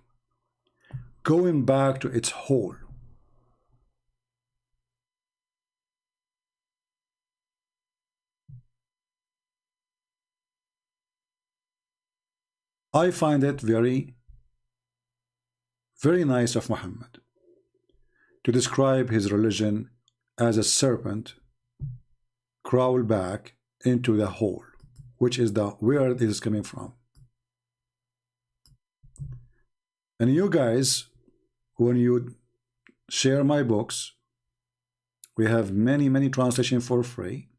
going back to its hole. I find it very, very nice of Muhammad to describe his religion as a serpent crawl back into the hole, which is the where it is coming from. And you guys, when you share my books, we have many translations for free.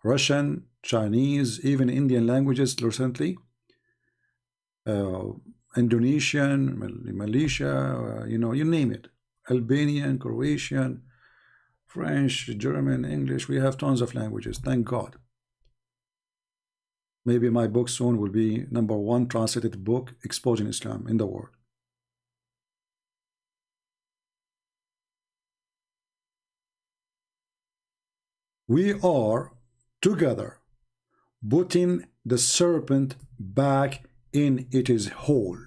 Russian, Chinese, even Indian languages recently. Indonesian, Malaysia, you know, you name it. Albanian, Croatian, French, German, English. We have tons of languages, thank God. Maybe my book soon will be #1 translated book exposing Islam in the world. We are together putting the serpent back in its hole.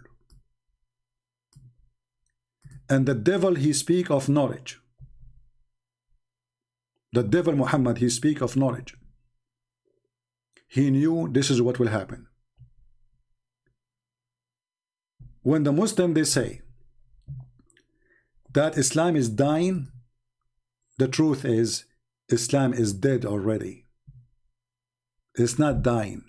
And the devil, he speak of knowledge. The devil Muhammad, he speak of knowledge. He knew this is what will happen. When the Muslim, they say that Islam is dying, the truth is Islam is dead already. It's not dying.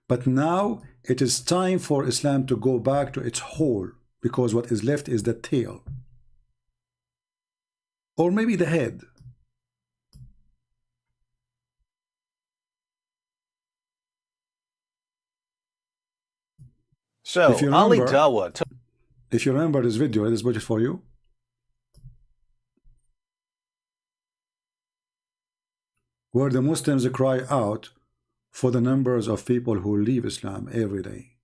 But now it is time for Islam to go back to its hole, because what is left is the tail. Or maybe the head. So, Ali Dawah. If you remember this video, this budget for you. Where the Muslims cry out for the numbers of people who leave Islam every day.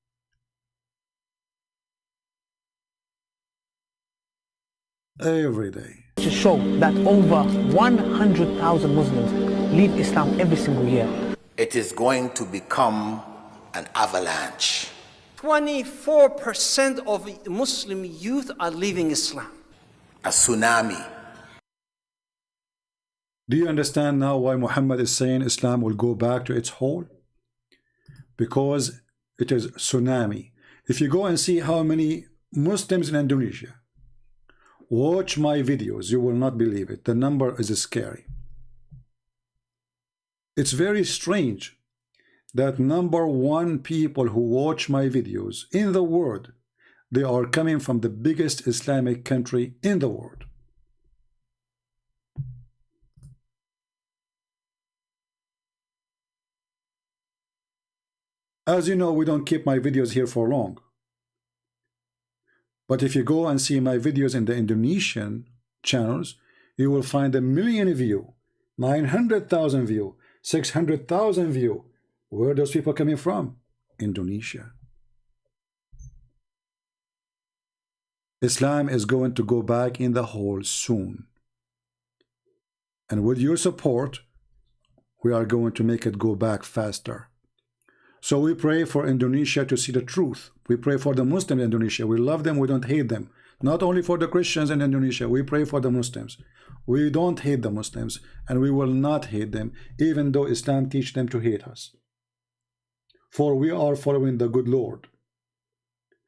Every day. To show that over 100,000 Muslims leave Islam every single year. It is going to become an avalanche. 24% of Muslim youth are leaving Islam. A tsunami. Do you understand now why Muhammad is saying Islam will go back to its hole? Because it is tsunami. If you go and see how many Muslims in Indonesia watch my videos, you will not believe it. The number is scary. It's very strange that #1 people who watch my videos in the world, they are coming from the biggest Islamic country in the world. As you know, we don't keep my videos here for long. But if you go and see my videos in the Indonesian channels, you will find 1 million view, 900,000 view, 600,000 view. Where are those people coming from? Indonesia. Islam is going to go back in the hole soon. And with your support, we are going to make it go back faster. So we pray for Indonesia to see the truth. We pray for the Muslims in Indonesia. We love them, we don't hate them. Not only for the Christians in Indonesia, we pray for the Muslims. We don't hate the Muslims, and we will not hate them, even though Islam teaches them to hate us. For we are following the good Lord.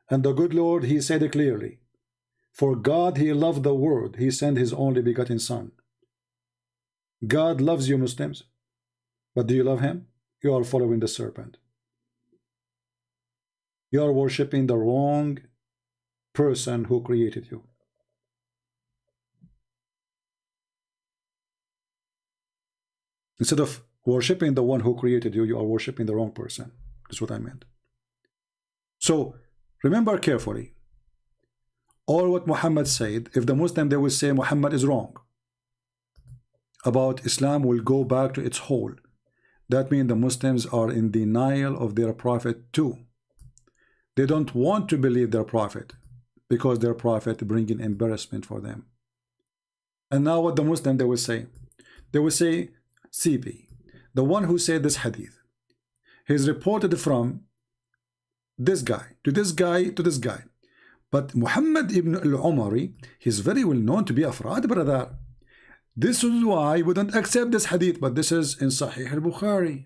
And the good Lord, he said it clearly. For God, he loved the world. He sent his only begotten Son. God loves you, Muslims. But do you love him? You are following the serpent. You are worshiping the wrong person who created you. Instead of Worshipping the one who created you, you are worshipping the wrong person. That's what I meant. So remember carefully, all what Muhammad said, if the Muslim, they will say Muhammad is wrong about Islam, will go back to its whole. That means the Muslims are in denial of their prophet too. They don't want to believe their prophet because their prophet bringing embarrassment for them. And now what the Muslim, they will say? They will say, CP, the one who said this hadith, he's reported from this guy to this guy to this guy. But Muhammad ibn al-Umari, he's very well known to be a fraud, brother. This is why we don't accept this hadith, but this is in Sahih al-Bukhari.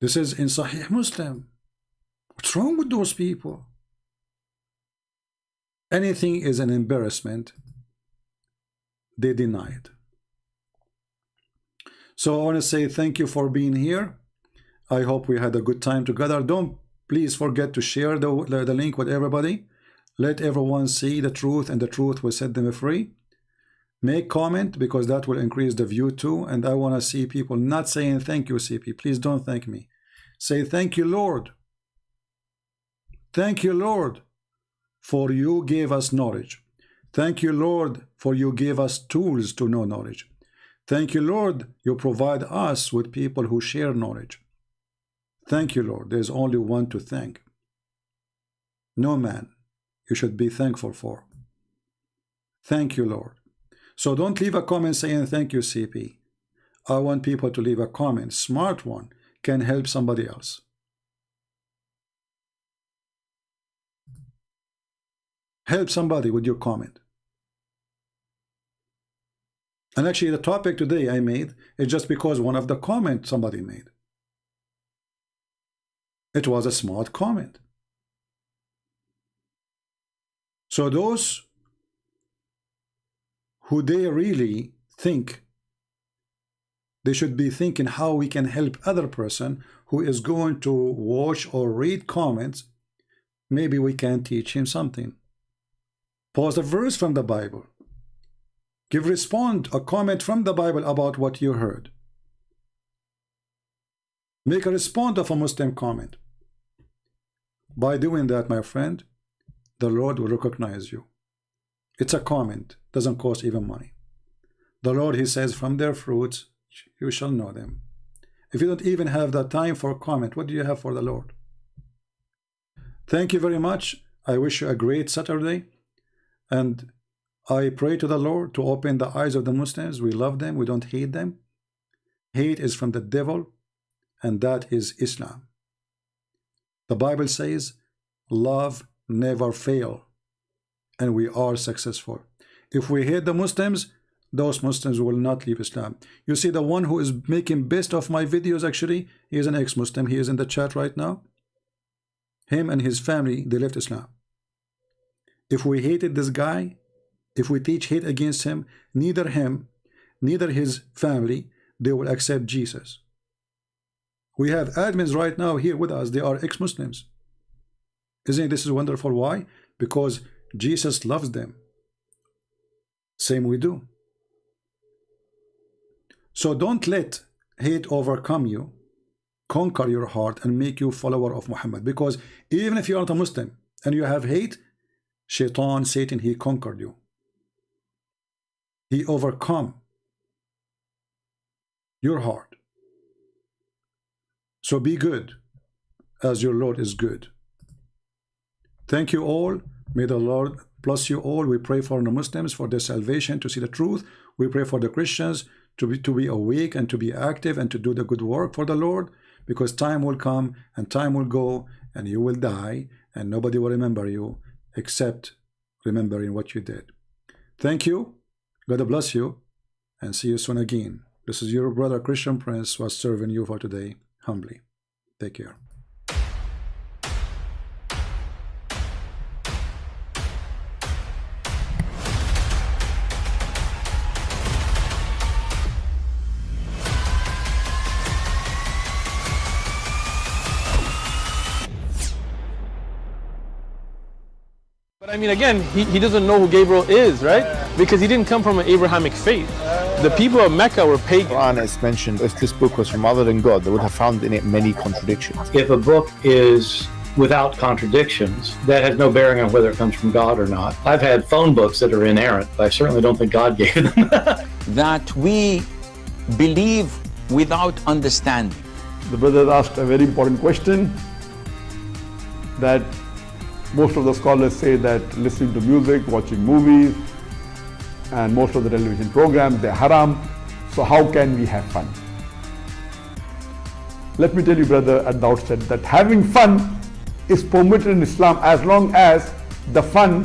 This is in Sahih Muslim. What's wrong with those people? Anything is an embarrassment, they deny it. So I want to say thank you for being here. I hope we had a good time together. Don't please forget to share the link with everybody. Let everyone see the truth, and the truth will set them free. Make comment, because that will increase the view too. And I want to see people not saying thank you, CP. Please don't thank me. Say thank you, Lord. Thank you, Lord, for you gave us knowledge. Thank you, Lord, for you gave us tools to know knowledge. Thank you, Lord, you provide us with people who share knowledge. Thank you, Lord. There's only one to thank. No man you should be thankful for. Thank you, Lord. So don't leave a comment saying thank you, CP. I want people to leave a comment. Smart one can help somebody else. Help somebody with your comment. And actually the topic today I made is just because one of the comments somebody made. It was a smart comment. So those who they really think, they should be thinking how we can help other person who is going to watch or read comments. Maybe we can teach him something. Pause a verse from the Bible. Respond a comment from the Bible about what you heard. Make a response of a Muslim comment. By doing that, my friend, the Lord will recognize you. It's a comment, doesn't cost even money. The Lord, he says, from their fruits you shall know them. If you don't even have the time for a comment, what do you have for the Lord? Thank you very much. I wish you a great Saturday, and I pray to the Lord to open the eyes of the Muslims. We love them, we don't hate them. Hate is from the devil, and that is Islam. The Bible says love never fails, and we are successful. If we hate the Muslims, those Muslims will not leave Islam. You see, the one who is making best of my videos, actually, he is an ex-Muslim. He is in the chat right now. Him and his family, they left Islam. If we hated this guy, if we teach hate against him, neither him, neither his family, they will accept Jesus. We have admins right now here with us. They are ex-Muslims. Isn't this wonderful? Why? Because Jesus loves them. Same we do. So don't let hate overcome you, conquer your heart, and make you follower of Muhammad. Because even if you are not a Muslim and you have hate, Shaitan, Satan, he conquered you. He overcome your heart. So be good as your Lord is good. Thank you all. May the Lord bless you all. We pray for the Muslims, for their salvation, to see the truth. We pray for the Christians to be awake and to be active and to do the good work for the Lord, because time will come and time will go and you will die and nobody will remember you except remembering what you did. Thank you. God bless you, and see you soon again. This is your brother Christian Prince, who was serving you for today humbly. Take care. But I mean, again, he doesn't know who Gabriel is, right? Because he didn't come from an Abrahamic faith. The people of Mecca were pagan. Quran is mentioned, if this book was from other than God, they would have found in it many contradictions. If a book is without contradictions, that has no bearing on whether it comes from God or not. I've had phone books that are inerrant, but I certainly don't think God gave them. That we believe without understanding. The brother asked a very important question, that most of the scholars say that listening to music, watching movies, and most of the television programs, they're haram. So how can we have fun? Let me tell you, brother, at the outset that having fun is permitted in Islam as long as the fun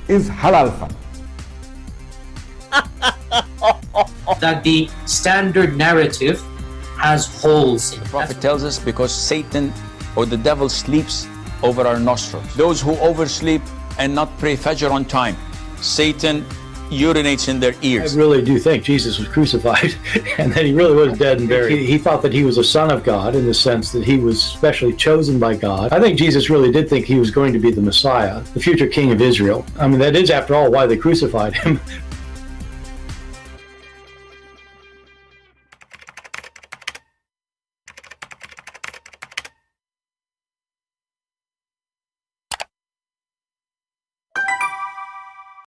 is halal fun. That the standard narrative has holes in it. The Prophet tells us because Satan or the devil sleeps over our nostrils. Those who oversleep and not pray Fajr on time, Satan urinates in their ears. I really do think Jesus was crucified and that he really was dead and buried. He thought that he was a son of God in the sense that he was specially chosen by God. I think Jesus really did think he was going to be the Messiah, the future king of Israel. I mean, that is, after all, why they crucified him,